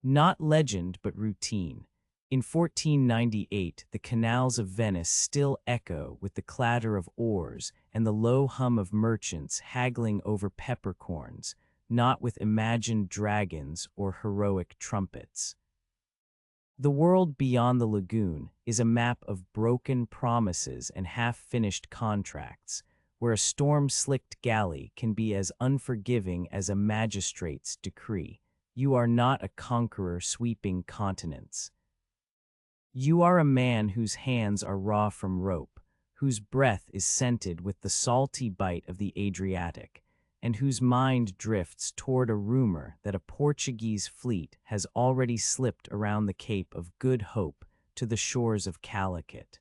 Not legend, but routine. In 1498, the canals of Venice still echo with the clatter of oars and the low hum of merchants haggling over peppercorns, not with imagined dragons or heroic trumpets. The world beyond the lagoon is a map of broken promises and half-finished contracts, where a storm-slicked galley can be as unforgiving as a magistrate's decree. You are not a conqueror sweeping continents. You are a man whose hands are raw from rope, whose breath is scented with the salty bite of the Adriatic, and whose mind drifts toward a rumor that a Portuguese fleet has already slipped around the Cape of Good Hope to the shores of Calicut.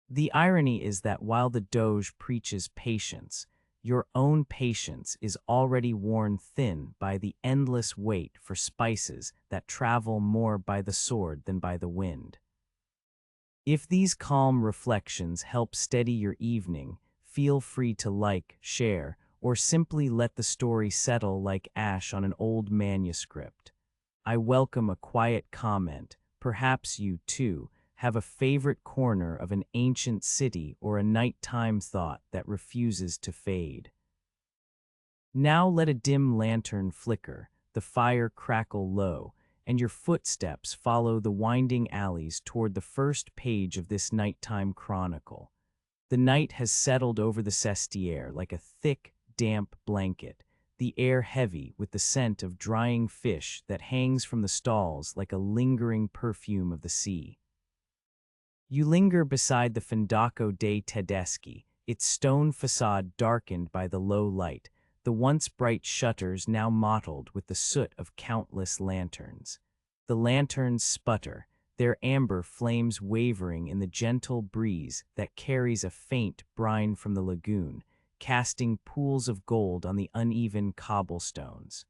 The irony is that while the Doge preaches patience, your own patience is already worn thin by the endless wait for spices that travel more by the sword than by the wind. If these calm reflections help steady your evening, feel free to like, share, or simply let the story settle like ash on an old manuscript. I welcome a quiet comment. Perhaps you, too, have a favorite corner of an ancient city or a nighttime thought that refuses to fade. Now let a dim lantern flicker, the fire crackle low, and your footsteps follow the winding alleys toward the first page of this nighttime chronicle. The night has settled over the Sestiere like a thick, damp blanket, the air heavy with the scent of drying fish that hangs from the stalls like a lingering perfume of the sea. You linger beside the Fondaco dei Tedeschi, its stone facade darkened by the low light, the once bright shutters now mottled with the soot of countless lanterns. The lanterns sputter, their amber flames wavering in the gentle breeze that carries a faint brine from the lagoon, casting pools of gold on the uneven cobblestones.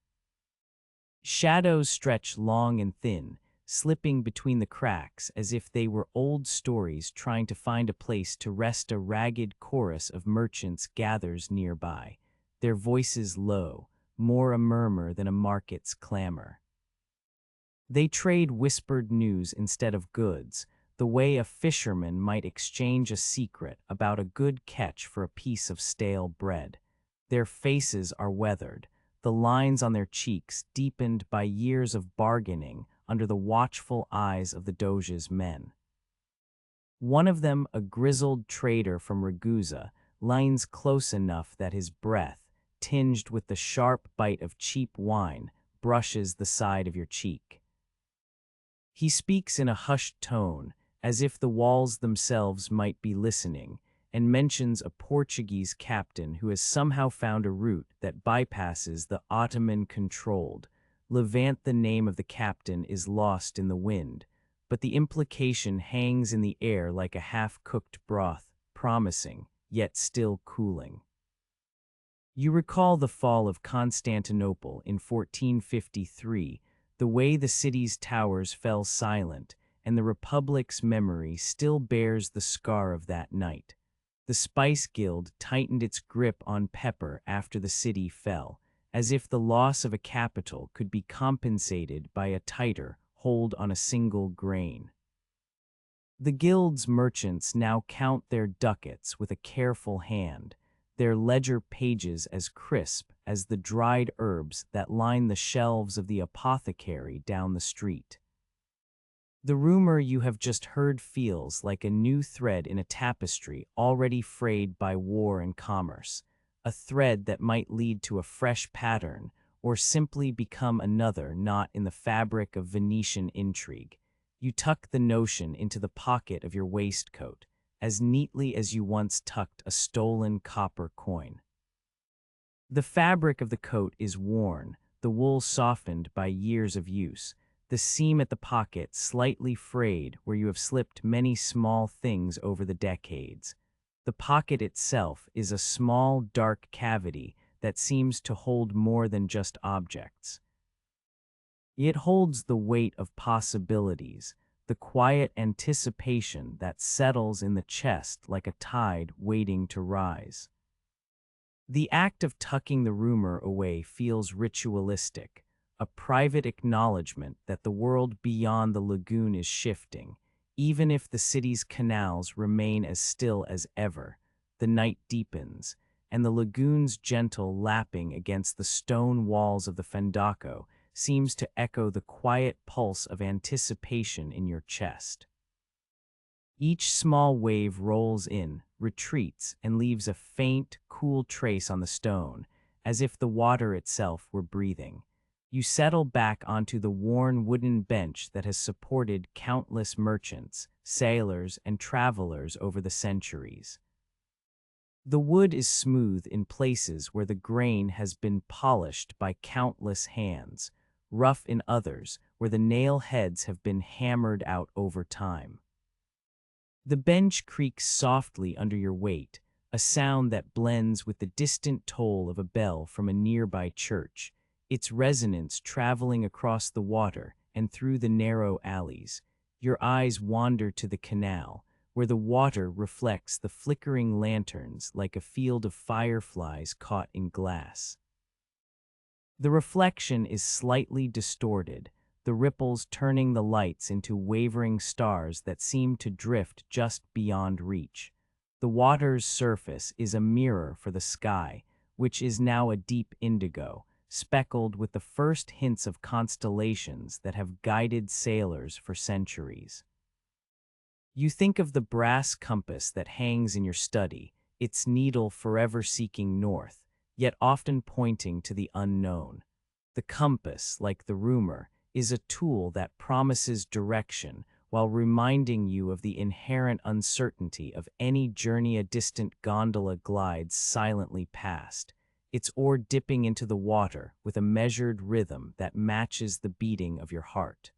Shadows stretch long and thin, slipping between the cracks as if they were old stories trying to find a place to rest. A ragged chorus of merchants gathers nearby, their voices low, more a murmur than a market's clamor. They trade whispered news instead of goods, the way a fisherman might exchange a secret about a good catch for a piece of stale bread. Their faces are weathered, the lines on their cheeks deepened by years of bargaining under the watchful eyes of the Doge's men. One of them, a grizzled trader from Ragusa, leans close enough that his breath, tinged with the sharp bite of cheap wine, brushes the side of your cheek. He speaks in a hushed tone, as if the walls themselves might be listening, and mentions a Portuguese captain who has somehow found a route that bypasses the Ottoman-controlled. Levant. The name of the captain is lost in the wind, but the implication hangs in the air like a half-cooked broth, promising, yet still cooling. You recall the fall of Constantinople in 1453, the way the city's towers fell silent, and the Republic's memory still bears the scar of that night. The Spice Guild tightened its grip on pepper after the city fell, as if the loss of a capital could be compensated by a tighter hold on a single grain. The guild's merchants now count their ducats with a careful hand, their ledger pages as crisp as the dried herbs that line the shelves of the apothecary down the street. The rumor you have just heard feels like a new thread in a tapestry already frayed by war and commerce, a thread that might lead to a fresh pattern or simply become another knot in the fabric of Venetian intrigue. You tuck the notion into the pocket of your waistcoat, as neatly as you once tucked a stolen copper coin. The fabric of the coat is worn, the wool softened by years of use, the seam at the pocket slightly frayed where you have slipped many small things over the decades. The pocket itself is a small, dark cavity that seems to hold more than just objects. It holds the weight of possibilities, the quiet anticipation that settles in the chest like a tide waiting to rise. The act of tucking the rumor away feels ritualistic, a private acknowledgement that the world beyond the lagoon is shifting. Even if the city's canals remain as still as ever, the night deepens, and the lagoon's gentle lapping against the stone walls of the Fendaco seems to echo the quiet pulse of anticipation in your chest. Each small wave rolls in, retreats, and leaves a faint, cool trace on the stone, as if the water itself were breathing. You settle back onto the worn wooden bench that has supported countless merchants, sailors, and travelers over the centuries. The wood is smooth in places where the grain has been polished by countless hands, rough in others where the nail heads have been hammered out over time. The bench creaks softly under your weight, a sound that blends with the distant toll of a bell from a nearby church, its resonance traveling across the water and through the narrow alleys. Your eyes wander to the canal, where the water reflects the flickering lanterns like a field of fireflies caught in glass. The reflection is slightly distorted, the ripples turning the lights into wavering stars that seem to drift just beyond reach. The water's surface is a mirror for the sky, which is now a deep indigo, speckled with the first hints of constellations that have guided sailors for centuries. You think of the brass compass that hangs in your study, its needle forever seeking north, yet often pointing to the unknown. The compass, like the rumor, is a tool that promises direction while reminding you of the inherent uncertainty of any journey a distant gondola glides silently past, its oar dipping into the water with a measured rhythm that matches the beating of your heart.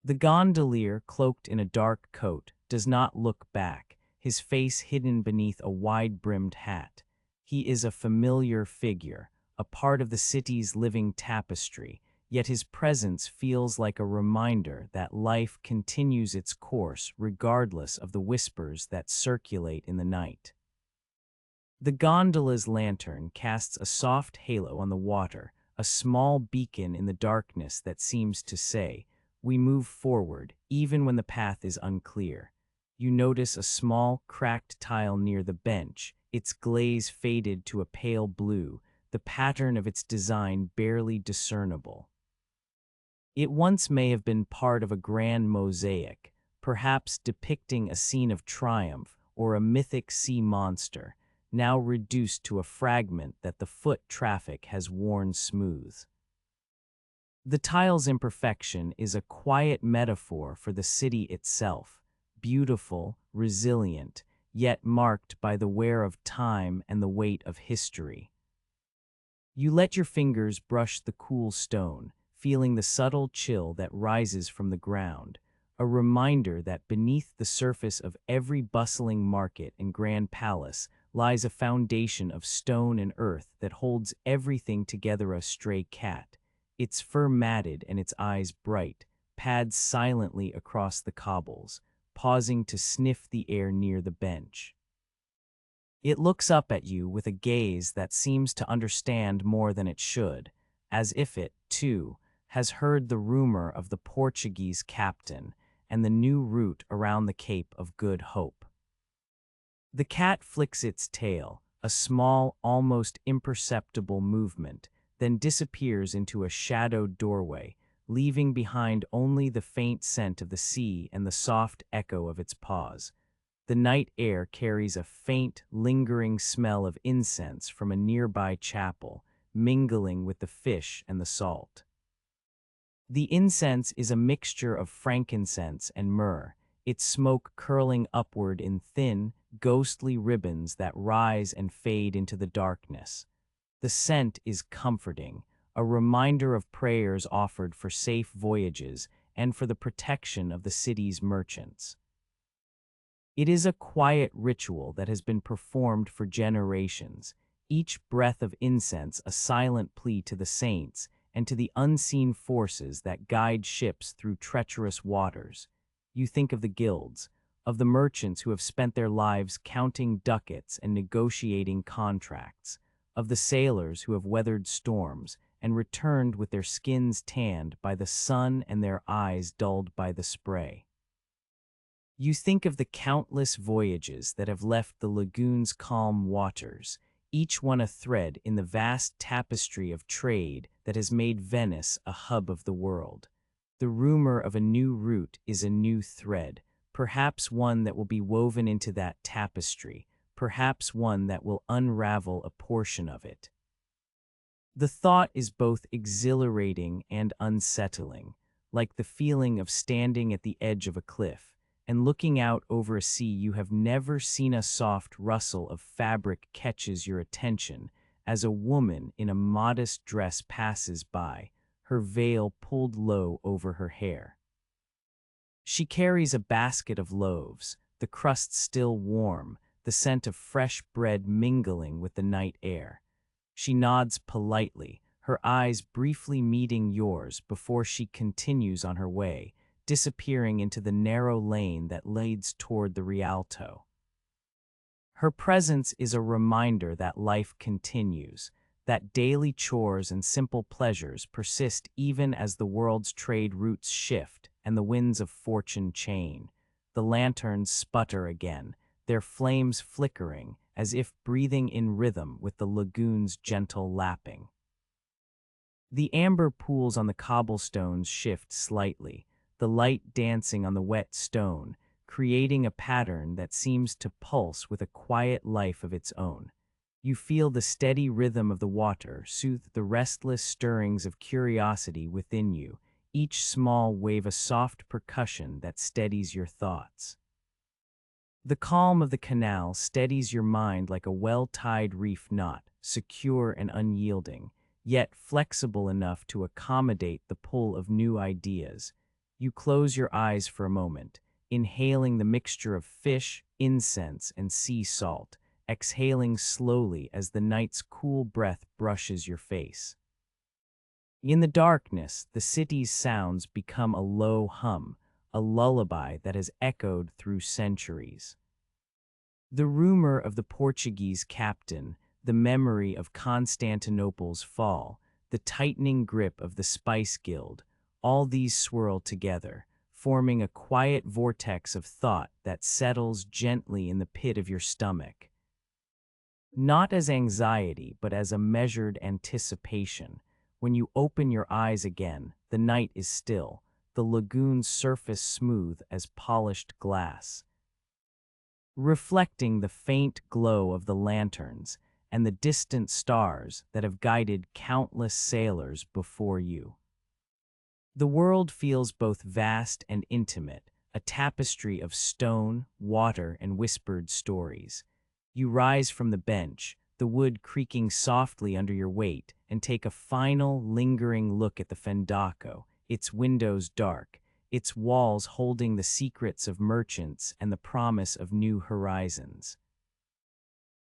The gondolier, cloaked in a dark coat, does not look back, his face hidden beneath a wide-brimmed hat. He is a familiar figure, a part of the city's living tapestry, yet his presence feels like a reminder that life continues its course regardless of the whispers that circulate in the night. The gondola's lantern casts a soft halo on the water, a small beacon in the darkness that seems to say, "We move forward, even when the path is unclear." You notice a small, cracked tile near the bench, its glaze faded to a pale blue, the pattern of its design barely discernible. It once may have been part of a grand mosaic, perhaps depicting a scene of triumph or a mythic sea monster, now reduced to a fragment that the foot traffic has worn smooth. The tile's imperfection is a quiet metaphor for the city itself, beautiful, resilient, yet marked by the wear of time and the weight of history. You let your fingers brush the cool stone, feeling the subtle chill that rises from the ground, a reminder that beneath the surface of every bustling market and grand palace lies a foundation of stone and earth that holds everything together. A stray cat, its fur matted and its eyes bright, pads silently across the cobbles, pausing to sniff the air near the bench. It looks up at you with a gaze that seems to understand more than it should, as if it, too, has heard the rumor of the Portuguese captain and the new route around the Cape of Good Hope. The cat flicks its tail, a small, almost imperceptible movement, then disappears into a shadowed doorway, leaving behind only the faint scent of the sea and the soft echo of its paws. The night air carries a faint, lingering smell of incense from a nearby chapel, mingling with the fish and the salt. The incense is a mixture of frankincense and myrrh, its smoke curling upward in thin, ghostly ribbons that rise and fade into the darkness. The scent is comforting, a reminder of prayers offered for safe voyages and for the protection of the city's merchants. It is a quiet ritual that has been performed for generations, each breath of incense a silent plea to the saints and to the unseen forces that guide ships through treacherous waters. You think of the guilds, of the merchants who have spent their lives counting ducats and negotiating contracts, of the sailors who have weathered storms and returned with their skins tanned by the sun and their eyes dulled by the spray. You think of the countless voyages that have left the lagoon's calm waters, each one a thread in the vast tapestry of trade that has made Venice a hub of the world. The rumor of a new route is a new thread, perhaps one that will be woven into that tapestry, perhaps one that will unravel a portion of it. The thought is both exhilarating and unsettling, like the feeling of standing at the edge of a cliff and looking out over a sea you have never seen. A soft rustle of fabric catches your attention as a woman in a modest dress passes by, her veil pulled low over her hair. She carries a basket of loaves, the crust still warm, the scent of fresh bread mingling with the night air. She nods politely, her eyes briefly meeting yours before she continues on her way, disappearing into the narrow lane that leads toward the Rialto. Her presence is a reminder that life continues, that daily chores and simple pleasures persist even as the world's trade routes shift and the winds of fortune chain. The lanterns sputter again, their flames flickering as if breathing in rhythm with the lagoon's gentle lapping. The amber pools on the cobblestones shift slightly, the light dancing on the wet stone, creating a pattern that seems to pulse with a quiet life of its own. You feel the steady rhythm of the water soothe the restless stirrings of curiosity within you, each small wave a soft percussion that steadies your thoughts. The calm of the canal steadies your mind like a well-tied reef knot, secure and unyielding, yet flexible enough to accommodate the pull of new ideas. You close your eyes for a moment, inhaling the mixture of fish, incense, and sea salt, exhaling slowly as the night's cool breath brushes your face. In the darkness, the city's sounds become a low hum, a lullaby that has echoed through centuries. The rumor of the Portuguese captain, the memory of Constantinople's fall, the tightening grip of the Spice Guild, all these swirl together, forming a quiet vortex of thought that settles gently in the pit of your stomach. Not as anxiety, but as a measured anticipation. When you open your eyes again, the night is still, the lagoon's surface smooth as polished glass, reflecting the faint glow of the lanterns and the distant stars that have guided countless sailors before you. The world feels both vast and intimate, a tapestry of stone, water, and whispered stories. You rise from the bench, the wood creaking softly under your weight, and take a final, lingering look at the Fendaco, its windows dark, its walls holding the secrets of merchants and the promise of new horizons.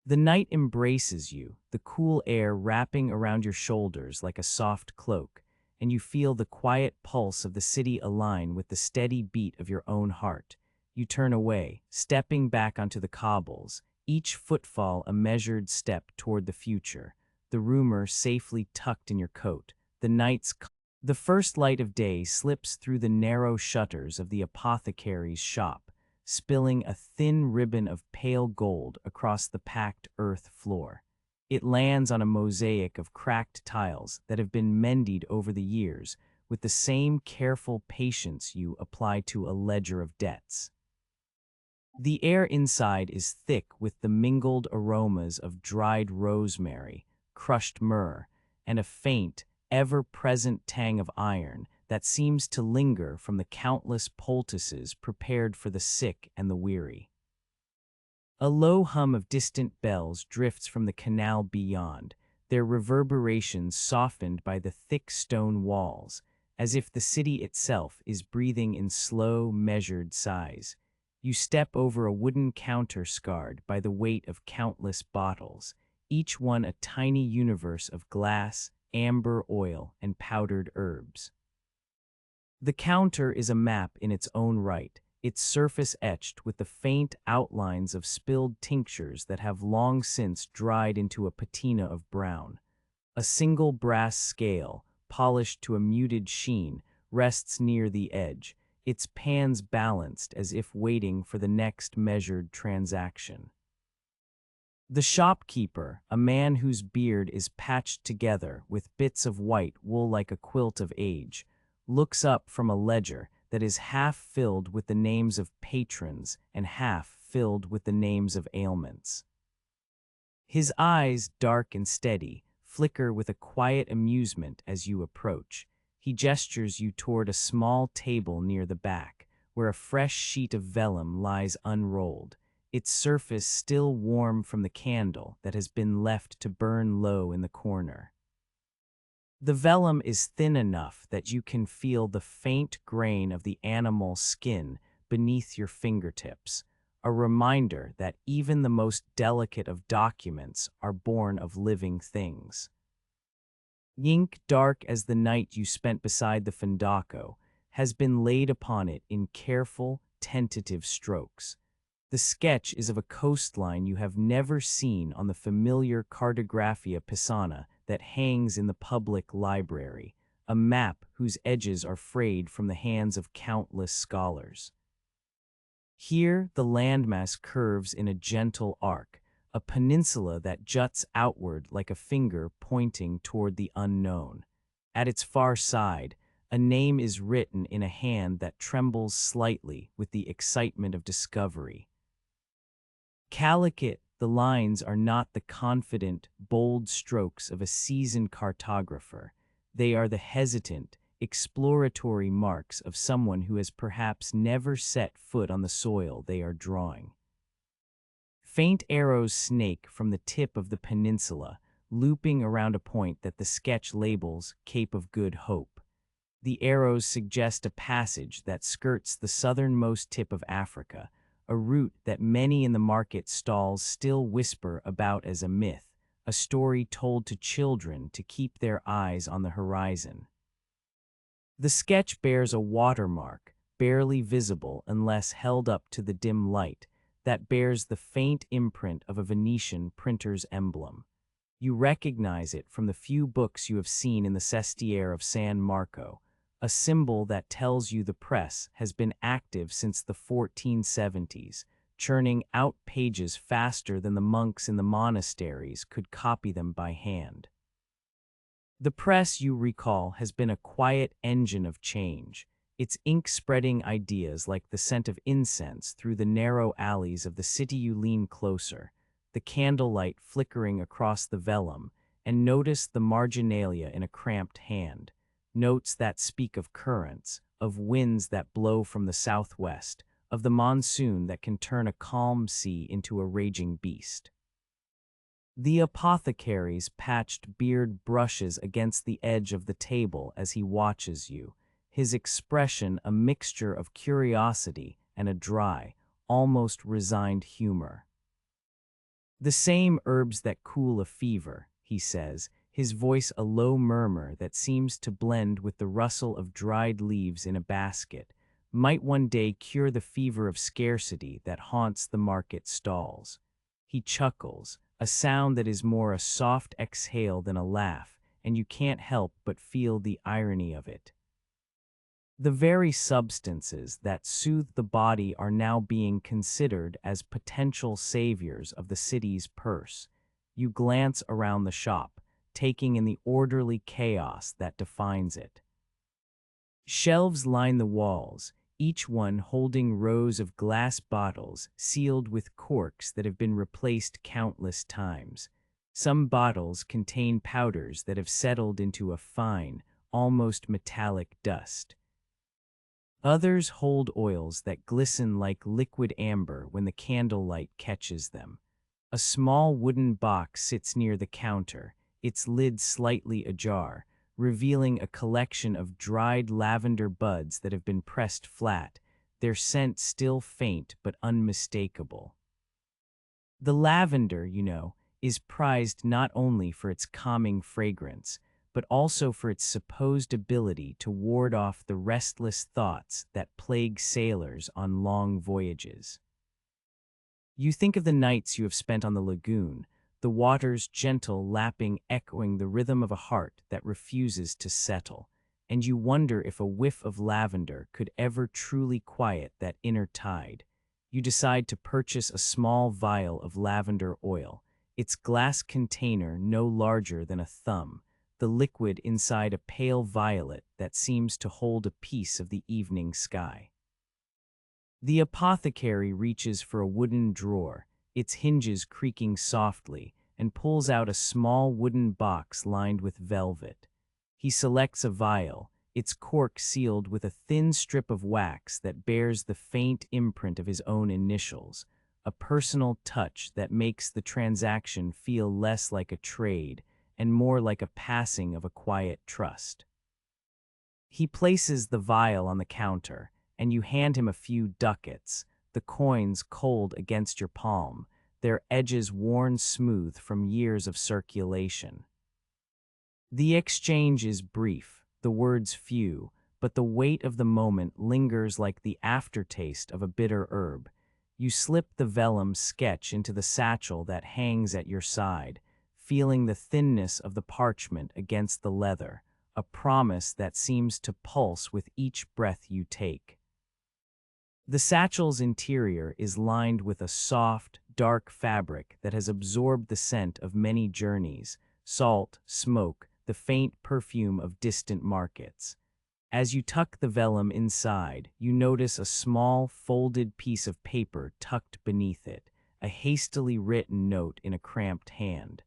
The night embraces you, the cool air wrapping around your shoulders like a soft cloak, and you feel the quiet pulse of the city align with the steady beat of your own heart. You turn away, stepping back onto the cobbles, each footfall a measured step toward the future, the rumor safely tucked in your coat. The first light of day slips through the narrow shutters of the apothecaries' shop, spilling a thin ribbon of pale gold across the packed earth floor. It lands on a mosaic of cracked tiles that have been mended over the years with the same careful patience you apply to a ledger of debts. The air inside is thick with the mingled aromas of dried rosemary, crushed myrrh, and a faint, ever-present tang of iron that seems to linger from the countless poultices prepared for the sick and the weary. A low hum of distant bells drifts from the canal beyond, their reverberations softened by the thick stone walls, as if the city itself is breathing in slow, measured sighs. You step over a wooden counter scarred by the weight of countless bottles, each one a tiny universe of glass, amber oil, and powdered herbs. The counter is a map in its own right, its surface etched with the faint outlines of spilled tinctures that have long since dried into a patina of brown. A single brass scale, polished to a muted sheen, rests near the edge, its pans balanced as if waiting for the next measured transaction. The shopkeeper, a man whose beard is patched together with bits of white wool like a quilt of age, looks up from a ledger that is half filled with the names of patrons and half filled with the names of ailments. His eyes, dark and steady, flicker with a quiet amusement as you approach. He gestures you toward a small table near the back, where a fresh sheet of vellum lies unrolled, its surface still warm from the candle that has been left to burn low in the corner. The vellum is thin enough that you can feel the faint grain of the animal skin beneath your fingertips, a reminder that even the most delicate of documents are born of living things. Ink dark as the night you spent beside the Fundaco has been laid upon it in careful, tentative strokes. The sketch is of a coastline you have never seen on the familiar Cartographia Pisana that hangs in the public library, a map whose edges are frayed from the hands of countless scholars. Here, the landmass curves in a gentle arc, a peninsula that juts outward like a finger pointing toward the unknown. At its far side, a name is written in a hand that trembles slightly with the excitement of discovery. Candlelit, the lines are not the confident, bold strokes of a seasoned cartographer. They are the hesitant, exploratory marks of someone who has perhaps never set foot on the soil they are drawing. Faint arrows snake from the tip of the peninsula, looping around a point that the sketch labels Cape of Good Hope. The arrows suggest a passage that skirts the southernmost tip of Africa, a route that many in the market stalls still whisper about as a myth, a story told to children to keep their eyes on the horizon. The sketch bears a watermark, barely visible unless held up to the dim light, that bears the faint imprint of a Venetian printer's emblem. You recognize it from the few books you have seen in the sestiere of San Marco, a symbol that tells you the press has been active since the 1470s, churning out pages faster than the monks in the monasteries could copy them by hand. The press, you recall, has been a quiet engine of change, its ink spreading ideas like the scent of incense through the narrow alleys of the city. You lean closer, the candlelight flickering across the vellum, and notice the marginalia in a cramped hand, notes that speak of currents, of winds that blow from the southwest, of the monsoon that can turn a calm sea into a raging beast. The apothecaries' patched beard brushes against the edge of the table as he watches you, his expression a mixture of curiosity and a dry, almost resigned humor. "The same herbs that cool a fever," he says, his voice a low murmur that seems to blend with the rustle of dried leaves in a basket, might one day cure the fever of scarcity that haunts the market stalls. He chuckles, a sound that is more a soft exhale than a laugh, and you can't help but feel the irony of it. The very substances that soothe the body are now being considered as potential saviors of the city's purse. You glance around the shop, taking in the orderly chaos that defines it. Shelves line the walls, each one holding rows of glass bottles sealed with corks that have been replaced countless times. Some bottles contain powders that have settled into a fine, almost metallic dust. Others hold oils that glisten like liquid amber when the candlelight catches them. A small wooden box sits near the counter, its lid slightly ajar, revealing a collection of dried lavender buds that have been pressed flat, their scent still faint but unmistakable. The lavender, is prized not only for its calming fragrance, but also for its supposed ability to ward off the restless thoughts that plague sailors on long voyages. You think of the nights you have spent on the lagoon, the water's gentle lapping echoing the rhythm of a heart that refuses to settle, and you wonder if a whiff of lavender could ever truly quiet that inner tide. You decide to purchase a small vial of lavender oil, its glass container no larger than a thumb, the liquid inside a pale violet that seems to hold a piece of the evening sky. The apothecary reaches for a wooden drawer, its hinges creaking softly, and pulls out a small wooden box lined with velvet. He selects a vial, its cork sealed with a thin strip of wax that bears the faint imprint of his own initials, a personal touch that makes the transaction feel less like a trade and more like a passing of a quiet trust. He places the vial on the counter, and you hand him a few ducats, the coins cold against your palm, their edges worn smooth from years of circulation. The exchange is brief, the words few, but the weight of the moment lingers like the aftertaste of a bitter herb. You slip the vellum sketch into the satchel that hangs at your side, feeling the thinness of the parchment against the leather, a promise that seems to pulse with each breath you take. The satchel's interior is lined with a soft, dark fabric that has absorbed the scent of many journeys, salt, smoke, the faint perfume of distant markets. As you tuck the vellum inside, you notice a small, folded piece of paper tucked beneath it, a hastily written note in a cramped hand.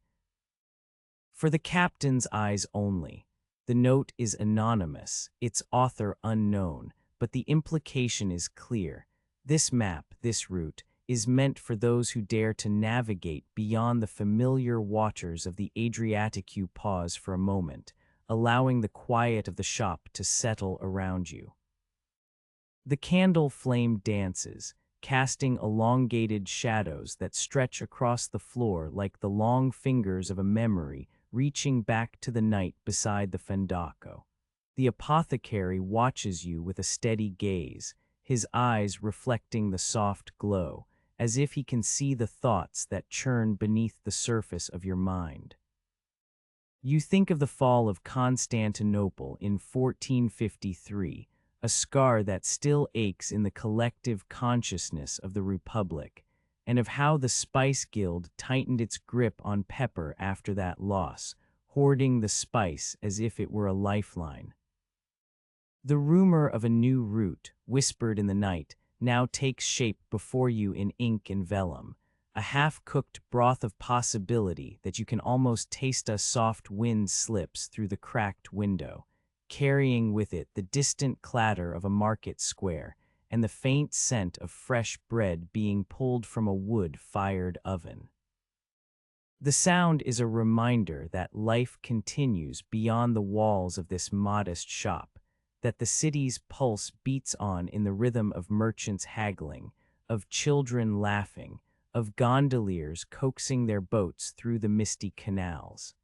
For the captain's eyes only. The note is anonymous, its author unknown, but the implication is clear. This map, this route, is meant for those who dare to navigate beyond the familiar waters of the Adriatic. You pause for a moment, allowing the quiet of the shop to settle around you. The candle flame dances, casting elongated shadows that stretch across the floor like the long fingers of a memory reaching back to the night beside the fendaco. The apothecary watches you with a steady gaze, his eyes reflecting the soft glow, as if he can see the thoughts that churn beneath the surface of your mind. You think of the fall of Constantinople in 1453, a scar that still aches in the collective consciousness of the Republic, and of how the Spice Guild tightened its grip on pepper after that loss, hoarding the spice as if it were a lifeline. The rumor of a new route, whispered in the night, now takes shape before you in ink and vellum, a half-cooked broth of possibility that you can almost taste. A soft wind slips through the cracked window, carrying with it the distant clatter of a market square and the faint scent of fresh bread being pulled from a wood-fired oven. The sound is a reminder that life continues beyond the walls of this modest shop, that the city's pulse beats on in the rhythm of merchants haggling, of children laughing, of gondoliers coaxing their boats through the misty canals.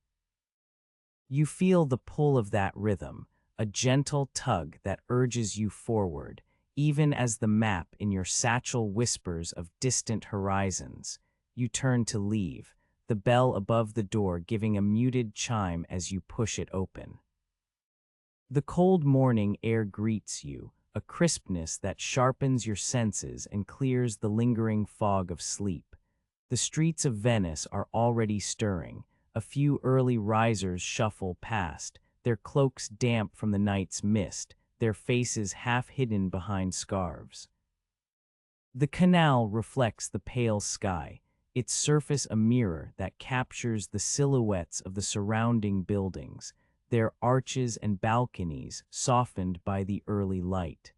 You feel the pull of that rhythm, a gentle tug that urges you forward, even as the map in your satchel whispers of distant horizons. You turn to leave, the bell above the door giving a muted chime as you push it open. The cold morning air greets you, a crispness that sharpens your senses and clears the lingering fog of sleep. The streets of Venice are already stirring. A few early risers shuffle past, their cloaks damp from the night's mist, their faces half hidden behind scarves. The canal reflects the pale sky, its surface a mirror that captures the silhouettes of the surrounding buildings, their arches and balconies softened by the early light.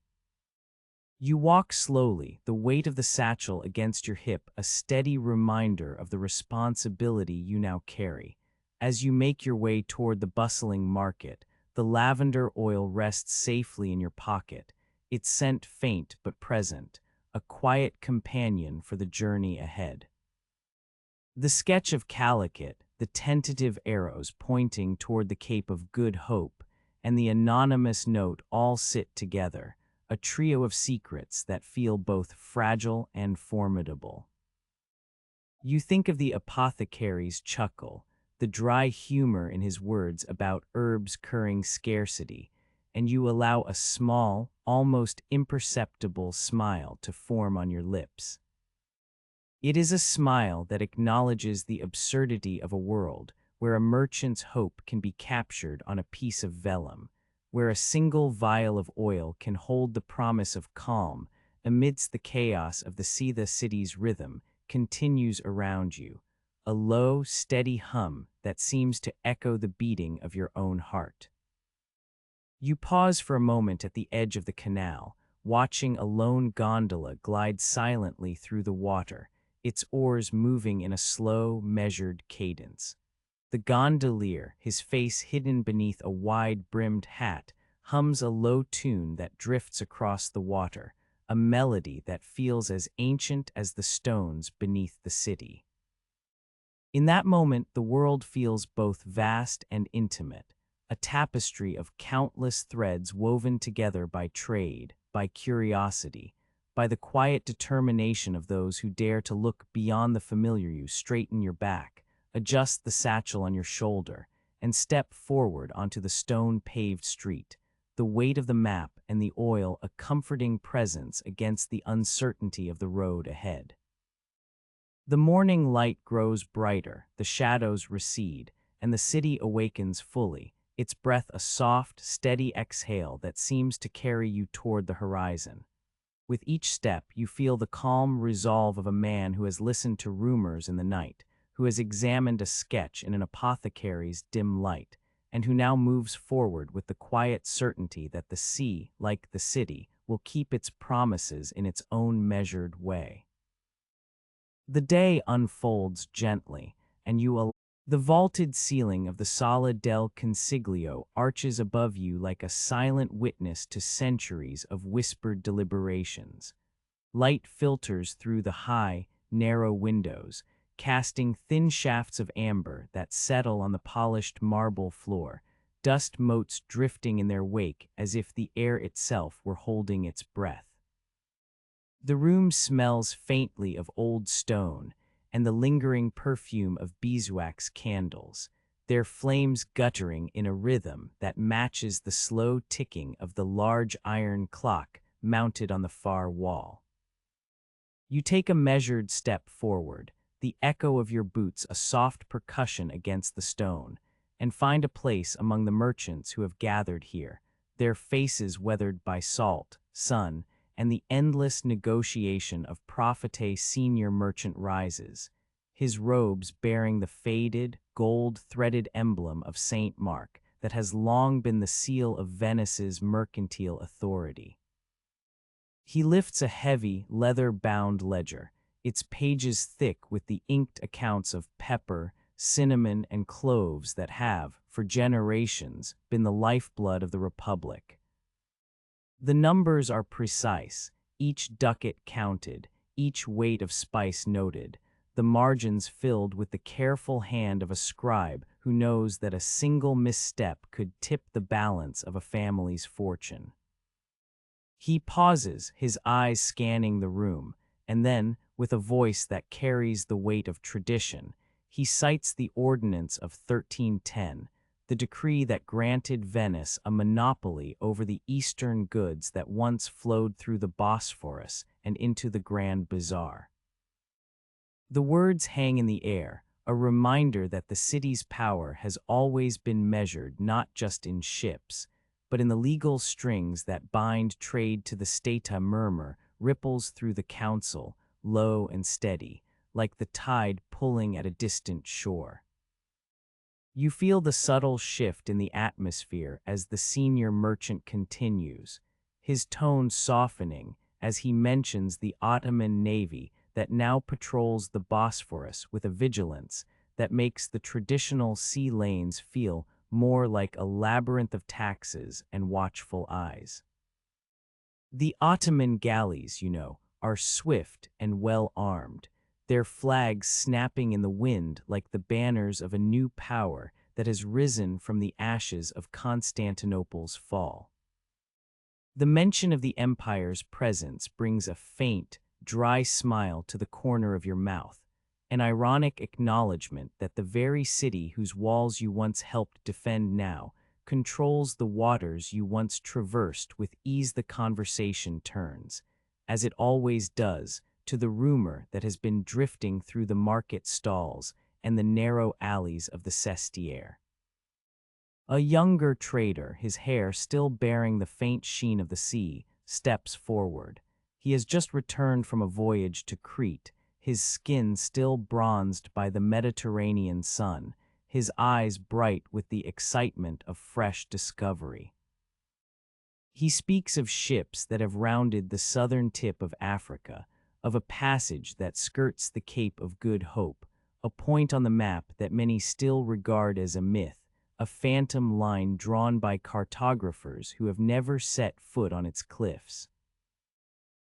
You walk slowly, the weight of the satchel against your hip a steady reminder of the responsibility you now carry. As you make your way toward the bustling market, the lavender oil rests safely in your pocket, its scent faint but present, a quiet companion for the journey ahead. The sketch of Calicut, the tentative arrows pointing toward the Cape of Good Hope, and the anonymous note all sit together, a trio of secrets that feel both fragile and formidable. You think of the apothecaries' chuckle, the dry humor in his words about herbs curing scarcity, and you allow a small, almost imperceptible smile to form on your lips. It is a smile that acknowledges the absurdity of a world where a merchant's hope can be captured on a piece of vellum, where a single vial of oil can hold the promise of calm amidst the chaos of the city's rhythm continues around you, a low, steady hum that seems to echo the beating of your own heart. You pause for a moment at the edge of the canal, watching a lone gondola glide silently through the water, its oars moving in a slow, measured cadence. The gondolier, his face hidden beneath a wide-brimmed hat, hums a low tune that drifts across the water, a melody that feels as ancient as the stones beneath the city. In that moment, the world feels both vast and intimate, a tapestry of countless threads woven together by trade, by curiosity, by the quiet determination of those who dare to look beyond the familiar. You straighten your back, adjust the satchel on your shoulder, and step forward onto the stone-paved street, the weight of the map and the oil a comforting presence against the uncertainty of the road ahead. The morning light grows brighter, the shadows recede, and the city awakens fully, its breath a soft, steady exhale that seems to carry you toward the horizon. With each step, you feel the calm resolve of a man who has listened to rumors in the night, who has examined a sketch in an apothecary's dim light, and who now moves forward with the quiet certainty that the sea, like the city, will keep its promises in its own measured way. The day unfolds gently, and the vaulted ceiling of the Sala del Consiglio arches above you like a silent witness to centuries of whispered deliberations. Light filters through the high, narrow windows, casting thin shafts of amber that settle on the polished marble floor, dust motes drifting in their wake as if the air itself were holding its breath. The room smells faintly of old stone and the lingering perfume of beeswax candles, their flames guttering in a rhythm that matches the slow ticking of the large iron clock mounted on the far wall. You take a measured step forward, the echo of your boots a soft percussion against the stone, and find a place among the merchants who have gathered here, their faces weathered by salt, sun, and the endless negotiation of Prophet senior merchant rises, his robes bearing the faded, gold-threaded emblem of Saint Mark that has long been the seal of Venice's mercantile authority. He lifts a heavy, leather-bound ledger, its pages thick with the inked accounts of pepper, cinnamon, and cloves that have, for generations, been the lifeblood of the Republic. The numbers are precise, each ducat counted, each weight of spice noted, the margins filled with the careful hand of a scribe who knows that a single misstep could tip the balance of a family's fortune. He pauses, his eyes scanning the room, and then, with a voice that carries the weight of tradition, he cites the Ordinance of 1310, the decree that granted Venice a monopoly over the eastern goods that once flowed through the Bosphorus and into the Grand Bazaar. The words hang in the air, a reminder that the city's power has always been measured not just in ships, but in the legal strings that bind trade to the Stata murmur ripples through the council, low and steady, like the tide pulling at a distant shore. You feel the subtle shift in the atmosphere as the senior merchant continues, his tone softening as he mentions the Ottoman navy that now patrols the Bosphorus with a vigilance that makes the traditional sea lanes feel more like a labyrinth of taxes and watchful eyes. The Ottoman galleys, are swift and well-armed, their flags snapping in the wind like the banners of a new power that has risen from the ashes of Constantinople's fall. The mention of the empire's presence brings a faint, dry smile to the corner of your mouth, an ironic acknowledgement that the very city whose walls you once helped defend now controls the waters you once traversed with ease. The conversation turns, as it always does, to the rumor that has been drifting through the market stalls and the narrow alleys of the Sestiere. A younger trader, his hair still bearing the faint sheen of the sea, steps forward. He has just returned from a voyage to Crete, his skin still bronzed by the Mediterranean sun, his eyes bright with the excitement of fresh discovery. He speaks of ships that have rounded the southern tip of Africa, of a passage that skirts the Cape of Good Hope, a point on the map that many still regard as a myth, a phantom line drawn by cartographers who have never set foot on its cliffs.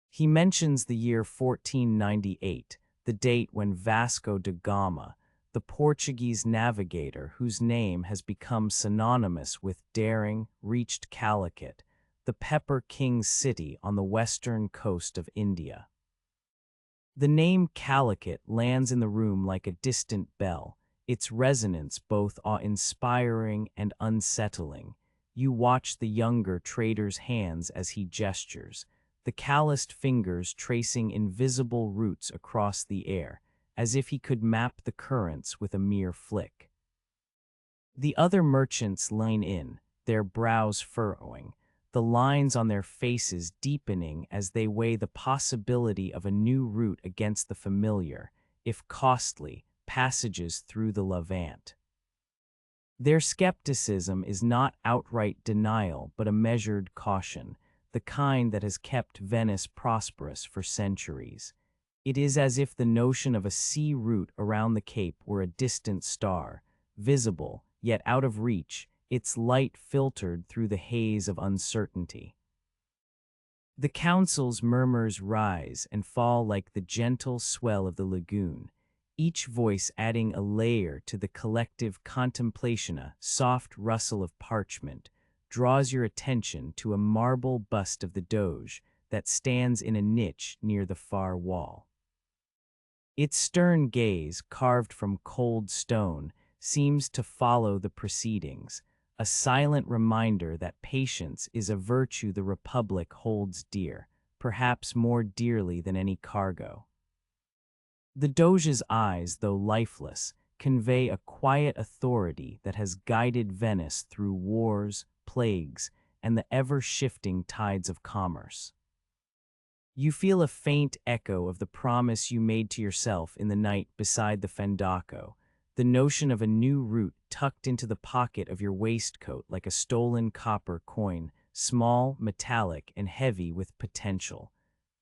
He mentions the year 1498, the date when Vasco da Gama, the Portuguese navigator whose name has become synonymous with daring, reached Calicut, the Pepper King's city on the western coast of India. The name Calicut lands in the room like a distant bell, its resonance both awe-inspiring and unsettling. You watch the younger trader's hands as he gestures, the calloused fingers tracing invisible routes across the air, as if he could map the currents with a mere flick. The other merchants lean in, their brows furrowing, the lines on their faces deepening as they weigh the possibility of a new route against the familiar, if costly, passages through the Levant. Their skepticism is not outright denial but a measured caution, the kind that has kept Venice prosperous for centuries. It is as if the notion of a sea route around the Cape were a distant star, visible, yet out of reach, its light filtered through the haze of uncertainty. The council's murmurs rise and fall like the gentle swell of the lagoon, each voice adding a layer to the collective contemplation. A soft rustle of parchment draws your attention to a marble bust of the Doge that stands in a niche near the far wall. Its stern gaze, carved from cold stone, seems to follow the proceedings, a silent reminder that patience is a virtue the Republic holds dear, perhaps more dearly than any cargo. The Doge's eyes, though lifeless, convey a quiet authority that has guided Venice through wars, plagues, and the ever-shifting tides of commerce. You feel a faint echo of the promise you made to yourself in the night beside the Fendaco, the notion of a new route tucked into the pocket of your waistcoat like a stolen copper coin, small, metallic, and heavy with potential.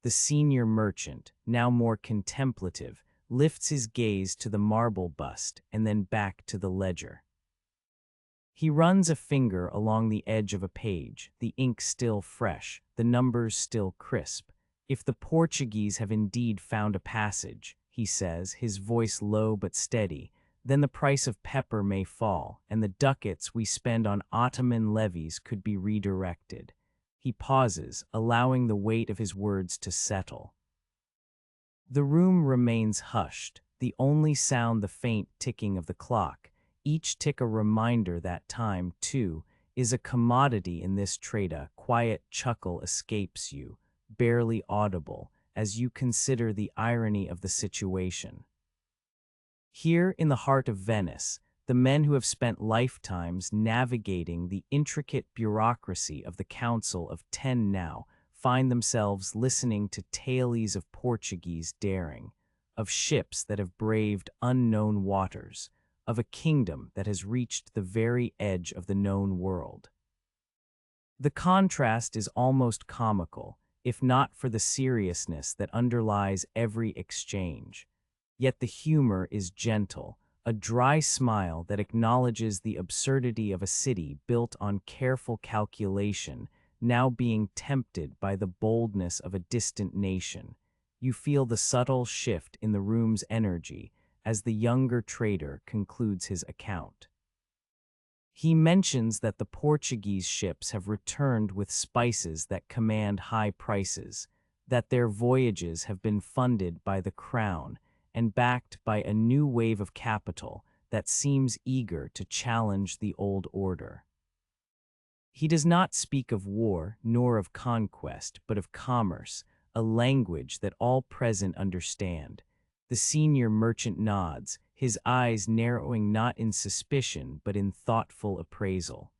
The senior merchant, now more contemplative, lifts his gaze to the marble bust and then back to the ledger. He runs a finger along the edge of a page, the ink still fresh, the numbers still crisp. If the Portuguese have indeed found a passage, he says, his voice low but steady, then the price of pepper may fall, and the ducats we spend on Ottoman levies could be redirected. He pauses, allowing the weight of his words to settle. The room remains hushed, the only sound the faint ticking of the clock, each tick a reminder that time, too, is a commodity in this trade. A quiet chuckle escapes you, barely audible, as you consider the irony of the situation. Here in the heart of Venice, the men who have spent lifetimes navigating the intricate bureaucracy of the Council of Ten now find themselves listening to tales of Portuguese daring, of ships that have braved unknown waters, of a kingdom that has reached the very edge of the known world. The contrast is almost comical, if not for the seriousness that underlies every exchange. Yet the humor is gentle, a dry smile that acknowledges the absurdity of a city built on careful calculation, now being tempted by the boldness of a distant nation. You feel the subtle shift in the room's energy as the younger trader concludes his account. He mentions that the Portuguese ships have returned with spices that command high prices, that their voyages have been funded by the crown, and backed by a new wave of capital that seems eager to challenge the old order. He does not speak of war nor of conquest, but of commerce, a language that all present understand. The senior merchant nods, his eyes narrowing not in suspicion but in thoughtful appraisal.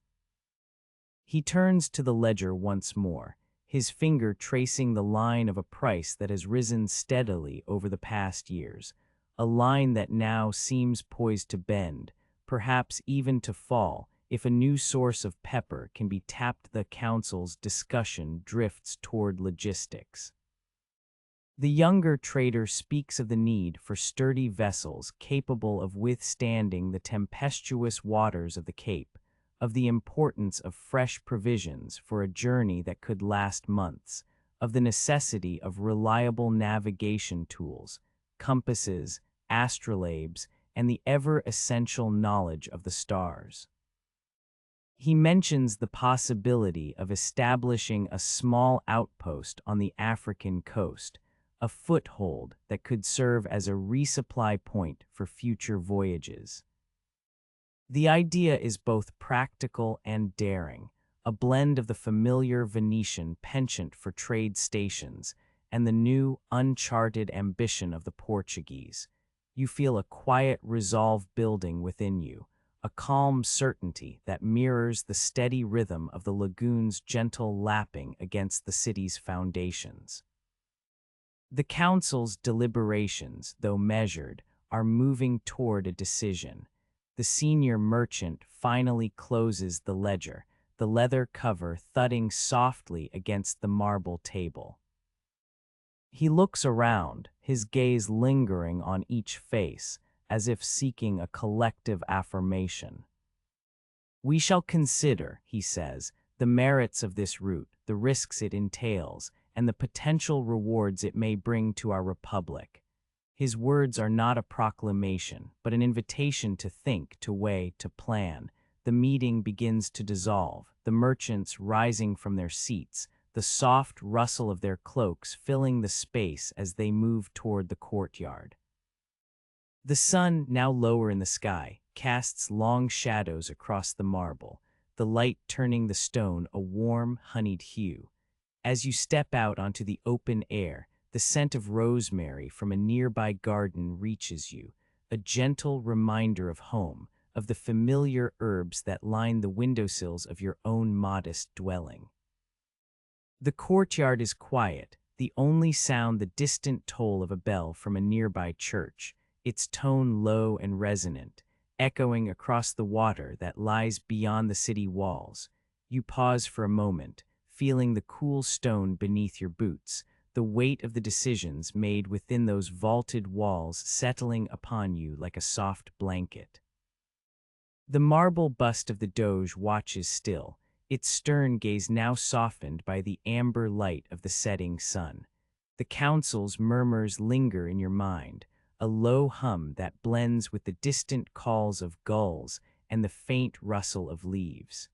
He turns to the ledger once more, his finger tracing the line of a price that has risen steadily over the past years, a line that now seems poised to bend, perhaps even to fall, if a new source of pepper can be tapped. The council's discussion drifts toward logistics. The younger trader speaks of the need for sturdy vessels capable of withstanding the tempestuous waters of the Cape, of the importance of fresh provisions for a journey that could last months, of the necessity of reliable navigation tools, compasses, astrolabes, and the ever-essential knowledge of the stars. He mentions the possibility of establishing a small outpost on the African coast, a foothold that could serve as a resupply point for future voyages. The idea is both practical and daring, a blend of the familiar Venetian penchant for trade stations and the new, uncharted ambition of the Portuguese. You feel a quiet resolve building within you, a calm certainty that mirrors the steady rhythm of the lagoon's gentle lapping against the city's foundations. The council's deliberations, though measured, are moving toward a decision. The senior merchant finally closes the ledger, the leather cover thudding softly against the marble table. He looks around, his gaze lingering on each face, as if seeking a collective affirmation. "We shall consider," he says, "the merits of this route, the risks it entails, and the potential rewards it may bring to our republic." His words are not a proclamation, but an invitation to think, to weigh, to plan. The meeting begins to dissolve, the merchants rising from their seats, the soft rustle of their cloaks filling the space as they move toward the courtyard. The sun, now lower in the sky, casts long shadows across the marble, the light turning the stone a warm, honeyed hue. As you step out onto the open air, the scent of rosemary from a nearby garden reaches you, a gentle reminder of home, of the familiar herbs that line the windowsills of your own modest dwelling. The courtyard is quiet, the only sound the distant toll of a bell from a nearby church, its tone low and resonant, echoing across the water that lies beyond the city walls. You pause for a moment, feeling the cool stone beneath your boots, the weight of the decisions made within those vaulted walls settling upon you like a soft blanket. The marble bust of the Doge watches still, its stern gaze now softened by the amber light of the setting sun. The council's murmurs linger in your mind, a low hum that blends with the distant calls of gulls and the faint rustle of leaves.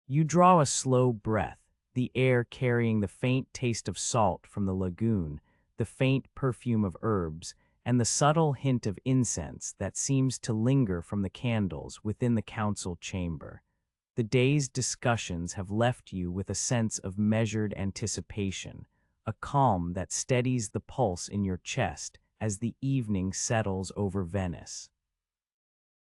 You draw a slow breath, the air carrying the faint taste of salt from the lagoon, the faint perfume of herbs, and the subtle hint of incense that seems to linger from the candles within the council chamber. The day's discussions have left you with a sense of measured anticipation, a calm that steadies the pulse in your chest as the evening settles over Venice.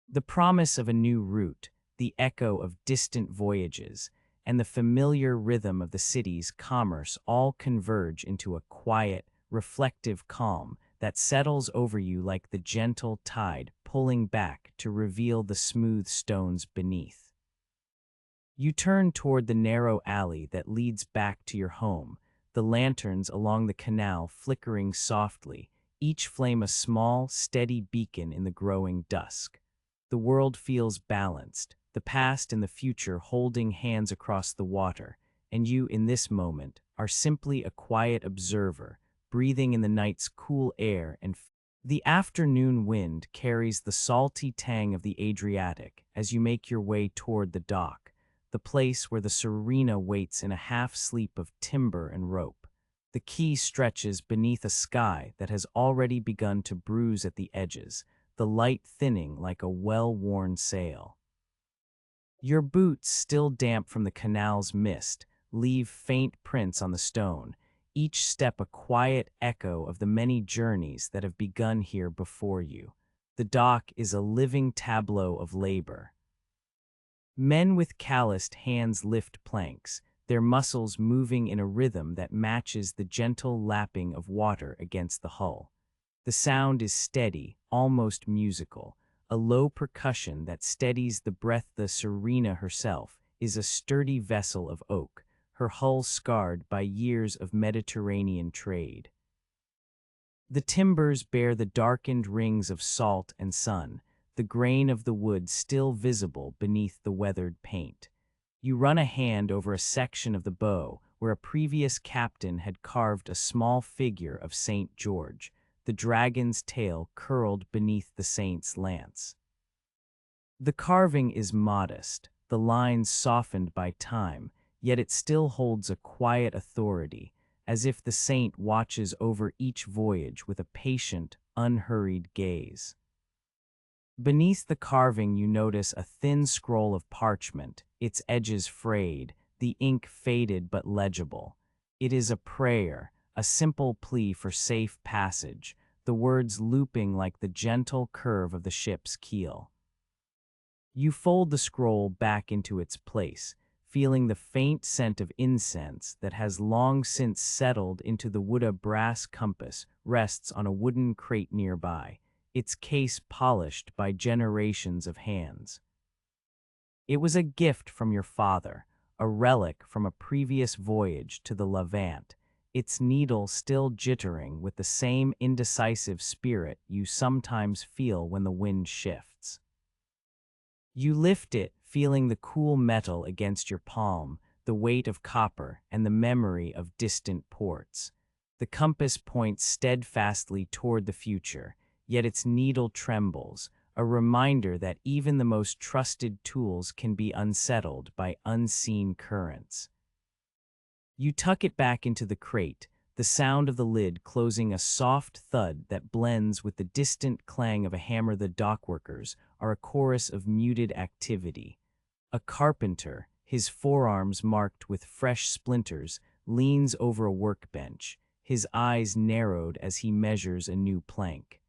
The promise of a new route, the echo of distant voyages, and the familiar rhythm of the city's commerce all converge into a quiet, reflective calm that settles over you like the gentle tide pulling back to reveal the smooth stones beneath. You turn toward the narrow alley that leads back to your home, the lanterns along the canal flickering softly, each flame a small, steady beacon in the growing dusk. The world feels balanced, the past and the future holding hands across the water, and you, in this moment, are simply a quiet observer, breathing in the night's cool air and the afternoon wind carries the salty tang of the Adriatic as you make your way toward the dock, the place where the Serena waits in a half-sleep of timber and rope. The quay stretches beneath a sky that has already begun to bruise at the edges, the light thinning like a well-worn sail. Your boots, still damp from the canal's mist, leave faint prints on the stone, each step a quiet echo of the many journeys that have begun here before you. The dock is a living tableau of labor. Men with calloused hands lift planks, their muscles moving in a rhythm that matches the gentle lapping of water against the hull. The sound is steady, almost musical. A low percussion that steadies the breath. The Serena herself is a sturdy vessel of oak, her hull scarred by years of Mediterranean trade. The timbers bear the darkened rings of salt and sun, the grain of the wood still visible beneath the weathered paint. You run a hand over a section of the bow where a previous captain had carved a small figure of St. George, the dragon's tail curled beneath the saint's lance. The carving is modest, the lines softened by time, yet it still holds a quiet authority, as if the saint watches over each voyage with a patient, unhurried gaze. Beneath the carving you notice a thin scroll of parchment, its edges frayed, the ink faded but legible. It is a prayer, a simple plea for safe passage, the words looping like the gentle curve of the ship's keel. You fold the scroll back into its place, feeling the faint scent of incense that has long since settled into the wood. A brass compass rests on a wooden crate nearby, its case polished by generations of hands. It was a gift from your father, a relic from a previous voyage to the Levant, its needle still jittering with the same indecisive spirit you sometimes feel when the wind shifts. You lift it, feeling the cool metal against your palm, the weight of copper and the memory of distant ports. The compass points steadfastly toward the future, yet its needle trembles, a reminder that even the most trusted tools can be unsettled by unseen currents. You tuck it back into the crate, the sound of the lid closing a soft thud that blends with the distant clang of a hammer. The dockworkers are a chorus of muted activity. A carpenter, his forearms marked with fresh splinters, leans over a workbench, his eyes narrowed as he measures a new plank.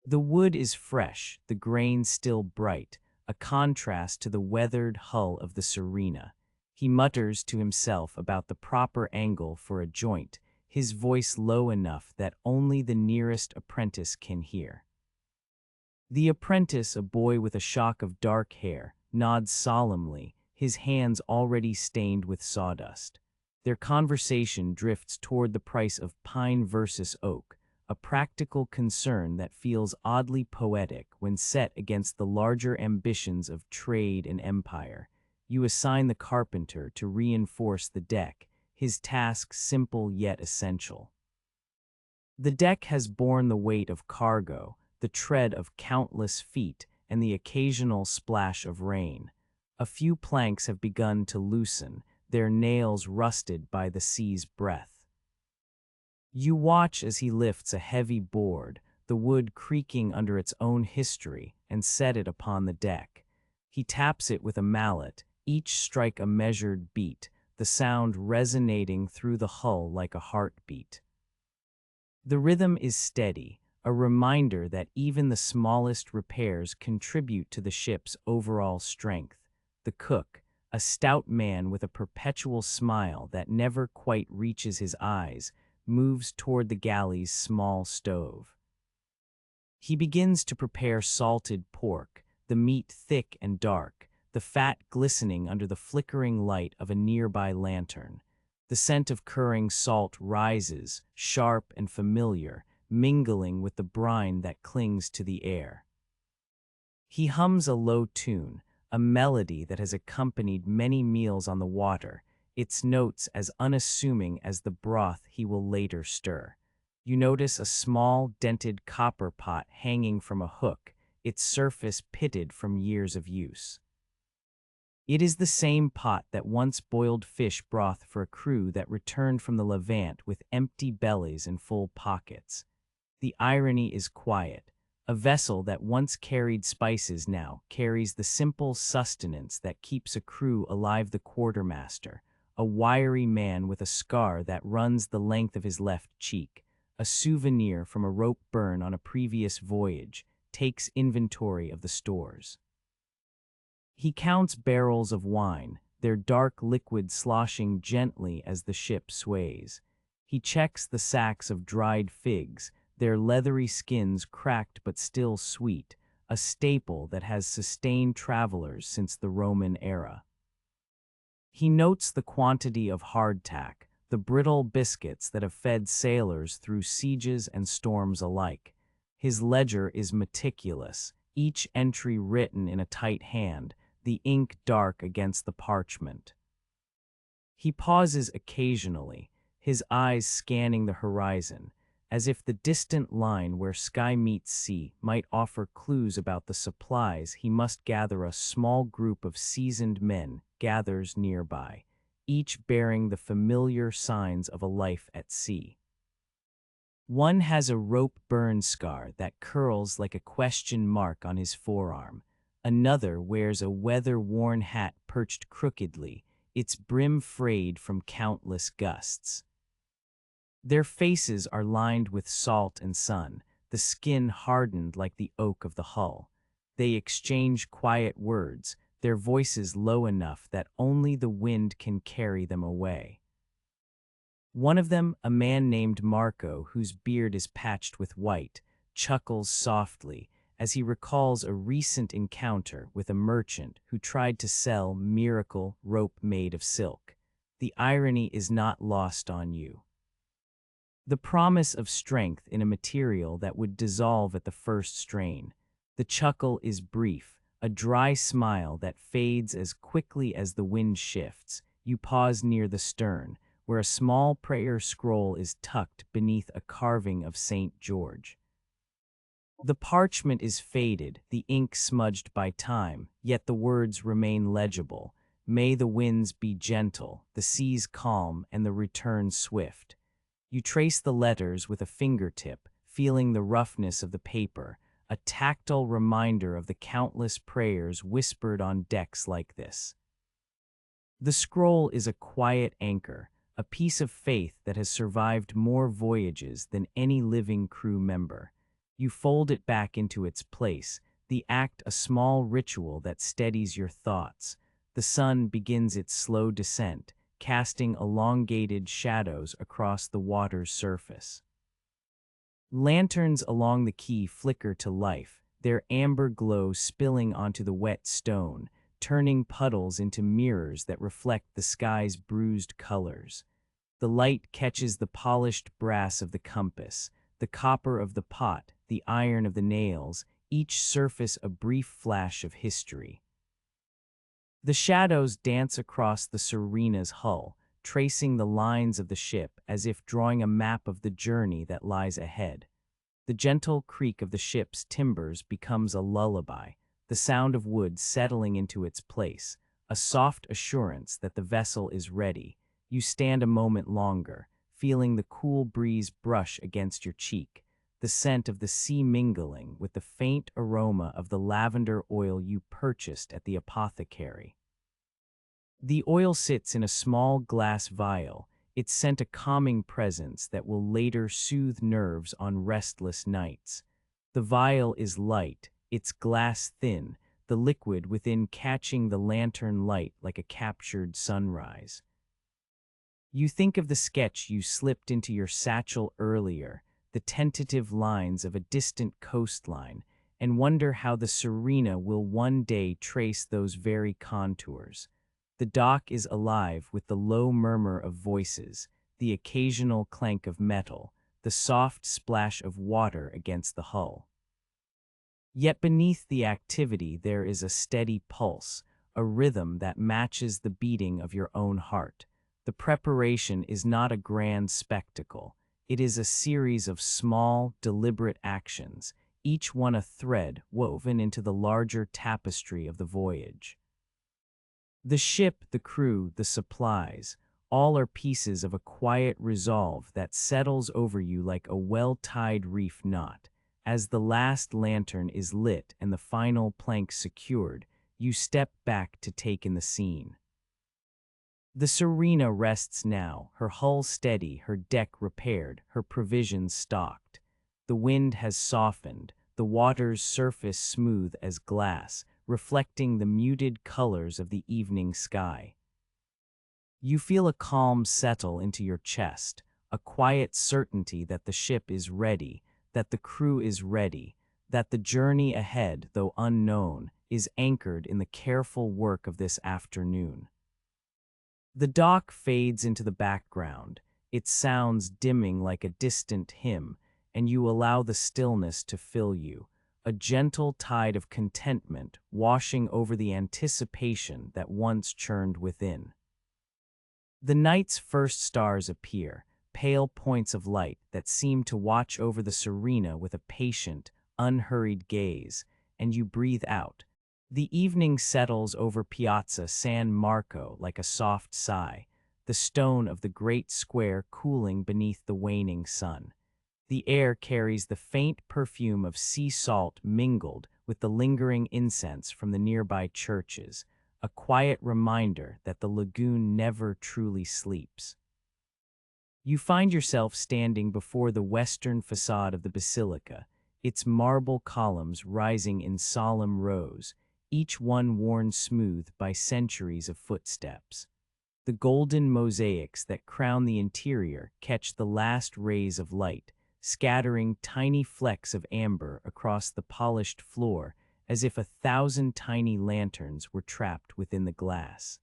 The wood is fresh, the grain still bright, a contrast to the weathered hull of the Serena. He mutters to himself about the proper angle for a joint, his voice low enough that only the nearest apprentice can hear. The apprentice, a boy with a shock of dark hair, nods solemnly, his hands already stained with sawdust. Their conversation drifts toward the price of pine versus oak, a practical concern that feels oddly poetic when set against the larger ambitions of trade and empire. You assign the carpenter to reinforce the deck, his task simple yet essential. The deck has borne the weight of cargo, the tread of countless feet, and the occasional splash of rain. A few planks have begun to loosen, their nails rusted by the sea's breath. You watch as he lifts a heavy board, the wood creaking under its own history, and set it upon the deck. He taps it with a mallet, each strike a measured beat, the sound resonating through the hull like a heartbeat. The rhythm is steady, a reminder that even the smallest repairs contribute to the ship's overall strength. The cook, a stout man with a perpetual smile that never quite reaches his eyes, moves toward the galley's small stove. He begins to prepare salted pork, the meat thick and dark, the fat glistening under the flickering light of a nearby lantern. The scent of curing salt rises, sharp and familiar, mingling with the brine that clings to the air. He hums a low tune, a melody that has accompanied many meals on the water, its notes as unassuming as the broth he will later stir. You notice a small, dented copper pot hanging from a hook, its surface pitted from years of use. It is the same pot that once boiled fish broth for a crew that returned from the Levant with empty bellies and full pockets. The irony is quiet. A vessel that once carried spices now carries the simple sustenance that keeps a crew alive. The quartermaster, a wiry man with a scar that runs the length of his left cheek, a souvenir from a rope burn on a previous voyage, takes inventory of the stores. He counts barrels of wine, their dark liquid sloshing gently as the ship sways. He checks the sacks of dried figs, their leathery skins cracked but still sweet, a staple that has sustained travelers since the Roman era. He notes the quantity of hardtack, the brittle biscuits that have fed sailors through sieges and storms alike. His ledger is meticulous, each entry written in a tight hand, the ink dark against the parchment. He pauses occasionally, his eyes scanning the horizon, as if the distant line where sky meets sea might offer clues about the supplies he must gather. A small group of seasoned men gathers nearby, each bearing the familiar signs of a life at sea. One has a rope burn scar that curls like a question mark on his forearm. Another wears a weather-worn hat perched crookedly, its brim frayed from countless gusts. Their faces are lined with salt and sun, the skin hardened like the oak of the hull. They exchange quiet words, their voices low enough that only the wind can carry them away. One of them, a man named Marco, whose beard is patched with white, chuckles softly as he recalls a recent encounter with a merchant who tried to sell miracle rope made of silk. The irony is not lost on you. The promise of strength in a material that would dissolve at the first strain. The chuckle is brief, a dry smile that fades as quickly as the wind shifts. You pause near the stern, where a small prayer scroll is tucked beneath a carving of St. George. The parchment is faded, the ink smudged by time, yet the words remain legible. May the winds be gentle, the seas calm, and the return swift. You trace the letters with a fingertip, feeling the roughness of the paper, a tactile reminder of the countless prayers whispered on decks like this. The scroll is a quiet anchor, a piece of faith that has survived more voyages than any living crew member. You fold it back into its place, the act a small ritual that steadies your thoughts. The sun begins its slow descent, casting elongated shadows across the water's surface. Lanterns along the quay flicker to life, their amber glow spilling onto the wet stone, turning puddles into mirrors that reflect the sky's bruised colors. The light catches the polished brass of the compass, the copper of the pot, the iron of the nails, each surface a brief flash of history. The shadows dance across the Serena's hull, tracing the lines of the ship as if drawing a map of the journey that lies ahead. The gentle creak of the ship's timbers becomes a lullaby, the sound of wood settling into its place, a soft assurance that the vessel is ready. You stand a moment longer, feeling the cool breeze brush against your cheek, the scent of the sea mingling with the faint aroma of the lavender oil you purchased at the apothecary. The oil sits in a small glass vial, its scent a calming presence that will later soothe nerves on restless nights. The vial is light, its glass thin, the liquid within catching the lantern light like a captured sunrise. You think of the sketch you slipped into your satchel earlier, the tentative lines of a distant coastline, and wonder how the Serena will one day trace those very contours. The dock is alive with the low murmur of voices, the occasional clank of metal, the soft splash of water against the hull. Yet beneath the activity there is a steady pulse, a rhythm that matches the beating of your own heart. The preparation is not a grand spectacle. It is a series of small, deliberate actions, each one a thread woven into the larger tapestry of the voyage. The ship, the crew, the supplies, all are pieces of a quiet resolve that settles over you like a well-tied reef knot. As the last lantern is lit and the final plank secured, you step back to take in the scene. The Serena rests now, her hull steady, her deck repaired, her provisions stocked. The wind has softened, the water's surface smooth as glass, reflecting the muted colors of the evening sky. You feel a calm settle into your chest, a quiet certainty that the ship is ready, that the crew is ready, that the journey ahead, though unknown, is anchored in the careful work of this afternoon. The dock fades into the background, its sounds dimming like a distant hymn, and you allow the stillness to fill you, a gentle tide of contentment washing over the anticipation that once churned within. The night's first stars appear, pale points of light that seem to watch over the Serena with a patient, unhurried gaze, and you breathe out. The evening settles over Piazza San Marco like a soft sigh, the stone of the great square cooling beneath the waning sun. The air carries the faint perfume of sea salt mingled with the lingering incense from the nearby churches, a quiet reminder that the lagoon never truly sleeps. You find yourself standing before the western facade of the basilica, its marble columns rising in solemn rows, each one worn smooth by centuries of footsteps. The golden mosaics that crown the interior catch the last rays of light, scattering tiny flecks of amber across the polished floor as if 1,000 tiny lanterns were trapped within the glass.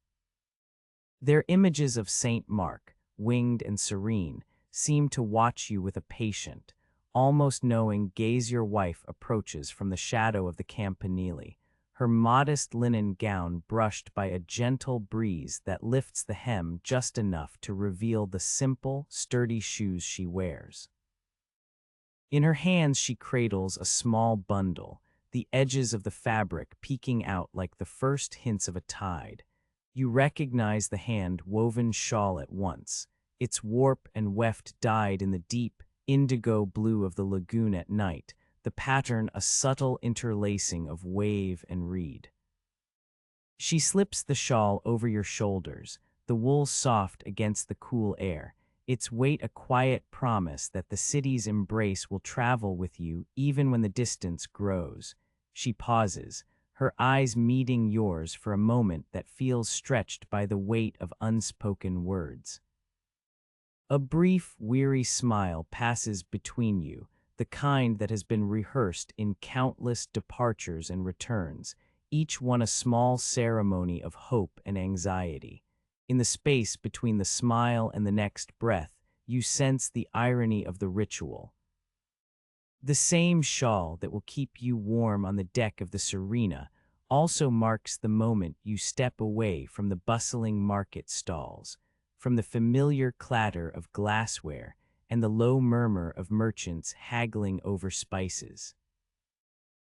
Their images of Saint Mark, winged and serene, seem to watch you with a patient, almost knowing gaze your wife approaches from the shadow of the campanile, her modest linen gown brushed by a gentle breeze that lifts the hem just enough to reveal the simple, sturdy shoes she wears. In her hands she cradles a small bundle, the edges of the fabric peeking out like the first hints of a tide. You recognize the hand-woven shawl at once, its warp and weft dyed in the deep, indigo blue of the lagoon at night, the pattern a subtle interlacing of wave and reed. She slips the shawl over your shoulders, the wool soft against the cool air, its weight a quiet promise that the city's embrace will travel with you even when the distance grows. She pauses, her eyes meeting yours for a moment that feels stretched by the weight of unspoken words. A brief, weary smile passes between you, the kind that has been rehearsed in countless departures and returns, each one a small ceremony of hope and anxiety. In the space between the smile and the next breath, you sense the irony of the ritual. The same shawl that will keep you warm on the deck of the Serena also marks the moment you step away from the bustling market stalls, from the familiar clatter of glassware and the low murmur of merchants haggling over spices.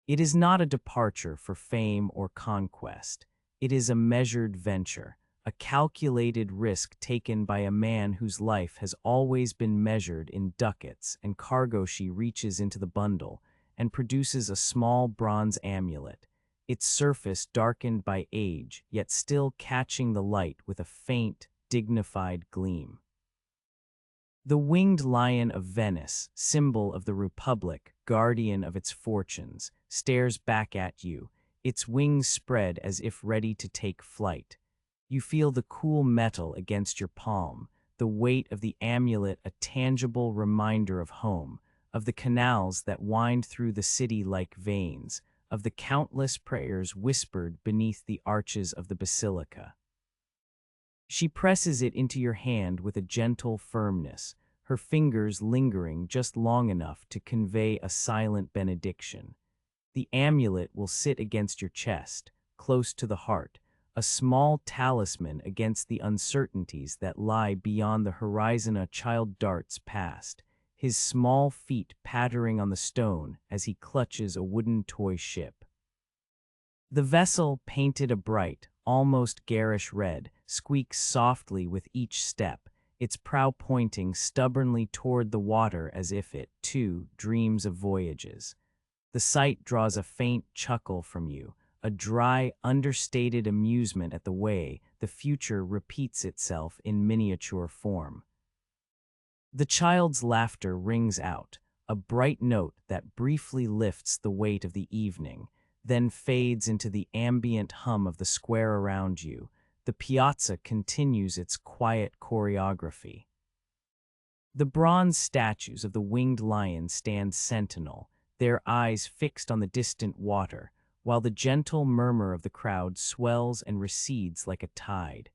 It is not a departure for fame or conquest. It is a measured venture, a calculated risk taken by a man whose life has always been measured in ducats and cargo. She reaches into the bundle and produces a small bronze amulet, its surface darkened by age, yet still catching the light with a faint, dignified gleam. The winged lion of Venice, symbol of the Republic, guardian of its fortunes, stares back at you, its wings spread as if ready to take flight. You feel the cool metal against your palm, the weight of the amulet a tangible reminder of home, of the canals that wind through the city like veins, of the countless prayers whispered beneath the arches of the basilica. She presses it into your hand with a gentle firmness, her fingers lingering just long enough to convey a silent benediction. The amulet will sit against your chest, close to the heart, a small talisman against the uncertainties that lie beyond the horizon. A child darts past, his small feet pattering on the stone as he clutches a wooden toy ship. The vessel, painted a bright, almost garish red, squeaks softly with each step, its prow pointing stubbornly toward the water as if it, too, dreams of voyages. The sight draws a faint chuckle from you, a dry, understated amusement at the way the future repeats itself in miniature form. The child's laughter rings out, a bright note that briefly lifts the weight of the evening, then fades into the ambient hum of the square around you. The piazza continues its quiet choreography. The bronze statues of the winged lion stand sentinel, their eyes fixed on the distant water, while the gentle murmur of the crowd swells and recedes like a tide.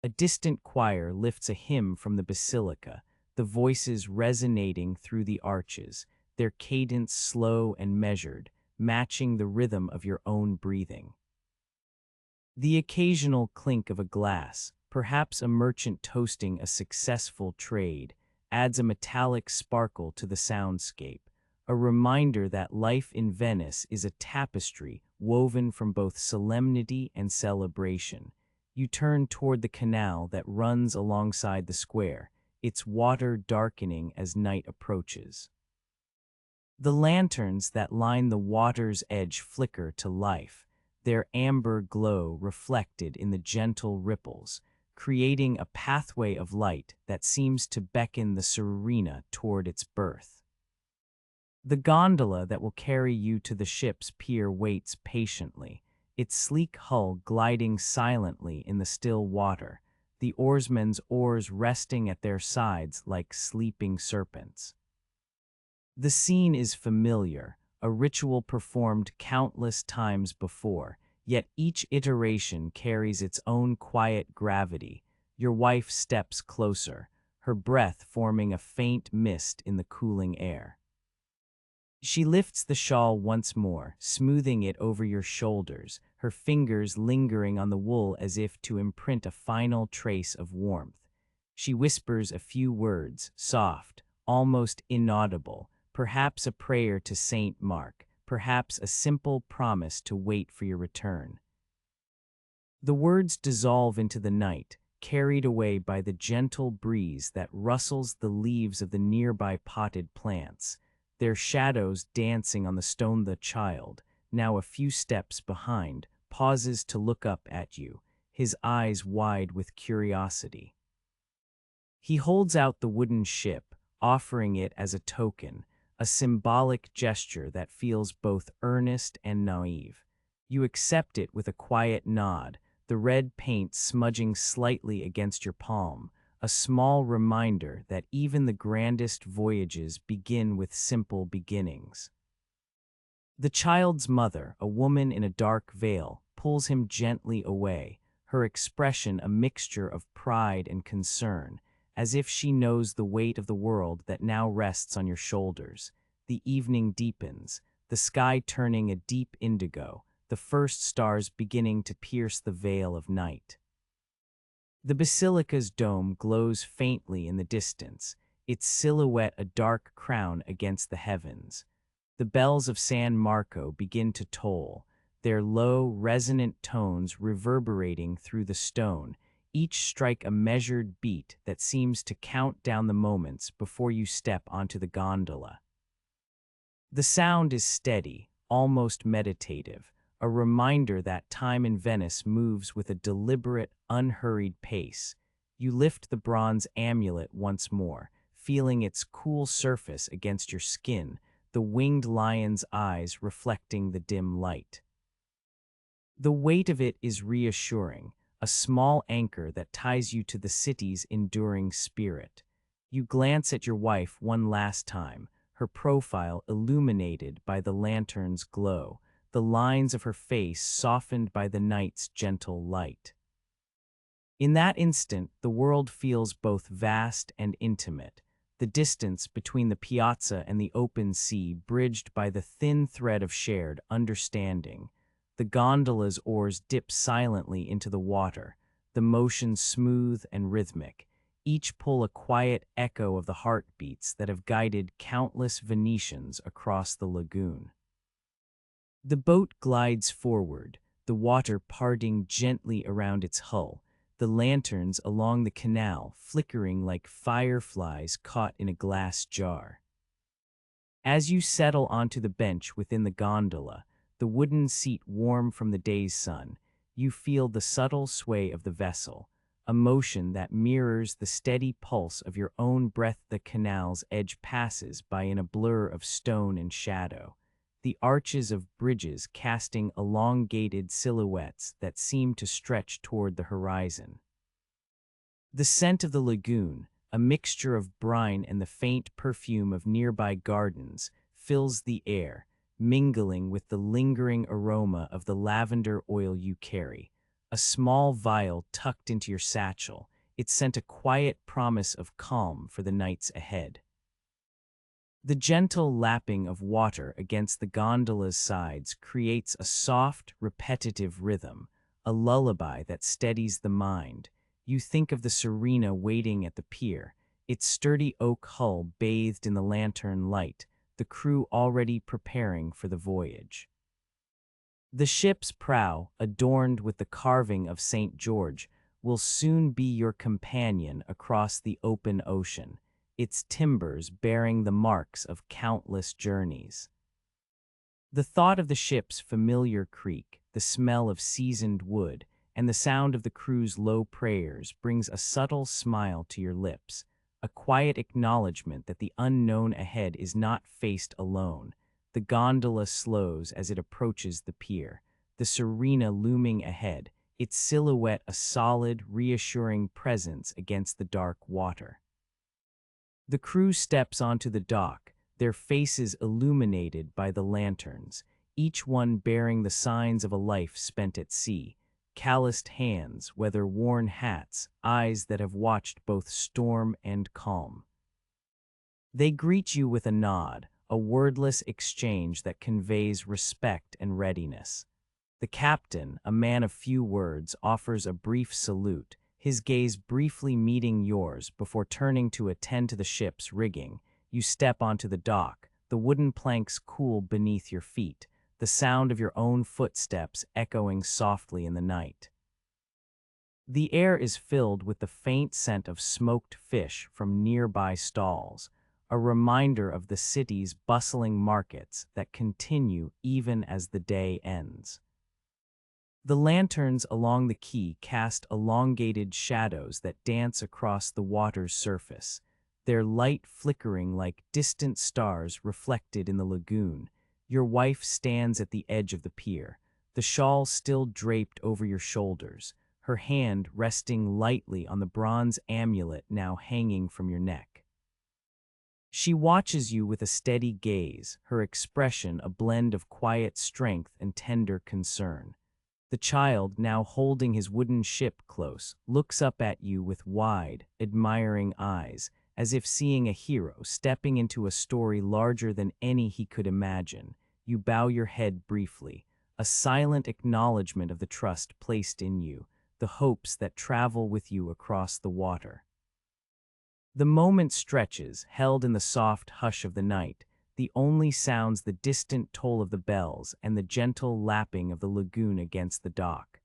A distant choir lifts a hymn from the basilica, the voices resonating through the arches, their cadence slow and measured, matching the rhythm of your own breathing. The occasional clink of a glass, perhaps a merchant toasting a successful trade, adds a metallic sparkle to the soundscape, a reminder that life in Venice is a tapestry woven from both solemnity and celebration. You turn toward the canal that runs alongside the square, its water darkening as night approaches. The lanterns that line the water's edge flicker to life, their amber glow reflected in the gentle ripples, creating a pathway of light that seems to beckon the Sirena toward its berth. The gondola that will carry you to the ship's pier waits patiently, its sleek hull gliding silently in the still water, the oarsmen's oars resting at their sides like sleeping serpents. The scene is familiar, a ritual performed countless times before, yet each iteration carries its own quiet gravity. Your wife steps closer, her breath forming a faint mist in the cooling air. She lifts the shawl once more, smoothing it over your shoulders, her fingers lingering on the wool as if to imprint a final trace of warmth. She whispers a few words, soft, almost inaudible, perhaps a prayer to Saint Mark, perhaps a simple promise to wait for your return. The words dissolve into the night, carried away by the gentle breeze that rustles the leaves of the nearby potted plants, their shadows dancing on the stone. The child, now a few steps behind, pauses to look up at you, his eyes wide with curiosity. He holds out the wooden ship, offering it as a token, a symbolic gesture that feels both earnest and naive. You accept it with a quiet nod, the red paint smudging slightly against your palm, a small reminder that even the grandest voyages begin with simple beginnings. The child's mother, a woman in a dark veil, pulls him gently away, her expression a mixture of pride and concern, as if she knows the weight of the world that now rests on your shoulders. The evening deepens, the sky turning a deep indigo, the first stars beginning to pierce the veil of night. The basilica's dome glows faintly in the distance, its silhouette a dark crown against the heavens. The bells of San Marco begin to toll, their low, resonant tones reverberating through the stone, each strike a measured beat that seems to count down the moments before you step onto the gondola. The sound is steady, almost meditative, a reminder that time in Venice moves with a deliberate, unhurried pace. You lift the bronze amulet once more, feeling its cool surface against your skin, the winged lion's eyes reflecting the dim light. The weight of it is reassuring, a small anchor that ties you to the city's enduring spirit. You glance at your wife one last time, her profile illuminated by the lantern's glow, the lines of her face softened by the night's gentle light. In that instant, the world feels both vast and intimate, the distance between the piazza and the open sea bridged by the thin thread of shared understanding. The gondola's oars dip silently into the water, the motion smooth and rhythmic, each pull a quiet echo of the heartbeats that have guided countless Venetians across the lagoon. The boat glides forward, the water parting gently around its hull, the lanterns along the canal flickering like fireflies caught in a glass jar. As you settle onto the bench within the gondola, the wooden seat warm from the day's sun, you feel the subtle sway of the vessel, a motion that mirrors the steady pulse of your own breath. The canal's edge passes by in a blur of stone and shadow, the arches of bridges casting elongated silhouettes that seem to stretch toward the horizon. The scent of the lagoon, a mixture of brine and the faint perfume of nearby gardens, fills the air, mingling with the lingering aroma of the lavender oil you carry. A small vial tucked into your satchel, it sent a quiet promise of calm for the nights ahead. The gentle lapping of water against the gondola's sides creates a soft, repetitive rhythm, a lullaby that steadies the mind. You think of the Serena waiting at the pier, its sturdy oak hull bathed in the lantern light, the crew already preparing for the voyage. The ship's prow, adorned with the carving of St. George, will soon be your companion across the open ocean, its timbers bearing the marks of countless journeys. The thought of the ship's familiar creak, the smell of seasoned wood, and the sound of the crew's low prayers brings a subtle smile to your lips, a quiet acknowledgement that the unknown ahead is not faced alone. The gondola slows as it approaches the pier, the Serena looming ahead, its silhouette a solid, reassuring presence against the dark water. The crew steps onto the dock, their faces illuminated by the lanterns, each one bearing the signs of a life spent at sea. Calloused hands, weather-worn hats, eyes that have watched both storm and calm. They greet you with a nod, a wordless exchange that conveys respect and readiness. The captain, a man of few words, offers a brief salute, his gaze briefly meeting yours before turning to attend to the ship's rigging. You step onto the dock, the wooden planks cool beneath your feet, the sound of your own footsteps echoing softly in the night. The air is filled with the faint scent of smoked fish from nearby stalls, a reminder of the city's bustling markets that continue even as the day ends. The lanterns along the quay cast elongated shadows that dance across the water's surface, their light flickering like distant stars reflected in the lagoon. Your wife stands at the edge of the pier, the shawl still draped over your shoulders, her hand resting lightly on the bronze amulet now hanging from your neck. She watches you with a steady gaze, her expression a blend of quiet strength and tender concern. The child, now holding his wooden ship close, looks up at you with wide, admiring eyes, as if seeing a hero stepping into a story larger than any he could imagine. You bow your head briefly, a silent acknowledgement of the trust placed in you, the hopes that travel with you across the water. The moment stretches, held in the soft hush of the night, the only sounds the distant toll of the bells and the gentle lapping of the lagoon against the dock.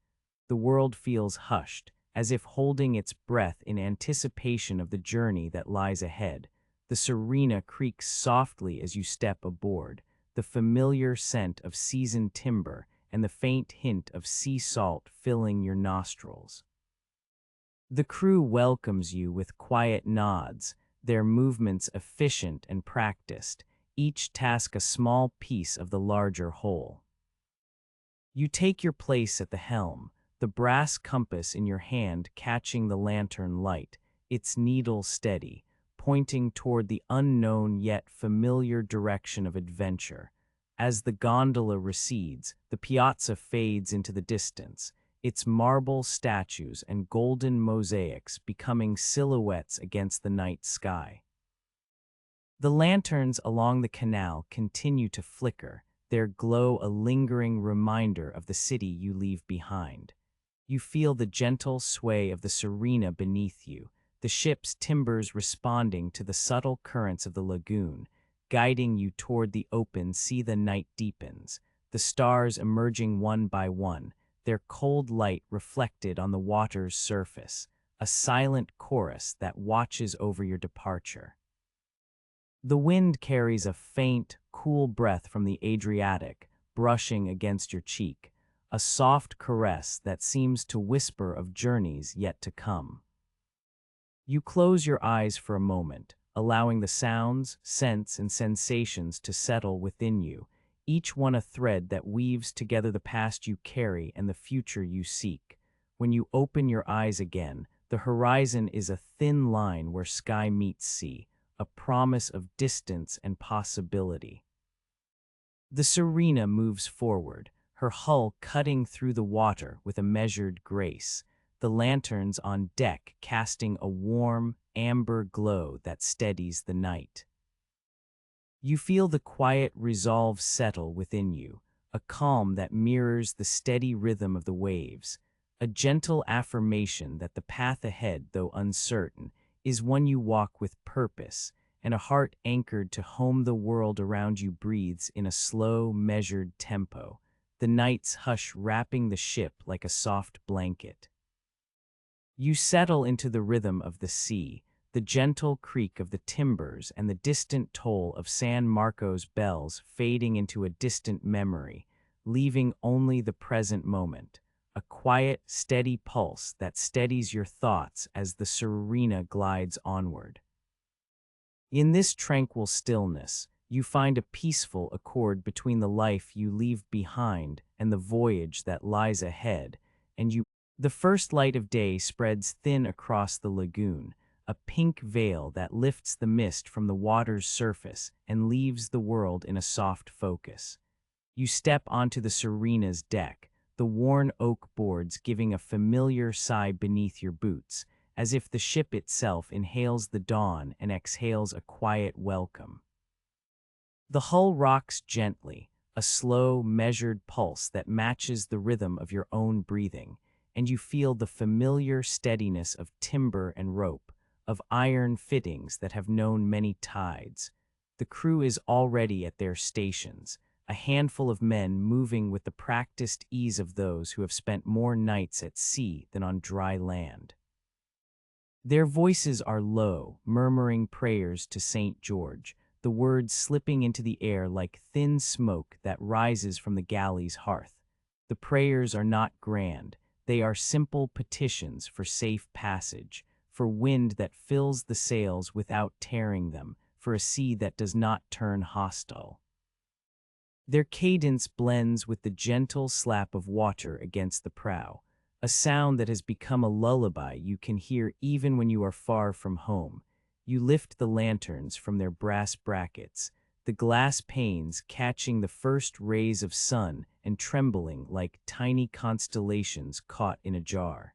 The world feels hushed, as if holding its breath in anticipation of the journey that lies ahead. The Serena creaks softly as you step aboard, the familiar scent of seasoned timber and the faint hint of sea salt filling your nostrils. The crew welcomes you with quiet nods, their movements efficient and practiced, each task a small piece of the larger whole. You take your place at the helm, the brass compass in your hand catching the lantern light, its needle steady, pointing toward the unknown yet familiar direction of adventure. As the gondola recedes, the piazza fades into the distance, its marble statues and golden mosaics becoming silhouettes against the night sky. The lanterns along the canal continue to flicker, their glow a lingering reminder of the city you leave behind. You feel the gentle sway of the Serena beneath you, the ship's timbers responding to the subtle currents of the lagoon, guiding you toward the open sea. The night deepens, the stars emerging one by one, their cold light reflected on the water's surface, a silent chorus that watches over your departure. The wind carries a faint, cool breath from the Adriatic, brushing against your cheek, a soft caress that seems to whisper of journeys yet to come. You close your eyes for a moment, allowing the sounds, scents, and sensations to settle within you, each one a thread that weaves together the past you carry and the future you seek. When you open your eyes again, the horizon is a thin line where sky meets sea, a promise of distance and possibility. The Serena moves forward, her hull cutting through the water with a measured grace, the lanterns on deck casting a warm, amber glow that steadies the night. You feel the quiet resolve settle within you, a calm that mirrors the steady rhythm of the waves, a gentle affirmation that the path ahead, though uncertain, is one you walk with purpose, and a heart anchored to home the world around you breathes in a slow, measured tempo, the night's hush wrapping the ship like a soft blanket. You settle into the rhythm of the sea, the gentle creak of the timbers and the distant toll of San Marco's bells fading into a distant memory, leaving only the present moment, a quiet, steady pulse that steadies your thoughts as the Serena glides onward. In this tranquil stillness, you find a peaceful accord between the life you leave behind and the voyage that lies ahead, and the first light of day spreads thin across the lagoon, a pink veil that lifts the mist from the water's surface and leaves the world in a soft focus. You step onto the Serena's deck, the worn oak boards giving a familiar sigh beneath your boots, as if the ship itself inhales the dawn and exhales a quiet welcome. The hull rocks gently, a slow, measured pulse that matches the rhythm of your own breathing, and you feel the familiar steadiness of timber and rope, of iron fittings that have known many tides. The crew is already at their stations, a handful of men moving with the practiced ease of those who have spent more nights at sea than on dry land. Their voices are low, murmuring prayers to St. George, the words slipping into the air like thin smoke that rises from the galley's hearth. The prayers are not grand, they are simple petitions for safe passage, for wind that fills the sails without tearing them, for a sea that does not turn hostile. Their cadence blends with the gentle slap of water against the prow, a sound that has become a lullaby you can hear even when you are far from home. You lift the lanterns from their brass brackets, the glass panes catching the first rays of sun and trembling like tiny constellations caught in a jar.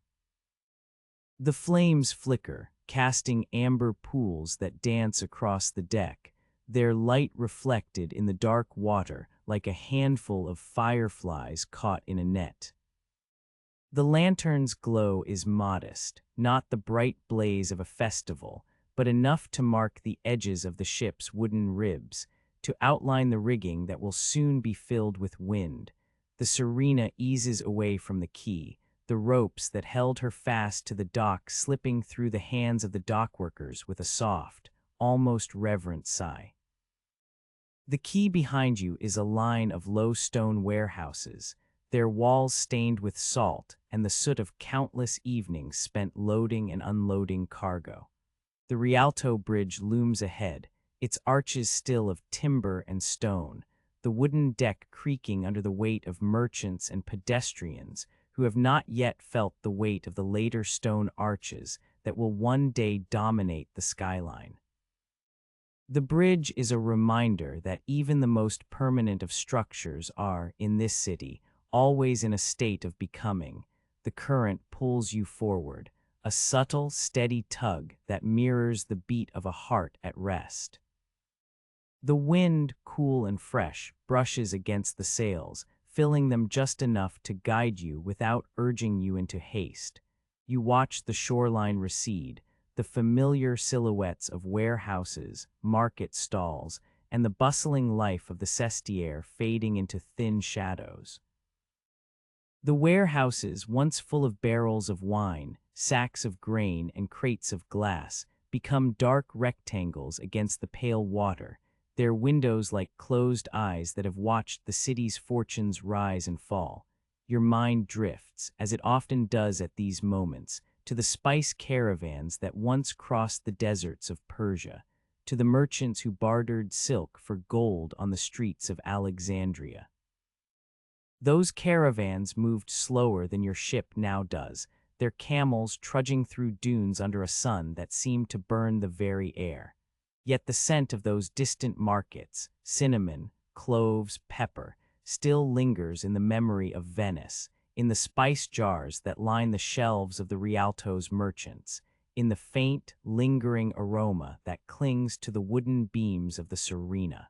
The flames flicker, casting amber pools that dance across the deck, their light reflected in the dark water like a handful of fireflies caught in a net. The lantern's glow is modest, not the bright blaze of a festival, but enough to mark the edges of the ship's wooden ribs, to outline the rigging that will soon be filled with wind. The Serena eases away from the quay, the ropes that held her fast to the dock slipping through the hands of the dockworkers with a soft, almost reverent sigh. The quay behind you is a line of low stone warehouses, their walls stained with salt and the soot of countless evenings spent loading and unloading cargo. The Rialto Bridge looms ahead, its arches still of timber and stone, the wooden deck creaking under the weight of merchants and pedestrians who have not yet felt the weight of the later stone arches that will one day dominate the skyline. The bridge is a reminder that even the most permanent of structures are, in this city, always in a state of becoming. The current pulls you forward, a subtle, steady tug that mirrors the beat of a heart at rest. The wind, cool and fresh, brushes against the sails, filling them just enough to guide you without urging you into haste. You watch the shoreline recede, the familiar silhouettes of warehouses, market stalls, and the bustling life of the sestiere fading into thin shadows. The warehouses, once full of barrels of wine, sacks of grain, and crates of glass, become dark rectangles against the pale water, their windows like closed eyes that have watched the city's fortunes rise and fall. Your mind drifts, as it often does at these moments, to the spice caravans that once crossed the deserts of Persia, to the merchants who bartered silk for gold on the streets of Alexandria. Those caravans moved slower than your ship now does, their camels trudging through dunes under a sun that seemed to burn the very air. Yet the scent of those distant markets, cinnamon, cloves, pepper, still lingers in the memory of Venice, in the spice jars that line the shelves of the Rialto's merchants, in the faint, lingering aroma that clings to the wooden beams of the Serena.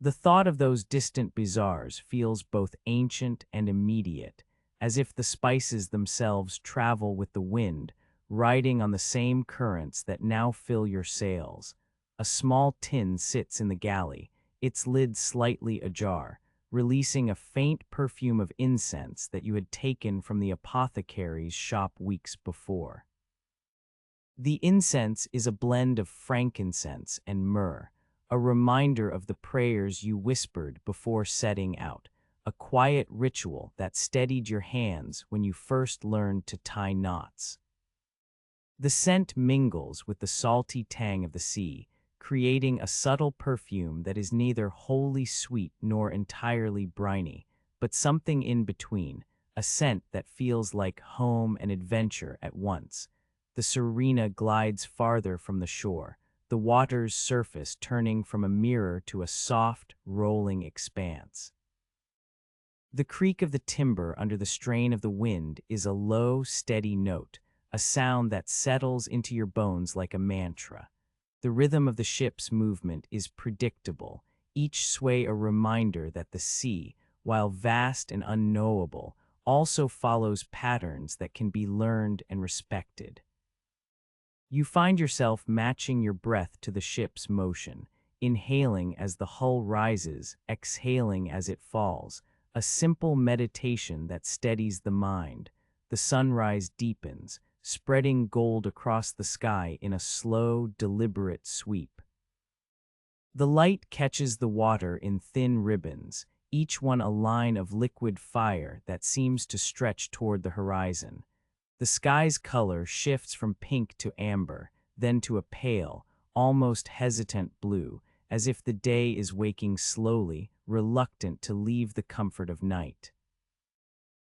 The thought of those distant bazaars feels both ancient and immediate, as if the spices themselves travel with the wind, riding on the same currents that now fill your sails. A small tin sits in the galley, its lid slightly ajar, releasing a faint perfume of incense that you had taken from the apothecaries' shop weeks before. The incense is a blend of frankincense and myrrh, a reminder of the prayers you whispered before setting out, a quiet ritual that steadied your hands when you first learned to tie knots. The scent mingles with the salty tang of the sea, creating a subtle perfume that is neither wholly sweet nor entirely briny, but something in between, a scent that feels like home and adventure at once. The Serena glides farther from the shore, the water's surface turning from a mirror to a soft, rolling expanse. The creak of the timber under the strain of the wind is a low, steady note, a sound that settles into your bones like a mantra. The rhythm of the ship's movement is predictable, each sway a reminder that the sea, while vast and unknowable, also follows patterns that can be learned and respected. You find yourself matching your breath to the ship's motion, inhaling as the hull rises, exhaling as it falls, a simple meditation that steadies the mind. The sunrise deepens, spreading gold across the sky in a slow, deliberate sweep. The light catches the water in thin ribbons, each one a line of liquid fire that seems to stretch toward the horizon. The sky's color shifts from pink to amber, then to a pale, almost hesitant blue, as if the day is waking slowly, reluctant to leave the comfort of night.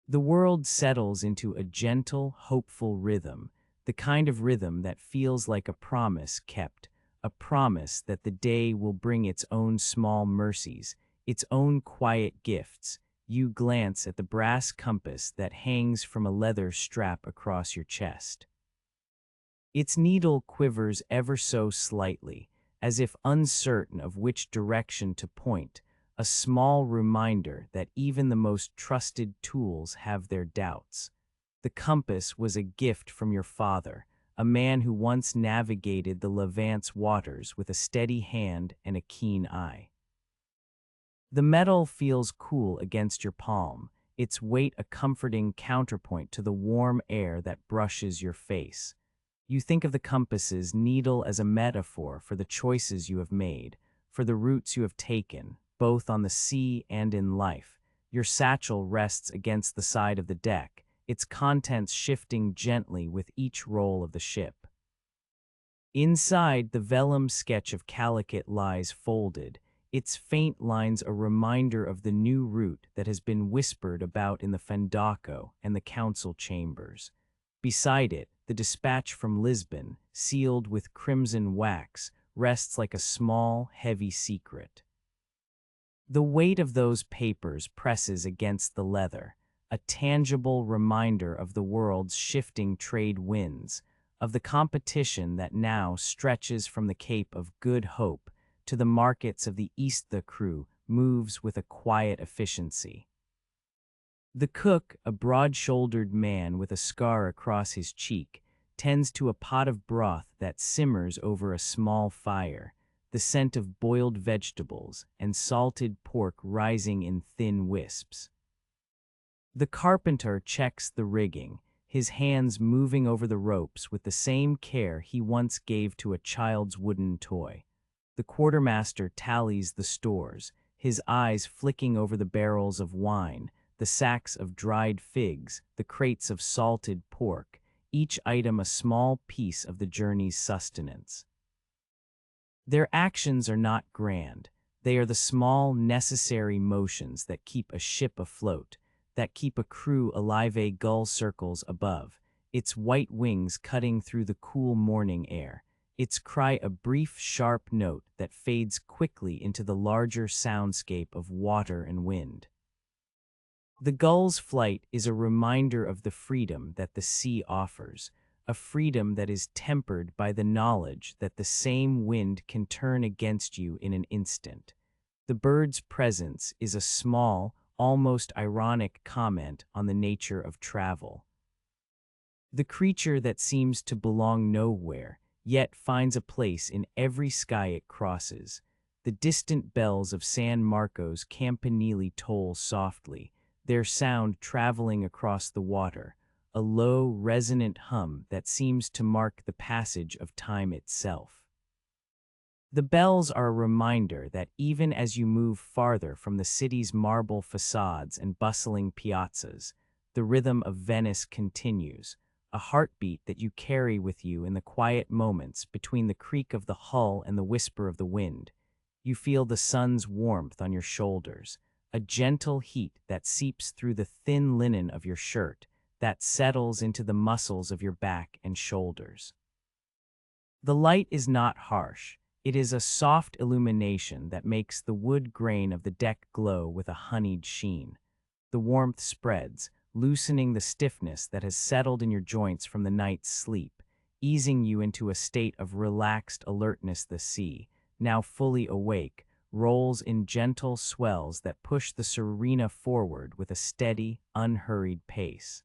The world settles into a gentle, hopeful rhythm, the kind of rhythm that feels like a promise kept, a promise that the day will bring its own small mercies, its own quiet gifts. You glance at the brass compass that hangs from a leather strap across your chest. Its needle quivers ever so slightly, as if uncertain of which direction to point, a small reminder that even the most trusted tools have their doubts. The compass was a gift from your father, a man who once navigated the Levant's waters with a steady hand and a keen eye. The metal feels cool against your palm, its weight a comforting counterpoint to the warm air that brushes your face. You think of the compass's needle as a metaphor for the choices you have made, for the routes you have taken, both on the sea and in life. Your satchel rests against the side of the deck, its contents shifting gently with each roll of the ship. Inside, the vellum sketch of Calicut lies folded, its faint lines a reminder of the new route that has been whispered about in the Fendaco and the council chambers. Beside it, the dispatch from Lisbon, sealed with crimson wax, rests like a small, heavy secret. The weight of those papers presses against the leather, a tangible reminder of the world's shifting trade winds, of the competition that now stretches from the Cape of Good Hope to the markets of the East. The crew moves with a quiet efficiency. The cook, a broad-shouldered man with a scar across his cheek, tends to a pot of broth that simmers over a small fire, the scent of boiled vegetables and salted pork rising in thin wisps. The carpenter checks the rigging, his hands moving over the ropes with the same care he once gave to a child's wooden toy. The quartermaster tallies the stores, his eyes flicking over the barrels of wine, the sacks of dried figs, the crates of salted pork, each item a small piece of the journey's sustenance. Their actions are not grand. They are the small, necessary motions that keep a ship afloat, that keep a crew alive. A gull circles above, its white wings cutting through the cool morning air, its cry a brief, sharp note that fades quickly into the larger soundscape of water and wind. The gull's flight is a reminder of the freedom that the sea offers, a freedom that is tempered by the knowledge that the same wind can turn against you in an instant. The bird's presence is a small, almost ironic comment on the nature of travel. The creature that seems to belong nowhere, yet finds a place in every sky it crosses. The distant bells of San Marco's Campanile toll softly, their sound traveling across the water, a low, resonant hum that seems to mark the passage of time itself. The bells are a reminder that even as you move farther from the city's marble facades and bustling piazzas, the rhythm of Venice continues, a heartbeat that you carry with you in the quiet moments between the creak of the hull and the whisper of the wind. You feel the sun's warmth on your shoulders, a gentle heat that seeps through the thin linen of your shirt, that settles into the muscles of your back and shoulders. The light is not harsh. It is a soft illumination that makes the wood grain of the deck glow with a honeyed sheen. The warmth spreads, loosening the stiffness that has settled in your joints from the night's sleep, easing you into a state of relaxed alertness. The sea, now fully awake, rolls in gentle swells that push the Serena forward with a steady, unhurried pace.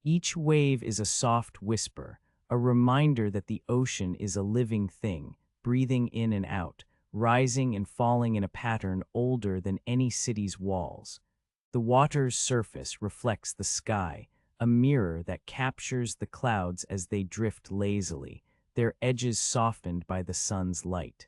Each wave is a soft whisper, a reminder that the ocean is a living thing, breathing in and out, rising and falling in a pattern older than any city's walls. The water's surface reflects the sky, a mirror that captures the clouds as they drift lazily, their edges softened by the sun's light.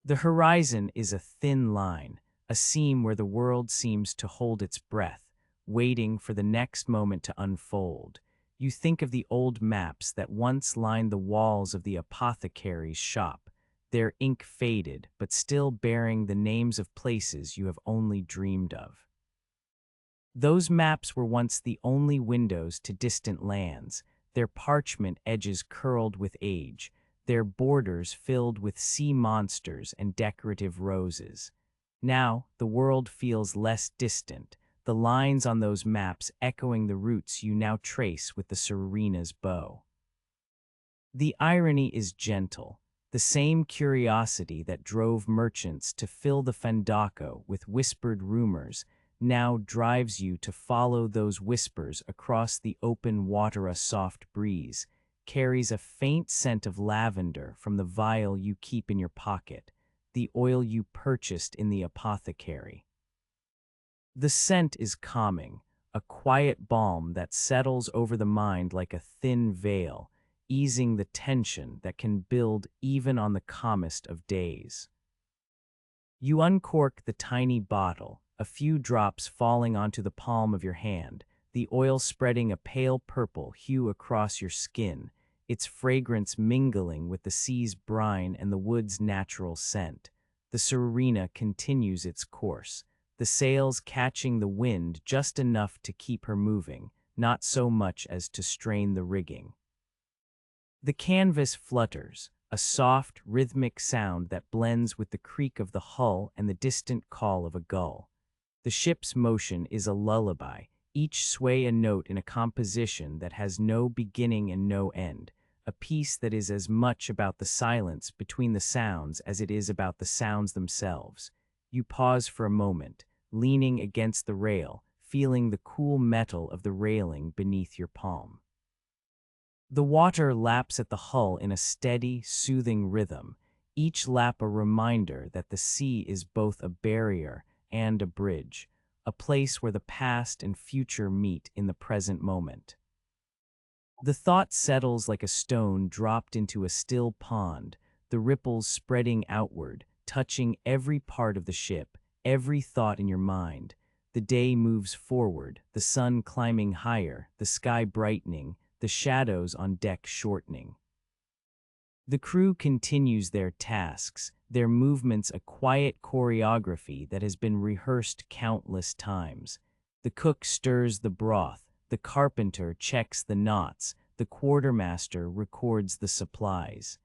The horizon is a thin line, a seam where the world seems to hold its breath, waiting for the next moment to unfold. You think of the old maps that once lined the walls of the apothecaries' shop, their ink faded but still bearing the names of places you have only dreamed of. Those maps were once the only windows to distant lands, their parchment edges curled with age, their borders filled with sea monsters and decorative roses. Now, the world feels less distant, the lines on those maps echoing the routes you now trace with the Serena's bow. The irony is gentle. The same curiosity that drove merchants to fill the Fandaco with whispered rumors now drives you to follow those whispers across the open water. A soft breeze carries a faint scent of lavender from the vial you keep in your pocket, the oil you purchased in the apothecary. The scent is calming, a quiet balm that settles over the mind like a thin veil, easing the tension that can build even on the calmest of days. You uncork the tiny bottle, a few drops falling onto the palm of your hand, the oil spreading a pale purple hue across your skin, its fragrance mingling with the sea's brine and the wood's natural scent. The Serena continues its course, the sails catching the wind just enough to keep her moving, not so much as to strain the rigging. The canvas flutters, a soft, rhythmic sound that blends with the creak of the hull and the distant call of a gull. The ship's motion is a lullaby, each sway a note in a composition that has no beginning and no end, a piece that is as much about the silence between the sounds as it is about the sounds themselves. You pause for a moment, leaning against the rail, feeling the cool metal of the railing beneath your palm. The water laps at the hull in a steady, soothing rhythm, each lap a reminder that the sea is both a barrier and a bridge, a place where the past and future meet in the present moment. The thought settles like a stone dropped into a still pond, the ripples spreading outward, touching every part of the ship, every thought in your mind. The day moves forward, the sun climbing higher, the sky brightening, the shadows on deck shortening. The crew continues their tasks, their movements a quiet choreography that has been rehearsed countless times. The cook stirs the broth, the carpenter checks the knots, the quartermaster records the supplies.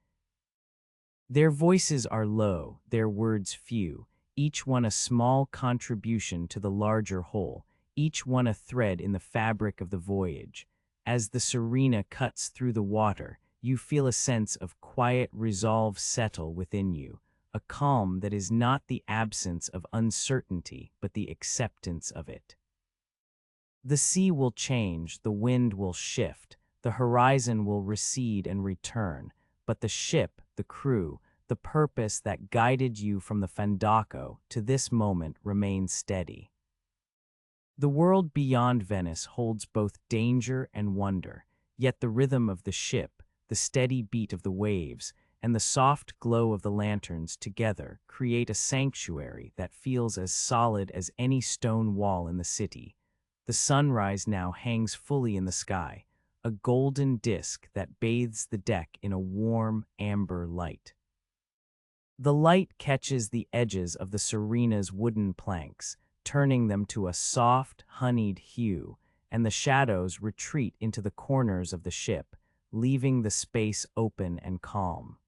Their voices are low, their words few, each one a small contribution to the larger whole, each one a thread in the fabric of the voyage. As the Serena cuts through the water, you feel a sense of quiet resolve settle within you, a calm that is not the absence of uncertainty but the acceptance of it. The sea will change, the wind will shift, the horizon will recede and return, but the ship, the crew, the purpose that guided you from the Fandaco to this moment remains steady. The world beyond Venice holds both danger and wonder, yet the rhythm of the ship, the steady beat of the waves, and the soft glow of the lanterns together create a sanctuary that feels as solid as any stone wall in the city. The sunrise now hangs fully in the sky, a golden disk that bathes the deck in a warm, amber light. The light catches the edges of the Serena's wooden planks, turning them to a soft, honeyed hue, and the shadows retreat into the corners of the ship, leaving the space open and calm.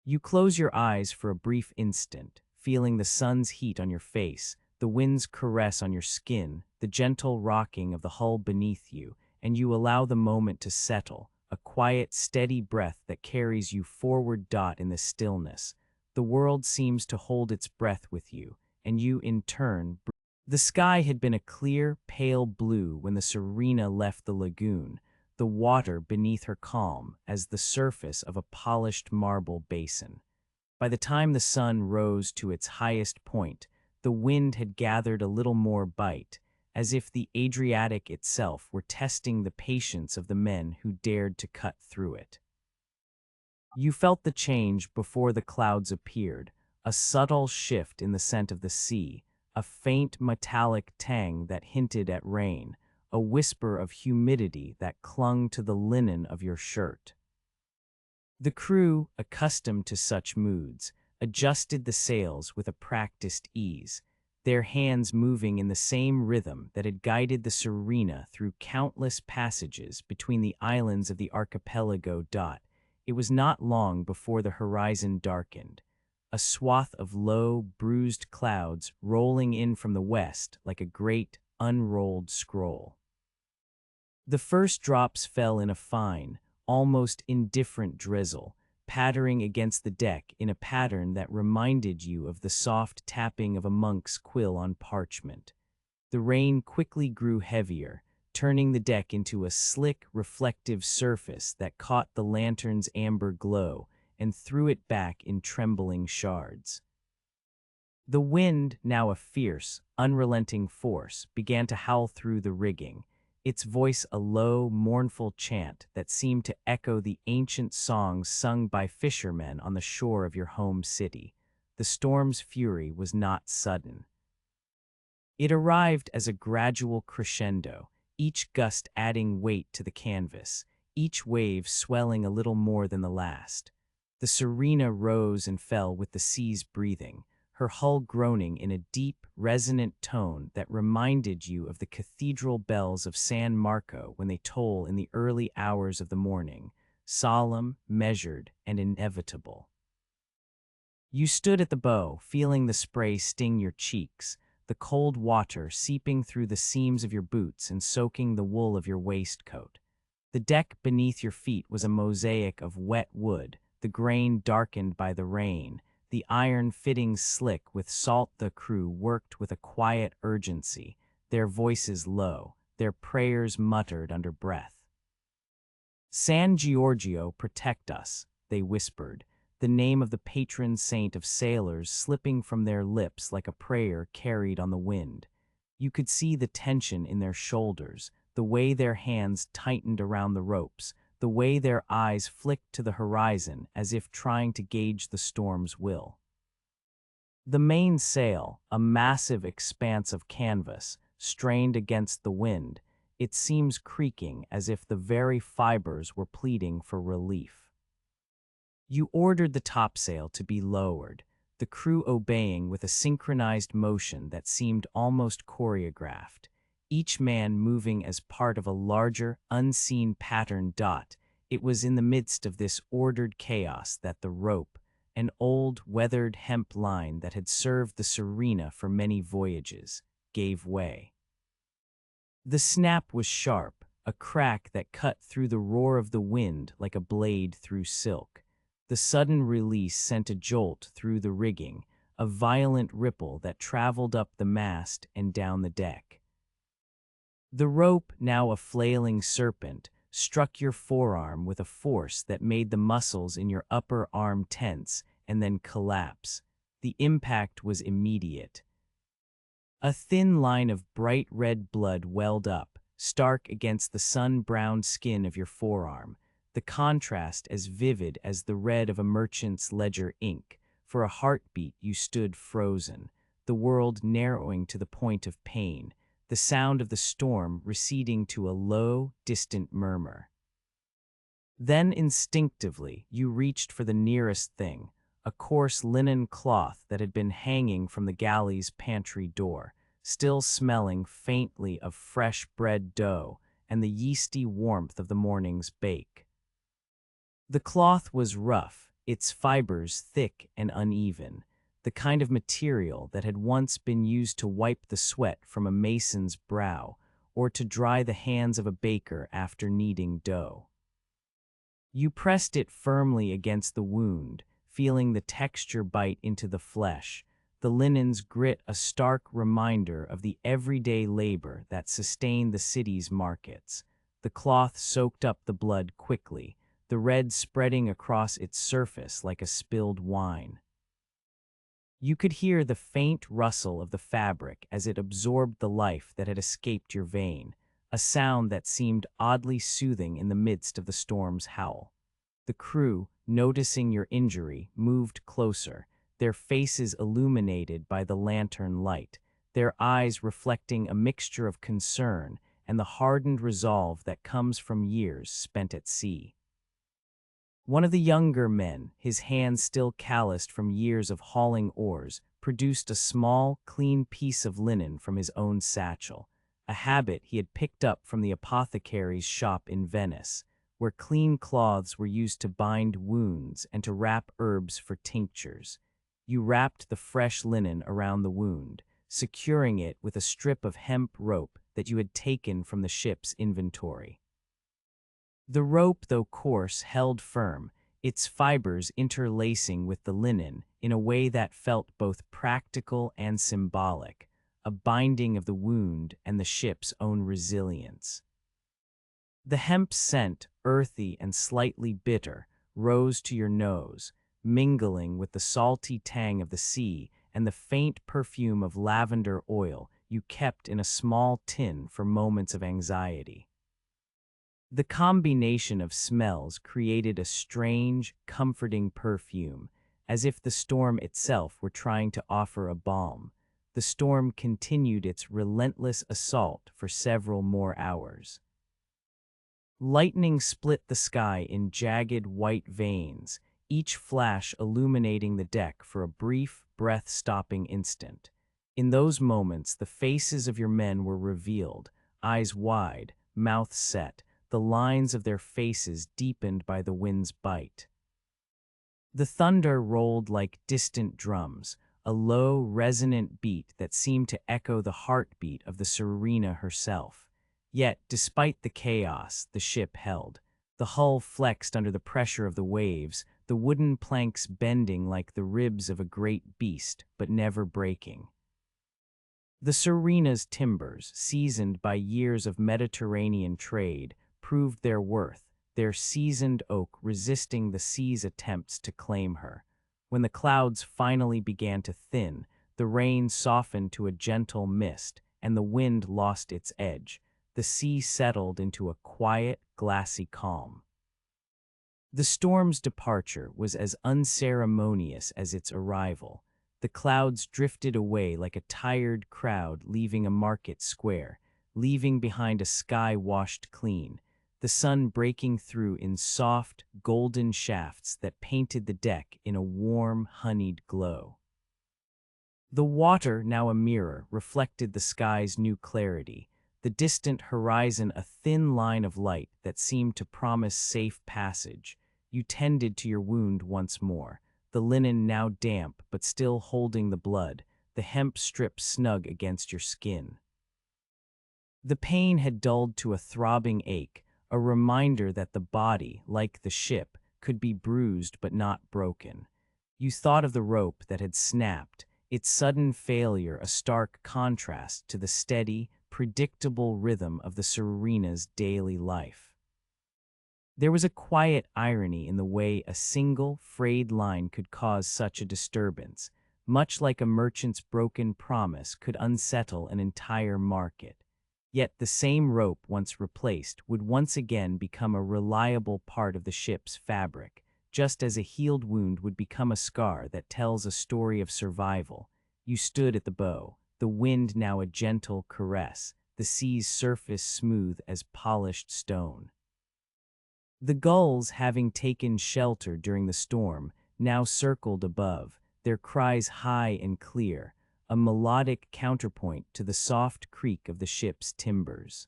You close your eyes for a brief instant, feeling the sun's heat on your face, the wind's caress on your skin, the gentle rocking of the hull beneath you, and you allow the moment to settle, a quiet, steady breath that carries you forward. In the stillness, the world seems to hold its breath with you, and you in turn. The sky had been a clear, pale blue when the Serena left the lagoon, the water beneath her calm as the surface of a polished marble basin. By the time the sun rose to its highest point, the wind had gathered a little more bite, as if the Adriatic itself were testing the patience of the men who dared to cut through it. You felt the change before the clouds appeared, a subtle shift in the scent of the sea, a faint metallic tang that hinted at rain, a whisper of humidity that clung to the linen of your shirt. The crew, accustomed to such moods, adjusted the sails with a practiced ease, their hands moving in the same rhythm that had guided the Serena through countless passages between the islands of the archipelago. It was not long before the horizon darkened, a swath of low, bruised clouds rolling in from the west like a great, unrolled scroll. The first drops fell in a fine, almost indifferent drizzle, pattering against the deck in a pattern that reminded you of the soft tapping of a monk's quill on parchment. The rain quickly grew heavier, turning the deck into a slick, reflective surface that caught the lantern's amber glow and threw it back in trembling shards. The wind, now a fierce, unrelenting force, began to howl through the rigging, its voice a low, mournful chant that seemed to echo the ancient songs sung by fishermen on the shore of your home city. The storm's fury was not sudden. It arrived as a gradual crescendo, each gust adding weight to the canvas, each wave swelling a little more than the last. The Serena rose and fell with the sea's breathing, her hull groaning in a deep, resonant tone that reminded you of the cathedral bells of San Marco when they toll in the early hours of the morning, solemn, measured, and inevitable. You stood at the bow, feeling the spray sting your cheeks, the cold water seeping through the seams of your boots and soaking the wool of your waistcoat. The deck beneath your feet was a mosaic of wet wood, the grain darkened by the rain, the iron fittings slick with salt. The crew worked with a quiet urgency, their voices low, their prayers muttered under breath. "San Giorgio, protect us," they whispered, the name of the patron saint of sailors slipping from their lips like a prayer carried on the wind. You could see the tension in their shoulders, the way their hands tightened around the ropes, the way their eyes flicked to the horizon as if trying to gauge the storm's will. The mainsail, a massive expanse of canvas, strained against the wind. It seems creaking as if the very fibers were pleading for relief. You ordered the topsail to be lowered, the crew obeying with a synchronized motion that seemed almost choreographed, each man moving as part of a larger, unseen pattern dot. It was in the midst of this ordered chaos that the rope, an old, weathered hemp line that had served the Serena for many voyages, gave way. The snap was sharp, a crack that cut through the roar of the wind like a blade through silk. The sudden release sent a jolt through the rigging, a violent ripple that traveled up the mast and down the deck. The rope, now a flailing serpent, struck your forearm with a force that made the muscles in your upper arm tense and then collapse. The impact was immediate. A thin line of bright red blood welled up, stark against the sun-browned skin of your forearm, the contrast as vivid as the red of a merchant's ledger ink. For a heartbeat you stood frozen, the world narrowing to the point of pain, the sound of the storm receding to a low, distant murmur. Then instinctively you reached for the nearest thing, a coarse linen cloth that had been hanging from the galley's pantry door, still smelling faintly of fresh bread dough and the yeasty warmth of the morning's bake. The cloth was rough, its fibers thick and uneven, the kind of material that had once been used to wipe the sweat from a mason's brow or to dry the hands of a baker after kneading dough. You pressed it firmly against the wound, feeling the texture bite into the flesh, the linen's grit a stark reminder of the everyday labor that sustained the city's markets. The cloth soaked up the blood quickly, the red spreading across its surface like a spilled wine. You could hear the faint rustle of the fabric as it absorbed the life that had escaped your vein, a sound that seemed oddly soothing in the midst of the storm's howl. The crew, noticing your injury, moved closer, their faces illuminated by the lantern light, their eyes reflecting a mixture of concern and the hardened resolve that comes from years spent at sea. One of the younger men, his hands still calloused from years of hauling oars, produced a small, clean piece of linen from his own satchel, a habit he had picked up from the apothecaries' shop in Venice, where clean cloths were used to bind wounds and to wrap herbs for tinctures. You wrapped the fresh linen around the wound, securing it with a strip of hemp rope that you had taken from the ship's inventory. The rope, though coarse, held firm, its fibers interlacing with the linen in a way that felt both practical and symbolic, a binding of the wound and the ship's own resilience. The hemp scent, earthy and slightly bitter, rose to your nose, mingling with the salty tang of the sea and the faint perfume of lavender oil you kept in a small tin for moments of anxiety. The combination of smells created a strange, comforting perfume, as if the storm itself were trying to offer a balm. The storm continued its relentless assault for several more hours. Lightning split the sky in jagged white veins, each flash illuminating the deck for a brief, breath-stopping instant. In those moments, the faces of your men were revealed, eyes wide, mouths set, the lines of their faces deepened by the wind's bite. The thunder rolled like distant drums, a low, resonant beat that seemed to echo the heartbeat of the Serena herself. Yet, despite the chaos, the ship held. The hull flexed under the pressure of the waves, the wooden planks bending like the ribs of a great beast, but never breaking. The Serena's timbers, seasoned by years of Mediterranean trade, proved their worth, their seasoned oak resisting the sea's attempts to claim her. When the clouds finally began to thin, the rain softened to a gentle mist, and the wind lost its edge. The sea settled into a quiet, glassy calm. The storm's departure was as unceremonious as its arrival. The clouds drifted away like a tired crowd leaving a market square, leaving behind a sky washed clean, the sun breaking through in soft, golden shafts that painted the deck in a warm, honeyed glow. The water, now a mirror, reflected the sky's new clarity, the distant horizon a thin line of light that seemed to promise safe passage. You tended to your wound once more, the linen now damp but still holding the blood, the hemp strip snug against your skin. The pain had dulled to a throbbing ache, a reminder that the body, like the ship, could be bruised but not broken. You thought of the rope that had snapped, its sudden failure a stark contrast to the steady, predictable rhythm of the Serena's daily life. There was a quiet irony in the way a single, frayed line could cause such a disturbance, much like a merchant's broken promise could unsettle an entire market. Yet the same rope once replaced would once again become a reliable part of the ship's fabric, just as a healed wound would become a scar that tells a story of survival. You stood at the bow, the wind now a gentle caress, the sea's surface smooth as polished stone. The gulls, having taken shelter during the storm, now circled above, their cries high and clear, a melodic counterpoint to the soft creak of the ship's timbers.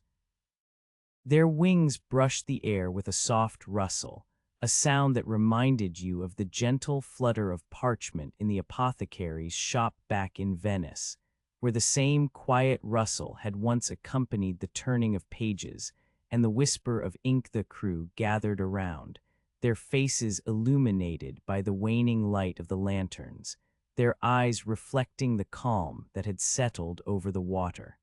Their wings brushed the air with a soft rustle, a sound that reminded you of the gentle flutter of parchment in the apothecaries' shop back in Venice, where the same quiet rustle had once accompanied the turning of pages and the whisper of ink. The crew gathered around, their faces illuminated by the waning light of the lanterns, their eyes reflecting the calm that had settled over the water.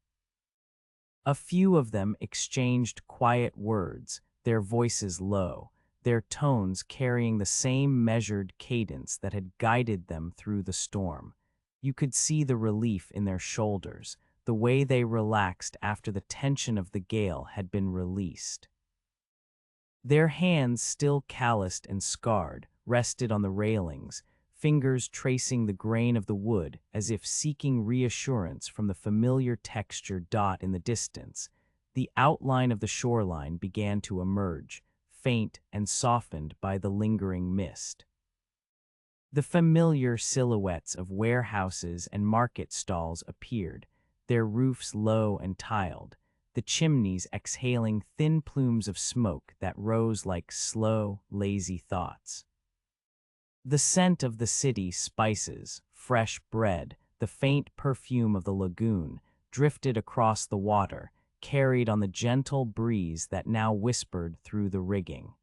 A few of them exchanged quiet words, their voices low, their tones carrying the same measured cadence that had guided them through the storm. You could see the relief in their shoulders, the way they relaxed after the tension of the gale had been released. Their hands, still calloused and scarred, rested on the railings, fingers tracing the grain of the wood as if seeking reassurance from the familiar texture dot in the distance. The outline of the shoreline began to emerge, faint and softened by the lingering mist. The familiar silhouettes of warehouses and market stalls appeared, their roofs low and tiled, the chimneys exhaling thin plumes of smoke that rose like slow, lazy thoughts. The scent of the city spices, fresh bread, the faint perfume of the lagoon, drifted across the water, carried on the gentle breeze that now whispered through the rigging.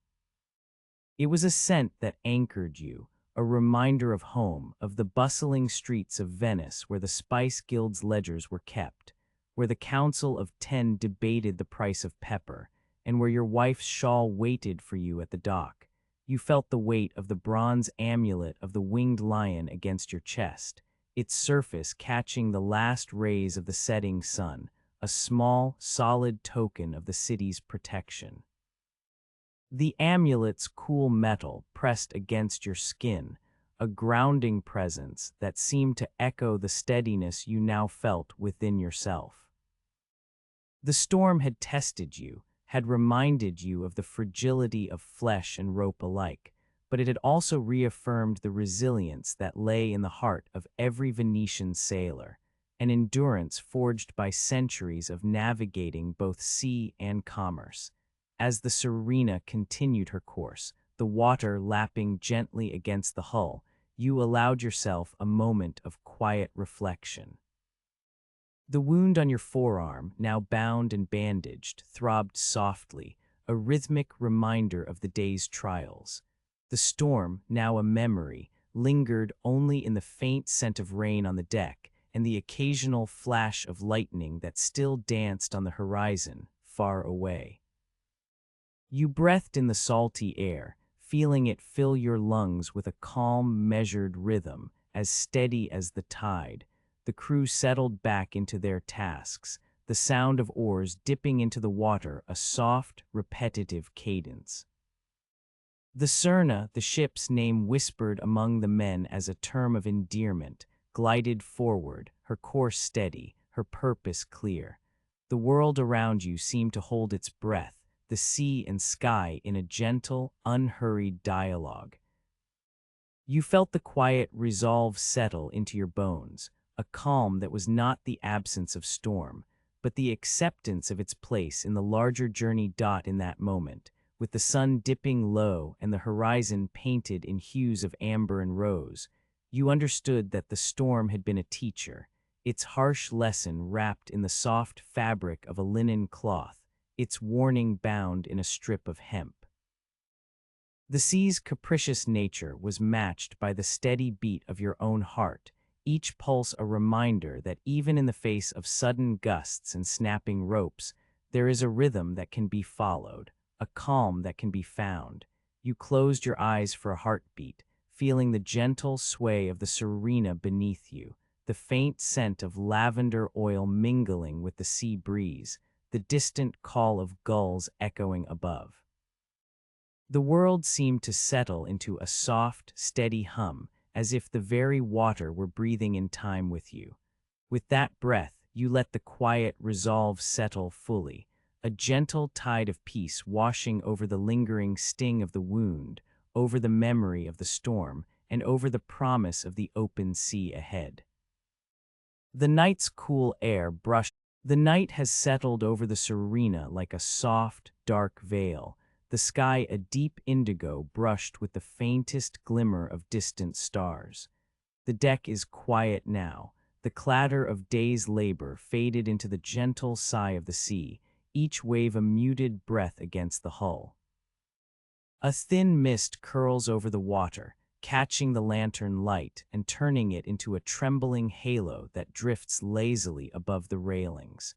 It was a scent that anchored you, a reminder of home, of the bustling streets of Venice where the Spice Guild's ledgers were kept, where the Council of 10 debated the price of pepper, and where your wife's shawl waited for you at the dock. You felt the weight of the bronze amulet of the winged lion against your chest, its surface catching the last rays of the setting sun, a small, solid token of the city's protection. The amulet's cool metal pressed against your skin, a grounding presence that seemed to echo the steadiness you now felt within yourself. The storm had tested you, had reminded you of the fragility of flesh and rope alike, but it had also reaffirmed the resilience that lay in the heart of every Venetian sailor, an endurance forged by centuries of navigating both sea and commerce. As the Serena continued her course, the water lapping gently against the hull, you allowed yourself a moment of quiet reflection. The wound on your forearm, now bound and bandaged, throbbed softly, a rhythmic reminder of the day's trials. The storm, now a memory, lingered only in the faint scent of rain on the deck and the occasional flash of lightning that still danced on the horizon, far away. You breathed in the salty air, feeling it fill your lungs with a calm, measured rhythm, as steady as the tide, the crew settled back into their tasks, the sound of oars dipping into the water a soft, repetitive cadence. The Serna, the ship's name whispered among the men as a term of endearment, glided forward, her course steady, her purpose clear. The world around you seemed to hold its breath, the sea and sky in a gentle, unhurried dialogue. You felt the quiet resolve settle into your bones, a calm that was not the absence of storm, but the acceptance of its place in the larger journey. In that moment, with the sun dipping low and the horizon painted in hues of amber and rose, you understood that the storm had been a teacher, its harsh lesson wrapped in the soft fabric of a linen cloth, its warning bound in a strip of hemp. The sea's capricious nature was matched by the steady beat of your own heart, each pulse a reminder that even in the face of sudden gusts and snapping ropes, there is a rhythm that can be followed, a calm that can be found. You closed your eyes for a heartbeat, feeling the gentle sway of the Serena beneath you, the faint scent of lavender oil mingling with the sea breeze, the distant call of gulls echoing above. The world seemed to settle into a soft, steady hum, as if the very water were breathing in time with you. With that breath, you let the quiet resolve settle fully, a gentle tide of peace washing over the lingering sting of the wound, over the memory of the storm, and over the promise of the open sea ahead. The night's cool air brushed. The night has settled over the Serena like a soft, dark veil, the sky a deep indigo brushed with the faintest glimmer of distant stars. The deck is quiet now, the clatter of day's labor faded into the gentle sigh of the sea, each wave a muted breath against the hull. A thin mist curls over the water, catching the lantern light and turning it into a trembling halo that drifts lazily above the railings.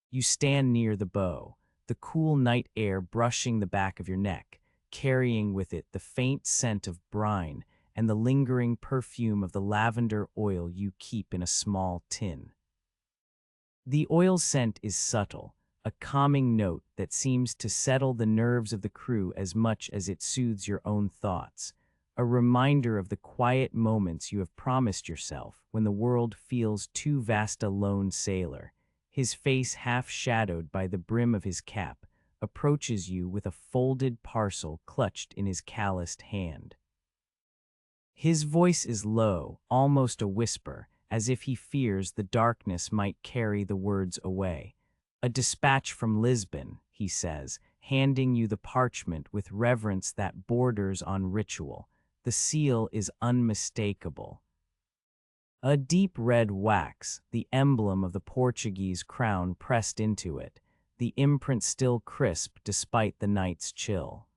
You stand near the bow, the cool night air brushing the back of your neck, carrying with it the faint scent of brine and the lingering perfume of the lavender oil you keep in a small tin. The oil scent is subtle, a calming note that seems to settle the nerves of the crew as much as it soothes your own thoughts, a reminder of the quiet moments you have promised yourself when the world feels too vast a lone sailor. His face half shadowed by the brim of his cap, approaches you with a folded parcel clutched in his calloused hand. His voice is low, almost a whisper, as if he fears the darkness might carry the words away. "A dispatch from Lisbon," he says, handing you the parchment with reverence that borders on ritual. The seal is unmistakable. A deep red wax, the emblem of the Portuguese crown pressed into it, the imprint still crisp despite the night's chill.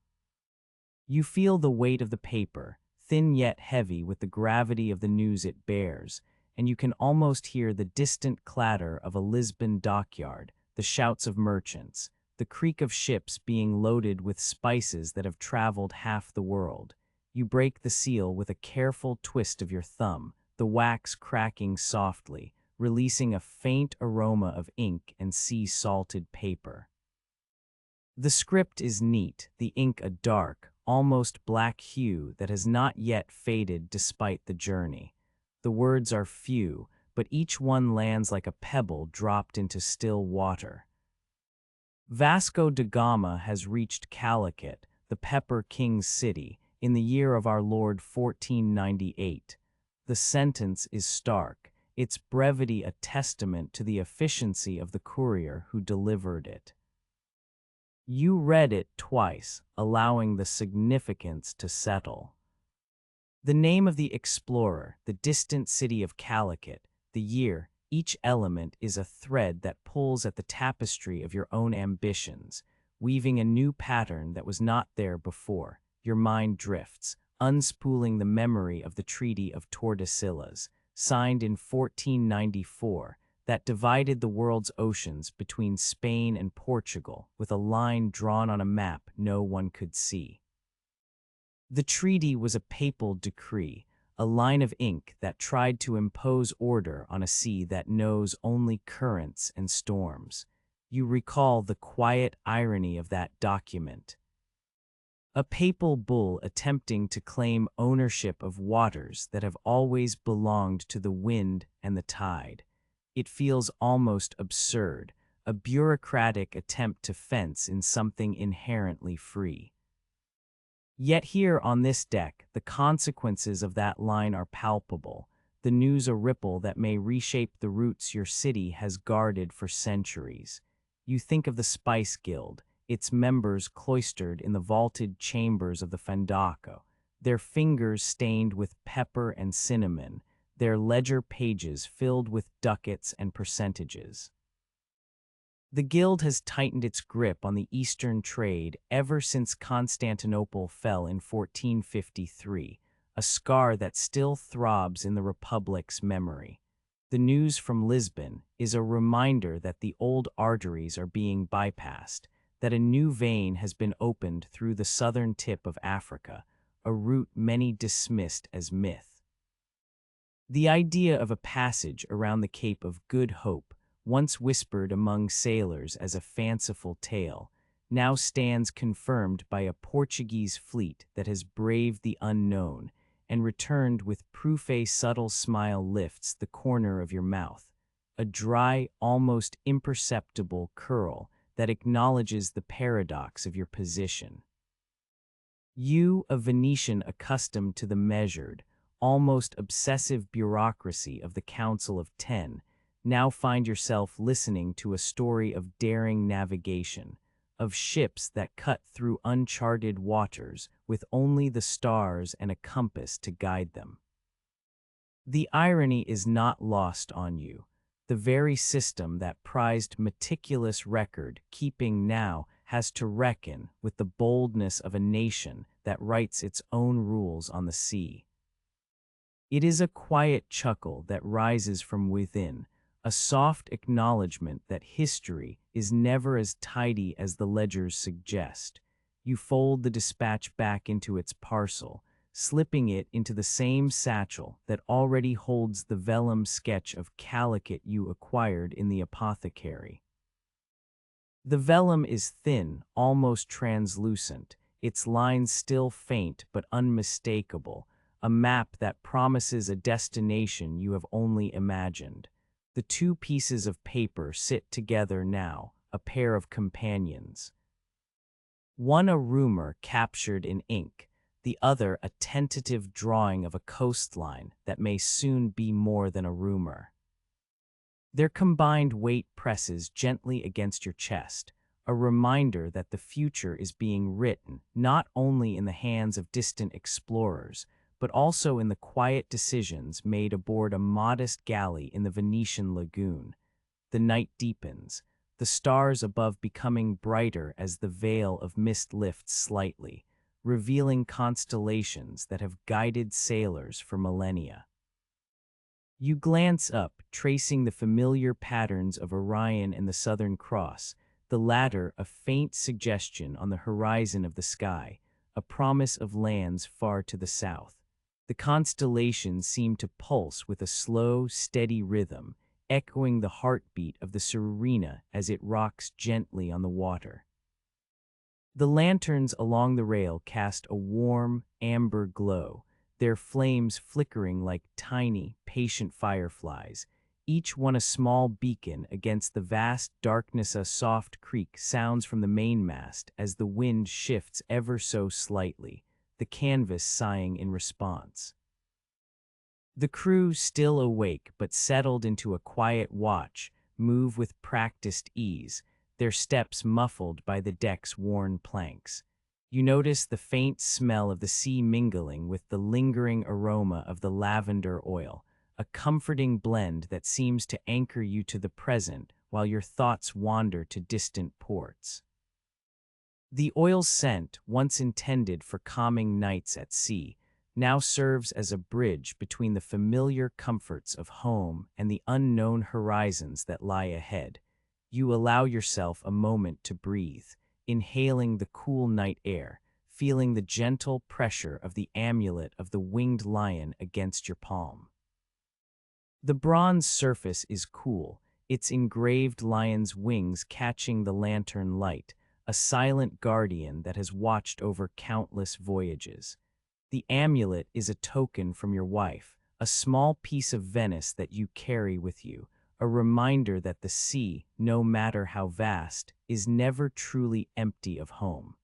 You feel the weight of the paper, thin yet heavy with the gravity of the news it bears, and you can almost hear the distant clatter of a Lisbon dockyard, the shouts of merchants, the creak of ships being loaded with spices that have traveled half the world. You break the seal with a careful twist of your thumb, the wax cracking softly, releasing a faint aroma of ink and sea-salted paper. The script is neat, the ink a dark, almost black hue that has not yet faded despite the journey. The words are few, but each one lands like a pebble dropped into still water. Vasco da Gama has reached Calicut, the Pepper King's city, in the year of our Lord 1498. The sentence is stark, its brevity a testament to the efficiency of the courier who delivered it. You read it twice, allowing the significance to settle. The name of the explorer, the distant city of Calicut, the year, each element is a thread that pulls at the tapestry of your own ambitions, weaving a new pattern that was not there before. Your mind drifts, unspooling the memory of the Treaty of Tordesillas, signed in 1494, that divided the world's oceans between Spain and Portugal with a line drawn on a map no one could see. The treaty was a papal decree, a line of ink that tried to impose order on a sea that knows only currents and storms. You recall the quiet irony of that document. A papal bull attempting to claim ownership of waters that have always belonged to the wind and the tide. It feels almost absurd, a bureaucratic attempt to fence in something inherently free. Yet here on this deck, the consequences of that line are palpable, the news a ripple that may reshape the routes your city has guarded for centuries. You think of the Spice Guild, its members cloistered in the vaulted chambers of the Fandaco, their fingers stained with pepper and cinnamon, their ledger pages filled with ducats and percentages. The guild has tightened its grip on the Eastern trade ever since Constantinople fell in 1453, a scar that still throbs in the Republic's memory. The news from Lisbon is a reminder that the old arteries are being bypassed, that a new vein has been opened through the southern tip of Africa, a route many dismissed as myth. The idea of a passage around the Cape of Good Hope, once whispered among sailors as a fanciful tale, now stands confirmed by a Portuguese fleet that has braved the unknown and returned with proof. A subtle smile lifts the corner of your mouth, a dry, almost imperceptible curl that acknowledges the paradox of your position. You, a Venetian accustomed to the measured, almost obsessive bureaucracy of the Council of Ten, now find yourself listening to a story of daring navigation, of ships that cut through uncharted waters with only the stars and a compass to guide them. The irony is not lost on you. The very system that prized meticulous record-keeping now has to reckon with the boldness of a nation that writes its own rules on the sea. It is a quiet chuckle that rises from within, a soft acknowledgement that history is never as tidy as the ledgers suggest. You fold the dispatch back into its parcel, slipping it into the same satchel that already holds the vellum sketch of Calicut you acquired in the apothecary. The vellum is thin, almost translucent, its lines still faint but unmistakable, a map that promises a destination you have only imagined. The two pieces of paper sit together now, a pair of companions. One a rumor captured in ink, the other a tentative drawing of a coastline that may soon be more than a rumor. Their combined weight presses gently against your chest, a reminder that the future is being written not only in the hands of distant explorers, but also in the quiet decisions made aboard a modest galley in the Venetian lagoon. The night deepens, the stars above becoming brighter as the veil of mist lifts slightly, revealing constellations that have guided sailors for millennia. You glance up, tracing the familiar patterns of Orion and the Southern Cross, the latter a faint suggestion on the horizon of the sky, a promise of lands far to the south. The constellations seem to pulse with a slow, steady rhythm, echoing the heartbeat of the Serena as it rocks gently on the water. The lanterns along the rail cast a warm, amber glow, their flames flickering like tiny, patient fireflies, each one a small beacon against the vast darkness. A soft creak sounds from the mainmast as the wind shifts ever so slightly, the canvas sighing in response. The crew, still awake but settled into a quiet watch, move with practiced ease, their steps muffled by the deck's worn planks. You notice the faint smell of the sea mingling with the lingering aroma of the lavender oil, a comforting blend that seems to anchor you to the present while your thoughts wander to distant ports. The oil's scent, once intended for calming nights at sea, now serves as a bridge between the familiar comforts of home and the unknown horizons that lie ahead. You allow yourself a moment to breathe, inhaling the cool night air, feeling the gentle pressure of the amulet of the winged lion against your palm. The bronze surface is cool, its engraved lion's wings catching the lantern light, a silent guardian that has watched over countless voyages. The amulet is a token from your wife, a small piece of Venice that you carry with you, a reminder that the sea, no matter how vast, is never truly empty of home.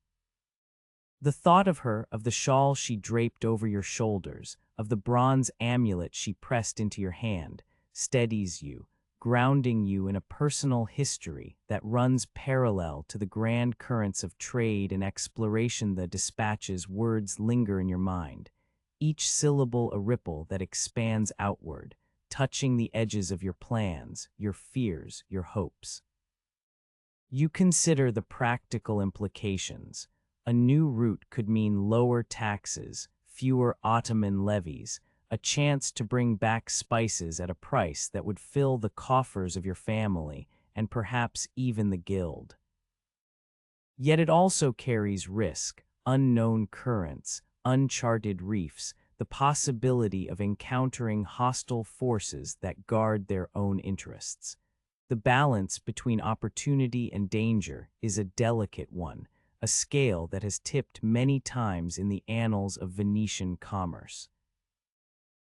The thought of her, of the shawl she draped over your shoulders, of the bronze amulet she pressed into your hand, steadies you, grounding you in a personal history that runs parallel to the grand currents of trade and exploration. The dispatches words linger in your mind, each syllable a ripple that expands outward, touching the edges of your plans, your fears, your hopes. You consider the practical implications. A new route could mean lower taxes, fewer Ottoman levies, a chance to bring back spices at a price that would fill the coffers of your family and perhaps even the guild. Yet it also carries risk, unknown currents, uncharted reefs, the possibility of encountering hostile forces that guard their own interests. The balance between opportunity and danger is a delicate one, a scale that has tipped many times in the annals of Venetian commerce.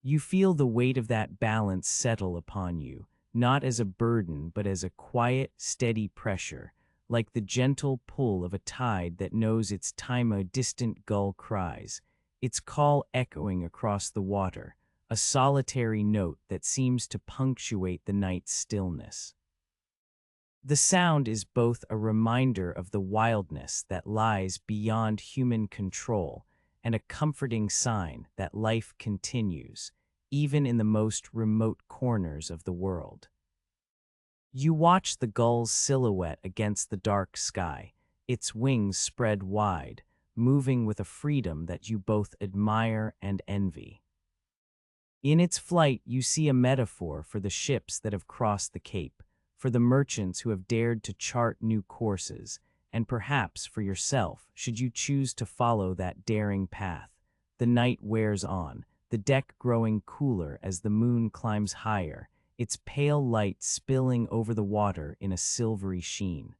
You feel the weight of that balance settle upon you, not as a burden but as a quiet, steady pressure, like the gentle pull of a tide that knows its time. A distant gull cries, its call echoing across the water, a solitary note that seems to punctuate the night's stillness. The sound is both a reminder of the wildness that lies beyond human control and a comforting sign that life continues, even in the most remote corners of the world. You watch the gull's silhouette against the dark sky, its wings spread wide, moving with a freedom that you both admire and envy. In its flight, you see a metaphor for the ships that have crossed the Cape, for the merchants who have dared to chart new courses, and perhaps for yourself, should you choose to follow that daring path. The night wears on, the deck growing cooler as the moon climbs higher, its pale light spilling over the water in a silvery sheen.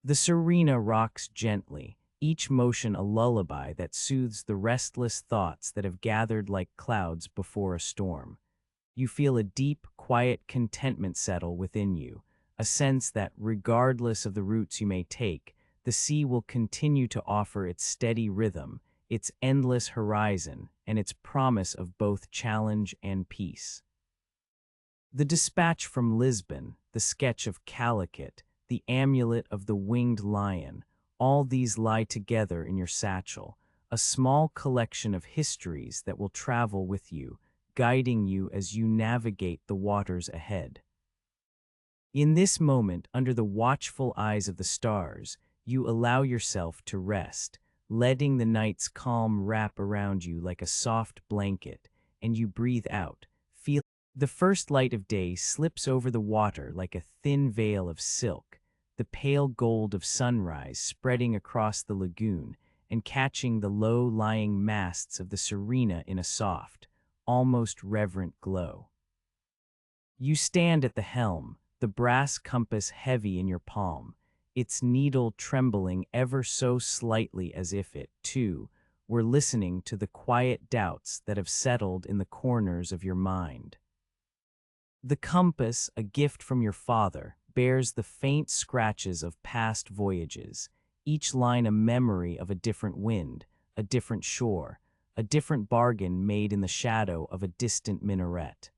The Serena rocks gently, each motion a lullaby that soothes the restless thoughts that have gathered like clouds before a storm. You feel a deep, quiet contentment settle within you, a sense that, regardless of the routes you may take, the sea will continue to offer its steady rhythm, its endless horizon, and its promise of both challenge and peace. The dispatch from Lisbon, the sketch of Calicut, the amulet of the winged lion, all these lie together in your satchel, a small collection of histories that will travel with you, guiding you as you navigate the waters ahead. In this moment, under the watchful eyes of the stars, you allow yourself to rest, letting the night's calm wrap around you like a soft blanket, and you breathe out, feel the first light of day slips over the water like a thin veil of silk, the pale gold of sunrise spreading across the lagoon and catching the low-lying masts of the Serena in a soft, almost reverent glow. You stand at the helm, the brass compass heavy in your palm, its needle trembling ever so slightly as if it, too, were listening to the quiet doubts that have settled in the corners of your mind. The compass, a gift from your father, bears the faint scratches of past voyages, each line a memory of a different wind, a different shore, a different bargain made in the shadow of a distant minaret.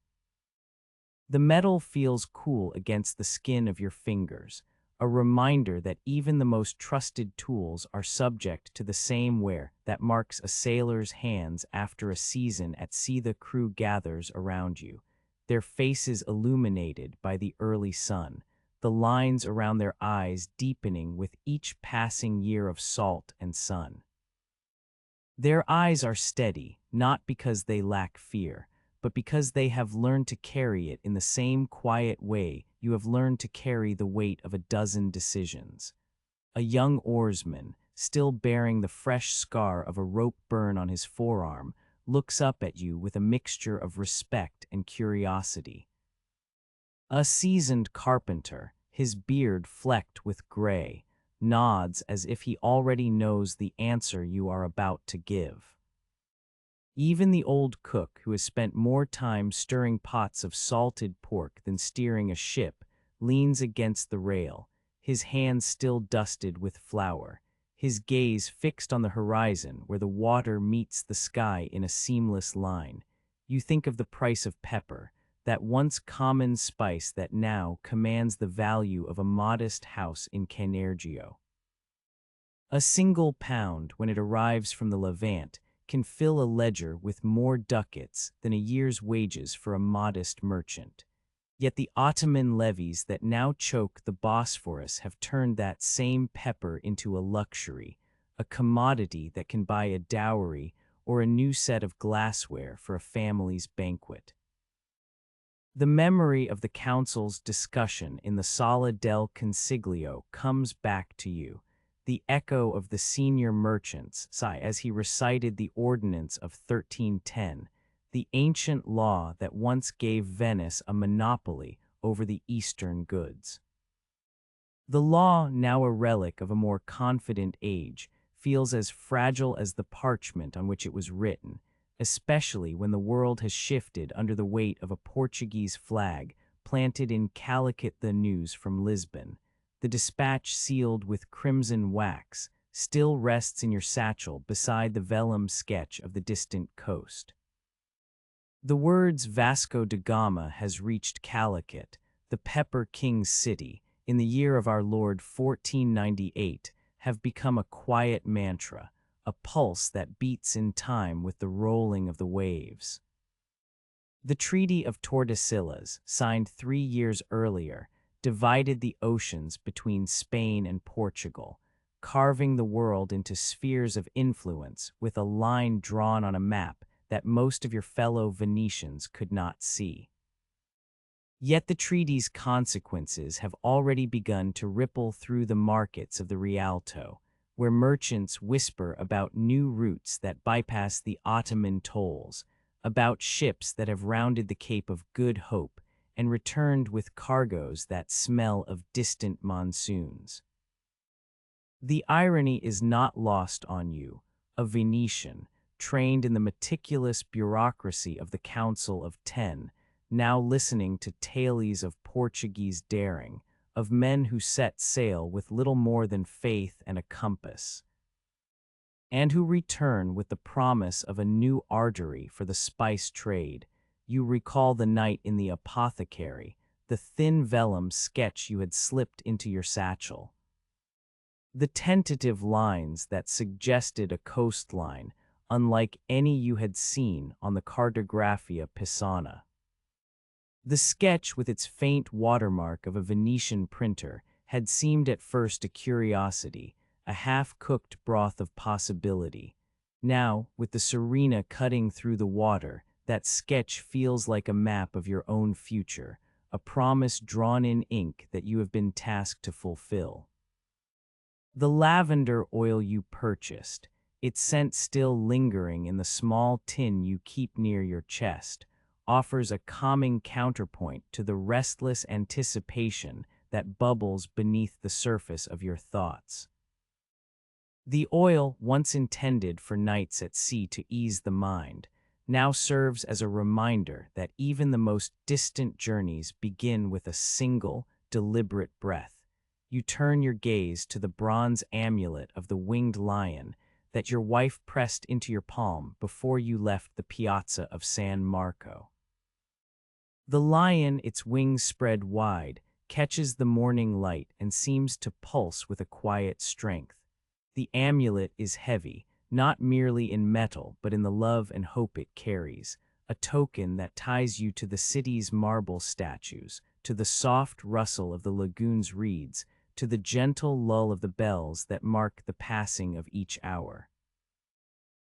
The metal feels cool against the skin of your fingers, a reminder that even the most trusted tools are subject to the same wear that marks a sailor's hands after a season at sea. The crew gathers around you, their faces illuminated by the early sun, the lines around their eyes deepening with each passing year of salt and sun. Their eyes are steady, not because they lack fear, but because they have learned to carry it in the same quiet way you have learned to carry the weight of a dozen decisions. A young oarsman, still bearing the fresh scar of a rope burn on his forearm, looks up at you with a mixture of respect and curiosity. A seasoned carpenter, his beard flecked with gray, nods as if he already knows the answer you are about to give. Even the old cook, who has spent more time stirring pots of salted pork than steering a ship, leans against the rail, his hands still dusted with flour, his gaze fixed on the horizon where the water meets the sky in a seamless line. You think of the price of pepper, that once common spice that now commands the value of a modest house in Canergio. A single pound, when it arrives from the Levant, can fill a ledger with more ducats than a year's wages for a modest merchant. Yet the Ottoman levies that now choke the Bosphorus have turned that same pepper into a luxury, a commodity that can buy a dowry or a new set of glassware for a family's banquet. The memory of the council's discussion in the Sala del Consiglio comes back to you, the echo of the senior merchant's sigh as he recited the Ordinance of 1310, the ancient law that once gave Venice a monopoly over the eastern goods. The law, now a relic of a more confident age, feels as fragile as the parchment on which it was written, especially when the world has shifted under the weight of a Portuguese flag planted in Calicut. The news from Lisbon, the dispatch sealed with crimson wax, still rests in your satchel beside the vellum sketch of the distant coast. The words Vasco da Gama has reached Calicut, the Pepper King's city, in the year of our Lord 1498, have become a quiet mantra, a pulse that beats in time with the rolling of the waves. The Treaty of Tordesillas, signed 3 years earlier, divided the oceans between Spain and Portugal, carving the world into spheres of influence with a line drawn on a map that most of your fellow Venetians could not see. Yet the treaty's consequences have already begun to ripple through the markets of the Rialto, where merchants whisper about new routes that bypass the Ottoman tolls, about ships that have rounded the Cape of Good Hope and returned with cargoes that smell of distant monsoons. The irony is not lost on you, a Venetian, trained in the meticulous bureaucracy of the Council of Ten, now listening to tales of Portuguese daring, of men who set sail with little more than faith and a compass, and who return with the promise of a new artery for the spice trade. You recall the night in the apothecary, the thin vellum sketch you had slipped into your satchel. The tentative lines that suggested a coastline, unlike any you had seen on the Cartographia Pisana. The sketch, with its faint watermark of a Venetian printer, had seemed at first a curiosity, a half-cooked broth of possibility. Now, with the Serena cutting through the water, that sketch feels like a map of your own future, a promise drawn in ink that you have been tasked to fulfill. The lavender oil you purchased, its scent still lingering in the small tin you keep near your chest, offers a calming counterpoint to the restless anticipation that bubbles beneath the surface of your thoughts. The oil, once intended for nights at sea to ease the mind, now serves as a reminder that even the most distant journeys begin with a single, deliberate breath. You turn your gaze to the bronze amulet of the winged lion that your wife pressed into your palm before you left the piazza of San Marco. The lion, its wings spread wide, catches the morning light and seems to pulse with a quiet strength. The amulet is heavy, not merely in metal but in the love and hope it carries, a token that ties you to the city's marble statues, to the soft rustle of the lagoon's reeds, to the gentle lull of the bells that mark the passing of each hour.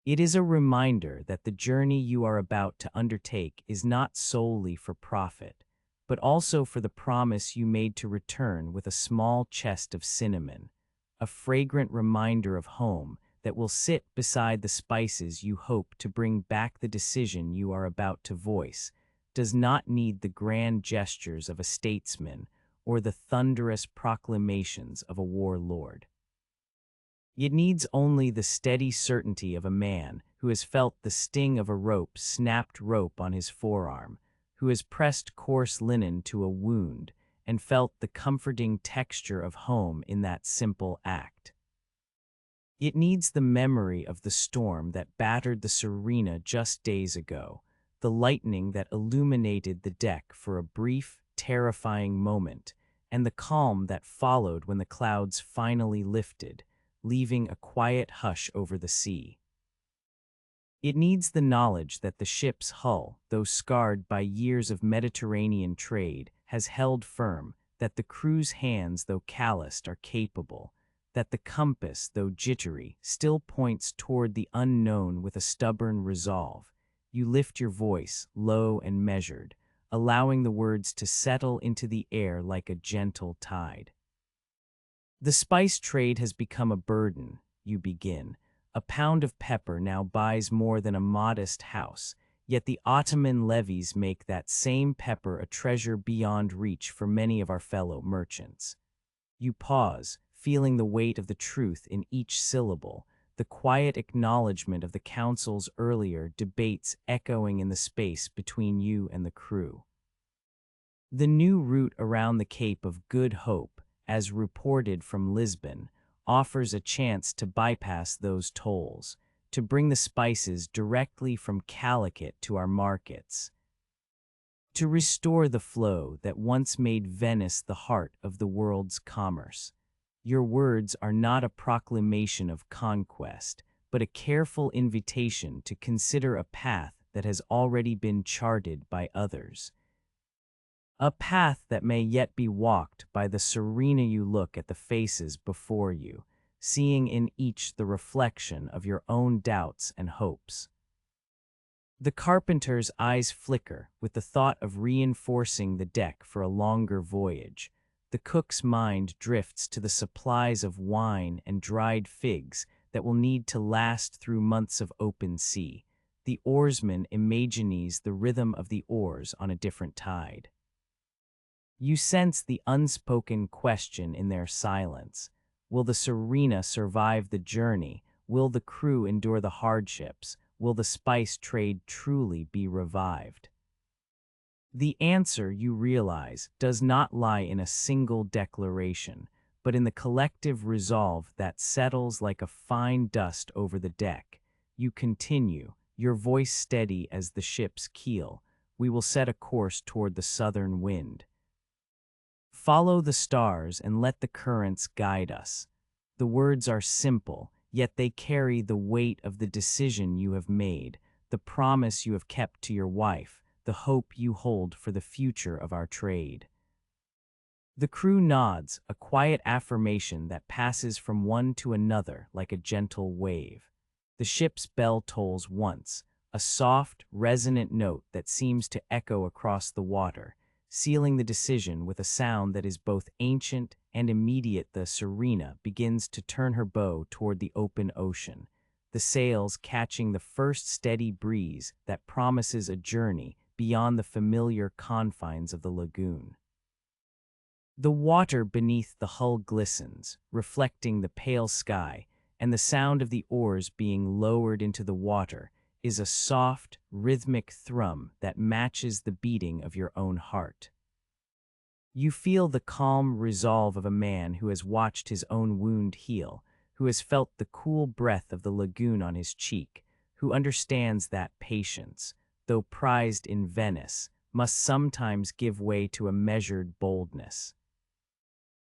It is a reminder that the journey you are about to undertake is not solely for profit, but also for the promise you made to return with a small chest of cinnamon, a fragrant reminder of home that will sit beside the spices you hope to bring back the decision you are about to voice, does not need the grand gestures of a statesman or the thunderous proclamations of a warlord. It needs only the steady certainty of a man who has felt the sting of a snapped rope on his forearm, who has pressed coarse linen to a wound, and felt the comforting texture of home in that simple act. It needs the memory of the storm that battered the Serena just days ago, the lightning that illuminated the deck for a brief, terrifying moment, and the calm that followed when the clouds finally lifted, leaving a quiet hush over the sea. It needs the knowledge that the ship's hull, though scarred by years of Mediterranean trade, has held firm, that the crew's hands, though calloused, are capable, that the compass, though jittery, still points toward the unknown with a stubborn resolve. You lift your voice, low and measured, allowing the words to settle into the air like a gentle tide. The spice trade has become a burden, you begin. A pound of pepper now buys more than a modest house, yet the Ottoman levies make that same pepper a treasure beyond reach for many of our fellow merchants. You pause, feeling the weight of the truth in each syllable, the quiet acknowledgement of the council's earlier debates echoing in the space between you and the crew. The new route around the Cape of Good Hope, as reported from Lisbon, offers a chance to bypass those tolls, to bring the spices directly from Calicut to our markets, to restore the flow that once made Venice the heart of the world's commerce. Your words are not a proclamation of conquest, but a careful invitation to consider a path that has already been charted by others. A path that may yet be walked by the Serena. You look at the faces before you, seeing in each the reflection of your own doubts and hopes. The carpenter's eyes flicker with the thought of reinforcing the deck for a longer voyage. The cook's mind drifts to the supplies of wine and dried figs that will need to last through months of open sea. The oarsman imagines the rhythm of the oars on a different tide. You sense the unspoken question in their silence. Will the Serena survive the journey? Will the crew endure the hardships? Will the spice trade truly be revived? The answer, you realize, does not lie in a single declaration, but in the collective resolve that settles like a fine dust over the deck. You continue, your voice steady as the ship's keel. We will set a course toward the southern wind. Follow the stars and let the currents guide us. The words are simple, yet they carry the weight of the decision you have made, the promise you have kept to your wife, the hope you hold for the future of our trade. The crew nods, a quiet affirmation that passes from one to another like a gentle wave. The ship's bell tolls once, a soft, resonant note that seems to echo across the water, sealing the decision with a sound that is both ancient and immediate. The Serena begins to turn her bow toward the open ocean, the sails catching the first steady breeze that promises a journey beyond the familiar confines of the lagoon. The water beneath the hull glistens, reflecting the pale sky, and the sound of the oars being lowered into the water is a soft, rhythmic thrum that matches the beating of your own heart. You feel the calm resolve of a man who has watched his own wound heal, who has felt the cool breath of the lagoon on his cheek, who understands that patience, though prized in Venice, must sometimes give way to a measured boldness.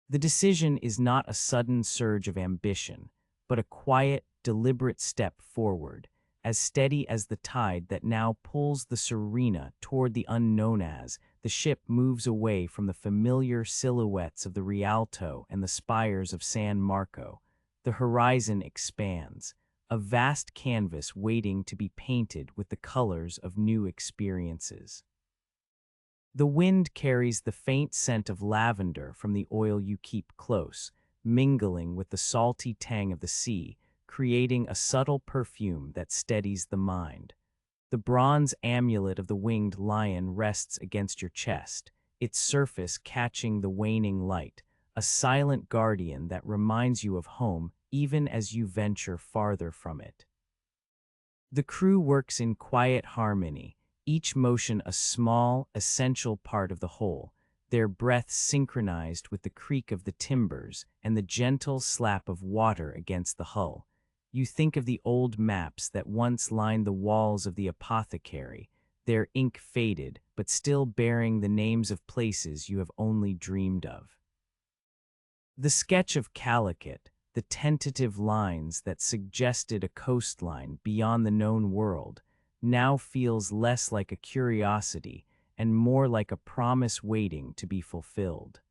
The decision is not a sudden surge of ambition, but a quiet, deliberate step forward, as steady as the tide that now pulls the Serena toward the unknown. As the ship moves away from the familiar silhouettes of the Rialto and the spires of San Marco, the horizon expands, a vast canvas waiting to be painted with the colors of new experiences. The wind carries the faint scent of lavender from the oil you keep close, mingling with the salty tang of the sea, creating a subtle perfume that steadies the mind. The bronze amulet of the winged lion rests against your chest, its surface catching the waning light, a silent guardian that reminds you of home even as you venture farther from it. The crew works in quiet harmony, each motion a small, essential part of the whole, their breaths synchronized with the creak of the timbers and the gentle slap of water against the hull. You think of the old maps that once lined the walls of the apothecary, their ink faded but still bearing the names of places you have only dreamed of. The sketch of Calicut, the tentative lines that suggested a coastline beyond the known world, now feels less like a curiosity and more like a promise waiting to be fulfilled.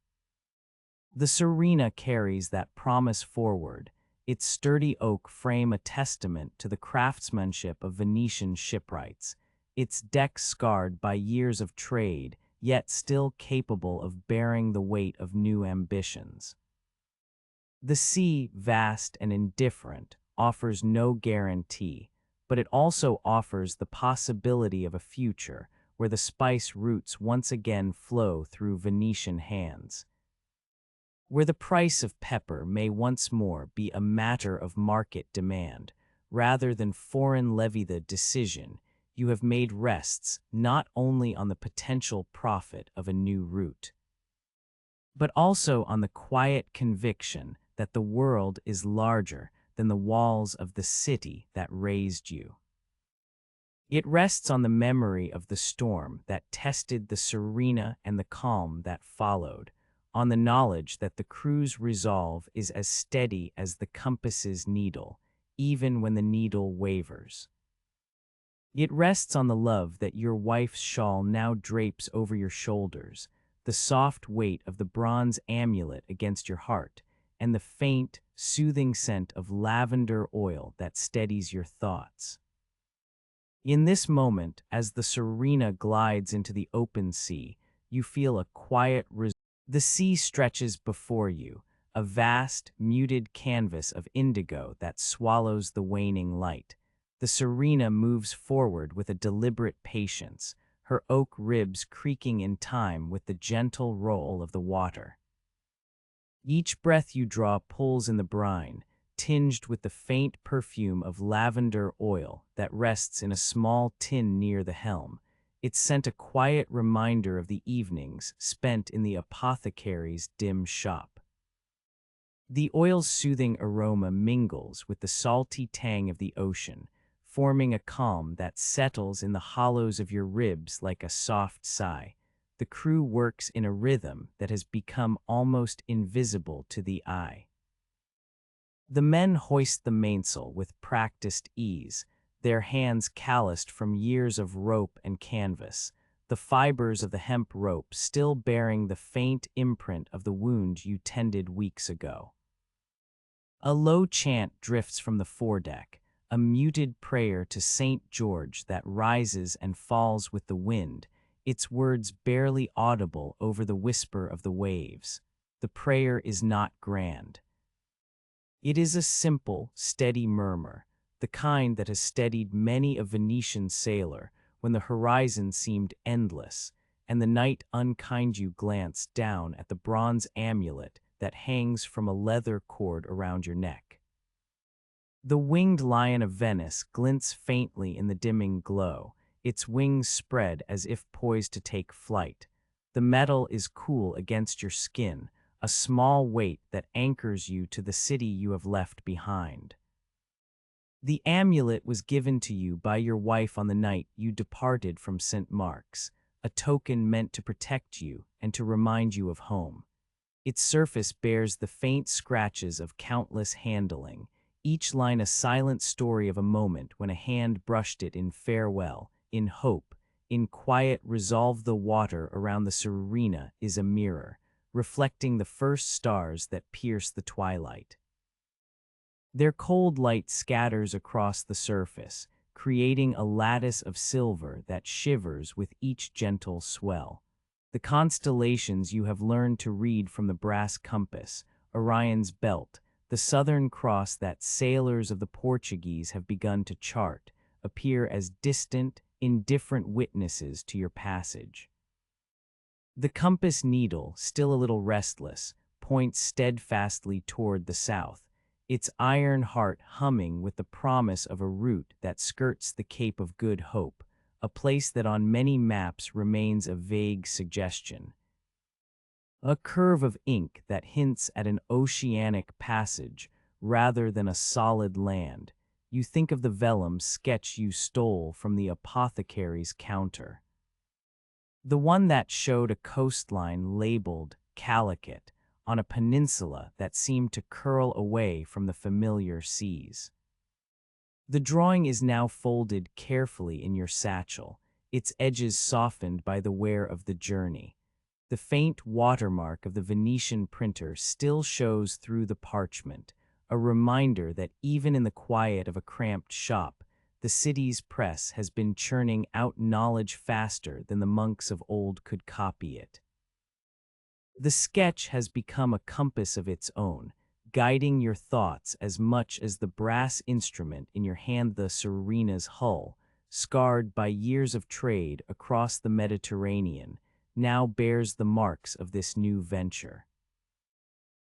The Serena carries that promise forward, its sturdy oak frame a testament to the craftsmanship of Venetian shipwrights, its deck scarred by years of trade, yet still capable of bearing the weight of new ambitions. The sea, vast and indifferent, offers no guarantee, but it also offers the possibility of a future where the spice routes once again flow through Venetian hands, where the price of pepper may once more be a matter of market demand, rather than foreign levy. The decision you have made rests not only on the potential profit of a new route, but also on the quiet conviction that the world is larger than the walls of the city that raised you. It rests on the memory of the storm that tested the Serena and the calm that followed, on the knowledge that the crew's resolve is as steady as the compass's needle, even when the needle wavers. It rests on the love that your wife's shawl now drapes over your shoulders, the soft weight of the bronze amulet against your heart, and the faint, soothing scent of lavender oil that steadies your thoughts. In this moment, as the Serena glides into the open sea, you feel a quiet the sea stretches before you, a vast, muted canvas of indigo that swallows the waning light. The Serena moves forward with a deliberate patience, her oak ribs creaking in time with the gentle roll of the water. Each breath you draw pulls in the brine, tinged with the faint perfume of lavender oil that rests in a small tin near the helm. It sent a quiet reminder of the evenings spent in the apothecary's dim shop. The oil's soothing aroma mingles with the salty tang of the ocean, forming a calm that settles in the hollows of your ribs like a soft sigh. The crew works in a rhythm that has become almost invisible to the eye. The men hoist the mainsail with practiced ease, their hands calloused from years of rope and canvas, the fibers of the hemp rope still bearing the faint imprint of the wound you tended weeks ago. A low chant drifts from the foredeck, a muted prayer to Saint George that rises and falls with the wind, its words barely audible over the whisper of the waves. The prayer is not grand. It is a simple, steady murmur, the kind that has steadied many a Venetian sailor when the horizon seemed endless, and the night unkind. You glance down at the bronze amulet that hangs from a leather cord around your neck. The winged lion of Venice glints faintly in the dimming glow, its wings spread as if poised to take flight. The metal is cool against your skin, a small weight that anchors you to the city you have left behind. The amulet was given to you by your wife on the night you departed from St. Mark's, a token meant to protect you and to remind you of home. Its surface bears the faint scratches of countless handling, each line a silent story of a moment when a hand brushed it in farewell, in hope, in quiet resolve. The water around the Serena is a mirror, reflecting the first stars that pierce the twilight. Their cold light scatters across the surface, creating a lattice of silver that shivers with each gentle swell. The constellations you have learned to read from the brass compass Orion's belt, the southern cross that sailors of the Portuguese have begun to chart, appear as distant, indifferent witnesses to your passage. The compass needle, still a little restless, points steadfastly toward the south, its iron heart humming with the promise of a route that skirts the Cape of Good Hope, a place that on many maps remains a vague suggestion. A curve of ink that hints at an oceanic passage rather than a solid land. You think of the vellum sketch you stole from the apothecaries' counter. The one that showed a coastline labeled Calicut on a peninsula that seemed to curl away from the familiar seas. The drawing is now folded carefully in your satchel, its edges softened by the wear of the journey. The faint watermark of the Venetian printer still shows through the parchment, a reminder that even in the quiet of a cramped shop, the city's press has been churning out knowledge faster than the monks of old could copy it. The sketch has become a compass of its own, guiding your thoughts as much as the brass instrument in your hand. The Serena's hull, scarred by years of trade across the Mediterranean, now bears the marks of this new venture.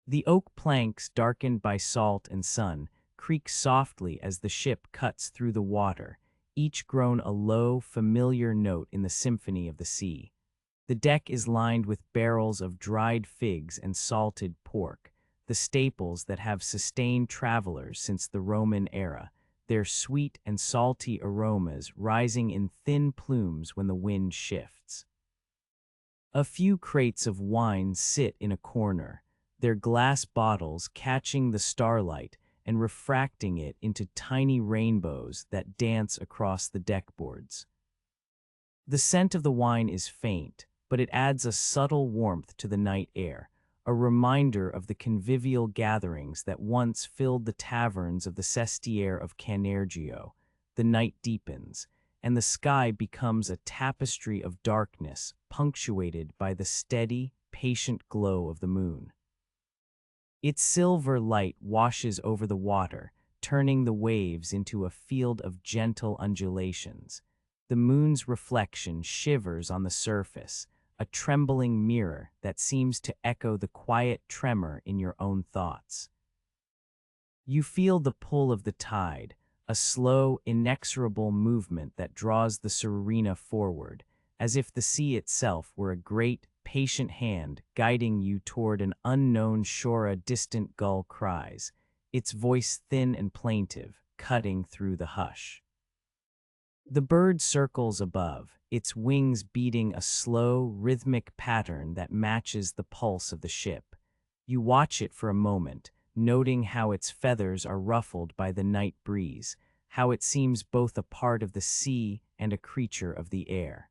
The oak planks, darkened by salt and sun, creak softly as the ship cuts through the water, each grown a low, familiar note in the symphony of the sea. The deck is lined with barrels of dried figs and salted pork, the staples that have sustained travelers since the Roman era, their sweet and salty aromas rising in thin plumes when the wind shifts. A few crates of wine sit in a corner, their glass bottles catching the starlight and refracting it into tiny rainbows that dance across the deckboards. The scent of the wine is faint, but it adds a subtle warmth to the night air, a reminder of the convivial gatherings that once filled the taverns of the Sestiere of Canergio. The night deepens, and the sky becomes a tapestry of darkness punctuated by the steady, patient glow of the moon. Its silver light washes over the water, turning the waves into a field of gentle undulations. The moon's reflection shivers on the surface, a trembling mirror that seems to echo the quiet tremor in your own thoughts. You feel the pull of the tide, a slow, inexorable movement that draws the Serena forward, as if the sea itself were a great, patient hand guiding you toward an unknown shore. A distant gull cries, its voice thin and plaintive, cutting through the hush. The bird circles above, its wings beating a slow, rhythmic pattern that matches the pulse of the ship. You watch it for a moment, noting how its feathers are ruffled by the night breeze, how it seems both a part of the sea and a creature of the air.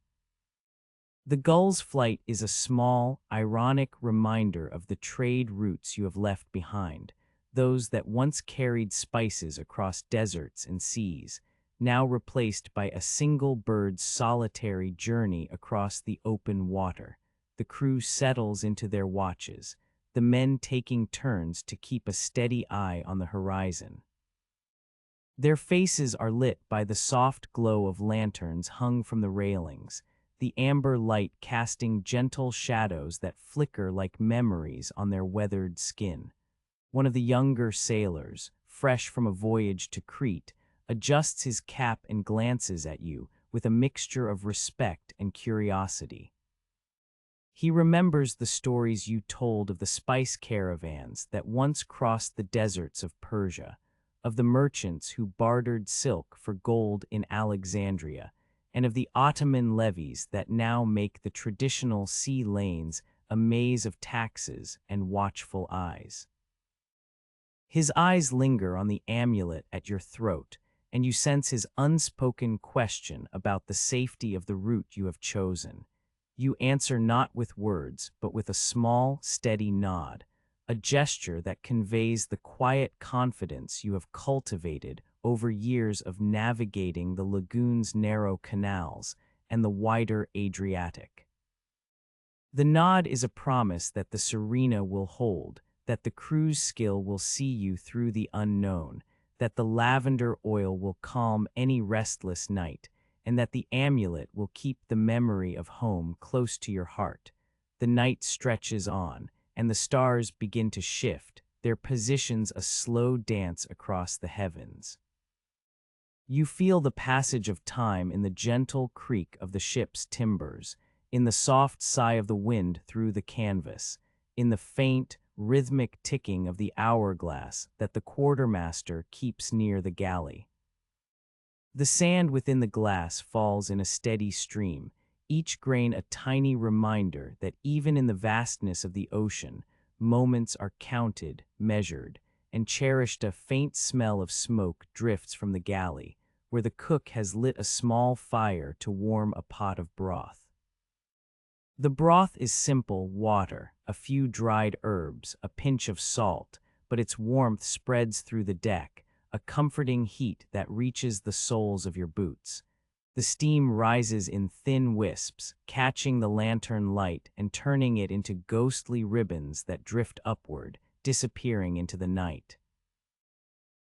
The gull's flight is a small, ironic reminder of the trade routes you have left behind, those that once carried spices across deserts and seas, now replaced by a single bird's solitary journey across the open water. The crew settles into their watches, the men taking turns to keep a steady eye on the horizon. Their faces are lit by the soft glow of lanterns hung from the railings, the amber light casting gentle shadows that flicker like memories on their weathered skin. One of the younger sailors, fresh from a voyage to Crete, adjusts his cap and glances at you with a mixture of respect and curiosity. He remembers the stories you told of the spice caravans that once crossed the deserts of Persia, of the merchants who bartered silk for gold in Alexandria, and of the Ottoman levies that now make the traditional sea lanes a maze of taxes and watchful eyes. His eyes linger on the amulet at your throat, and you sense his unspoken question about the safety of the route you have chosen. You answer not with words, but with a small, steady nod, a gesture that conveys the quiet confidence you have cultivated over years of navigating the lagoon's narrow canals and the wider Adriatic. The nod is a promise that the Serena will hold, that the cruise skill will see you through the unknown, that the lavender oil will calm any restless night, and that the amulet will keep the memory of home close to your heart. The night stretches on, and the stars begin to shift, their positions a slow dance across the heavens. You feel the passage of time in the gentle creak of the ship's timbers, in the soft sigh of the wind through the canvas, in the faint, rhythmic ticking of the hourglass that the quartermaster keeps near the galley. The sand within the glass falls in a steady stream, each grain a tiny reminder that even in the vastness of the ocean, moments are counted, measured, and cherished. A faint smell of smoke drifts from the galley, where the cook has lit a small fire to warm a pot of broth. The broth is simple water, a few dried herbs, a pinch of salt, but its warmth spreads through the deck, a comforting heat that reaches the soles of your boots. The steam rises in thin wisps, catching the lantern light and turning it into ghostly ribbons that drift upward, disappearing into the night.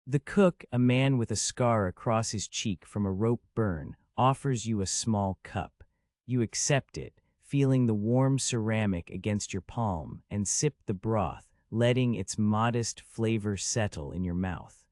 The cook, a man with a scar across his cheek from a rope burn, offers you a small cup. You accept it, feeling the warm ceramic against your palm, and sip the broth, letting its modest flavor settle in your mouth.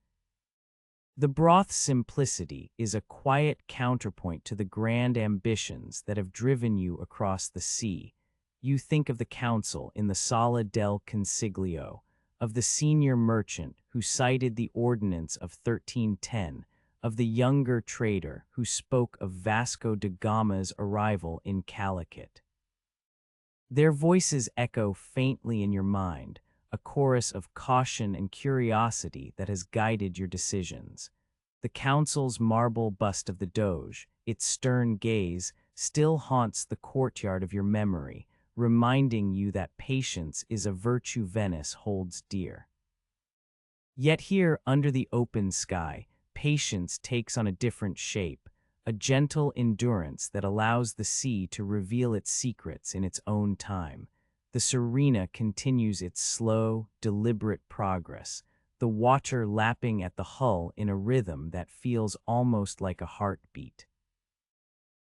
The broth's simplicity is a quiet counterpoint to the grand ambitions that have driven you across the sea. You think of the council in the Sala del Consiglio, of the senior merchant who cited the ordinance of 1310, of the younger trader who spoke of Vasco da Gama's arrival in Calicut. Their voices echo faintly in your mind, a chorus of caution and curiosity that has guided your decisions. The council's marble bust of the Doge, its stern gaze, still haunts the courtyard of your memory, reminding you that patience is a virtue Venice holds dear. Yet here, under the open sky, patience takes on a different shape, a gentle endurance that allows the sea to reveal its secrets in its own time. The Serena continues its slow, deliberate progress, the water lapping at the hull in a rhythm that feels almost like a heartbeat.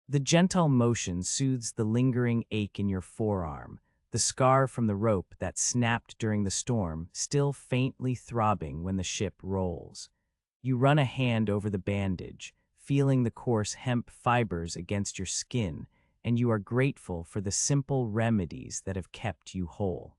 The gentle motion soothes the lingering ache in your forearm, the scar from the rope that snapped during the storm still faintly throbbing when the ship rolls. You run a hand over the bandage, feeling the coarse hemp fibers against your skin, and you are grateful for the simple remedies that have kept you whole.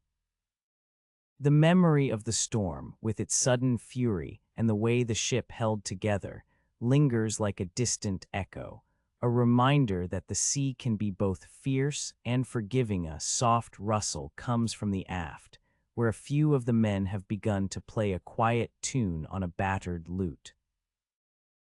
The memory of the storm, with its sudden fury and the way the ship held together, lingers like a distant echo, a reminder that the sea can be both fierce and forgiving. A soft rustle comes from the aft, where a few of the men have begun to play a quiet tune on a battered lute.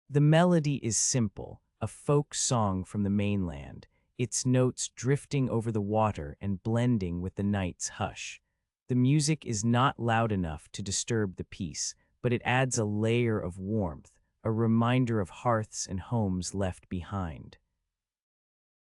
The melody is simple, a folk song from the mainland, its notes drifting over the water and blending with the night's hush. The music is not loud enough to disturb the peace, but it adds a layer of warmth, a reminder of hearths and homes left behind.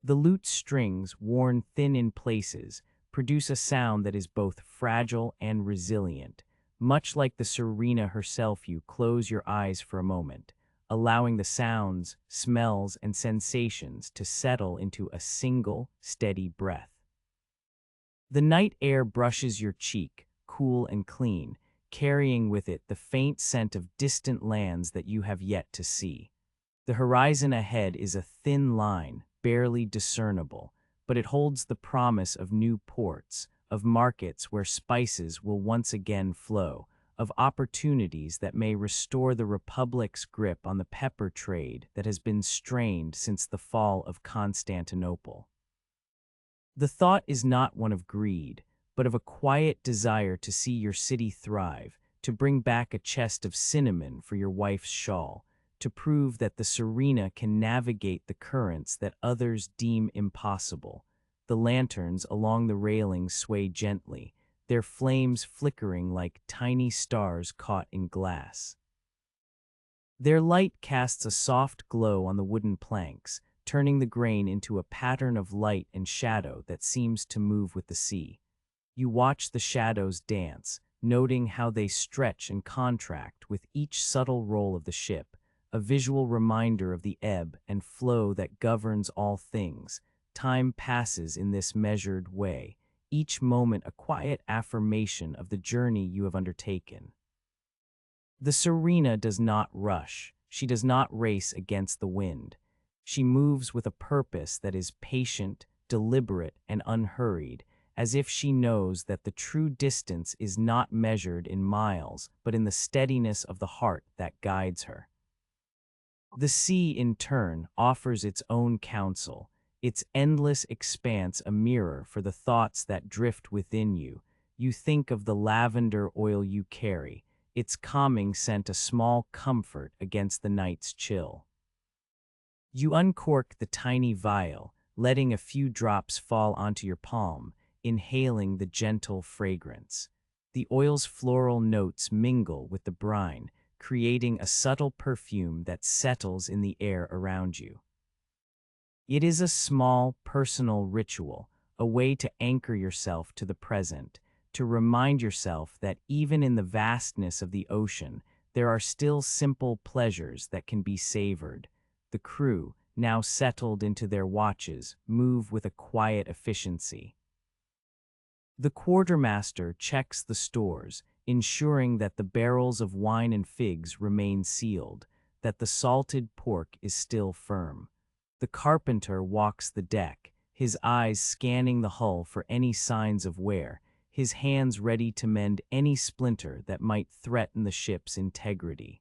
The lute strings, worn thin in places, produce a sound that is both fragile and resilient. Much like the Serena herself, you close your eyes for a moment, allowing the sounds, smells, and sensations to settle into a single, steady breath. The night air brushes your cheek, cool and clean, carrying with it the faint scent of distant lands that you have yet to see. The horizon ahead is a thin line, barely discernible, but it holds the promise of new ports, of markets where spices will once again flow, of opportunities that may restore the Republic's grip on the pepper trade that has been strained since the fall of Constantinople. The thought is not one of greed, but of a quiet desire to see your city thrive, to bring back a chest of cinnamon for your wife's shawl, to prove that the Serena can navigate the currents that others deem impossible. The lanterns along the railings sway gently, their flames flickering like tiny stars caught in glass. Their light casts a soft glow on the wooden planks, turning the grain into a pattern of light and shadow that seems to move with the sea. You watch the shadows dance, noting how they stretch and contract with each subtle roll of the ship, a visual reminder of the ebb and flow that governs all things. Time passes in this measured way, each moment a quiet affirmation of the journey you have undertaken. The Serena does not rush. She does not race against the wind. She moves with a purpose that is patient, deliberate, and unhurried, as if she knows that the true distance is not measured in miles, but in the steadiness of the heart that guides her. The sea, in turn, offers its own counsel, its endless expanse a mirror for the thoughts that drift within you. You think of the lavender oil you carry, its calming scent a small comfort against the night's chill. You uncork the tiny vial, letting a few drops fall onto your palm, inhaling the gentle fragrance. The oil's floral notes mingle with the brine, creating a subtle perfume that settles in the air around you. It is a small, personal ritual, a way to anchor yourself to the present, to remind yourself that even in the vastness of the ocean, there are still simple pleasures that can be savored. The crew, now settled into their watches, move with a quiet efficiency. The quartermaster checks the stores, ensuring that the barrels of wine and figs remain sealed, that the salted pork is still firm. The carpenter walks the deck, his eyes scanning the hull for any signs of wear, his hands ready to mend any splinter that might threaten the ship's integrity.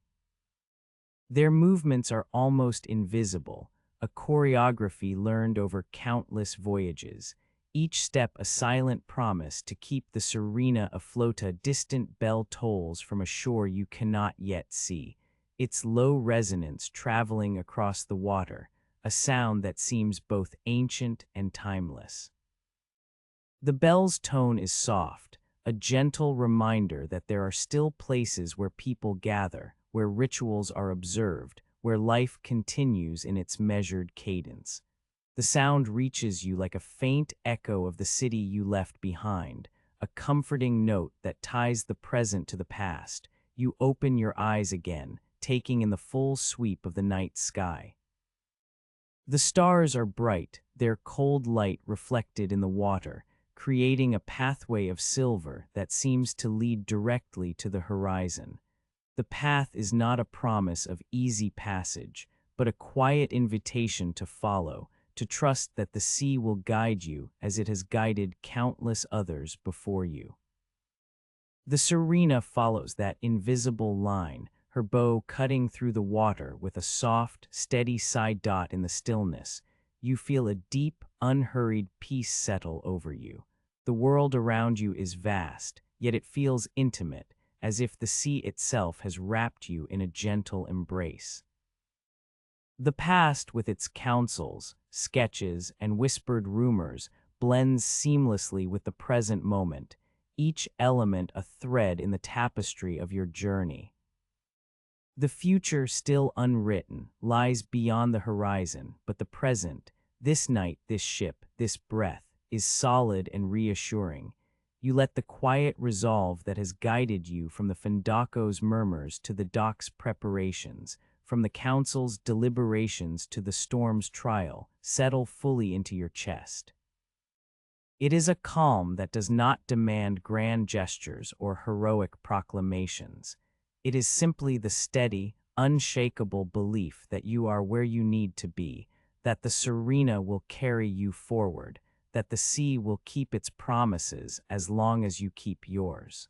Their movements are almost invisible, a choreography learned over countless voyages, each step a silent promise to keep the Serena afloat. A distant bell tolls from a shore you cannot yet see, its low resonance traveling across the water, a sound that seems both ancient and timeless. The bell's tone is soft, a gentle reminder that there are still places where people gather, where rituals are observed, where life continues in its measured cadence. The sound reaches you like a faint echo of the city you left behind, a comforting note that ties the present to the past. You open your eyes again, taking in the full sweep of the night sky. The stars are bright, their cold light reflected in the water, creating a pathway of silver that seems to lead directly to the horizon. The path is not a promise of easy passage, but a quiet invitation to follow, to trust that the sea will guide you as it has guided countless others before you. The Serena follows that invisible line, her bow cutting through the water with a soft, steady side dot in the stillness. You feel a deep, unhurried peace settle over you. The world around you is vast, yet it feels intimate, as if the sea itself has wrapped you in a gentle embrace. The past, with its counsels, sketches, and whispered rumors, blends seamlessly with the present moment, each element a thread in the tapestry of your journey. The future, still unwritten, lies beyond the horizon, but the present, this night, this ship, this breath, is solid and reassuring. You let the quiet resolve that has guided you from the Fendaco's murmurs to the dock's preparations, from the council's deliberations to the storm's trial, settle fully into your chest. It is a calm that does not demand grand gestures or heroic proclamations. It is simply the steady, unshakable belief that you are where you need to be, that the Serena will carry you forward, that the sea will keep its promises as long as you keep yours.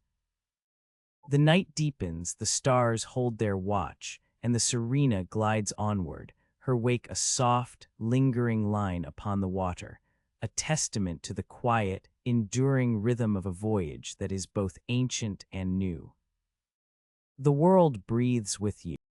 The night deepens, the stars hold their watch, and the Serena glides onward, her wake a soft, lingering line upon the water, a testament to the quiet, enduring rhythm of a voyage that is both ancient and new. The world breathes with you.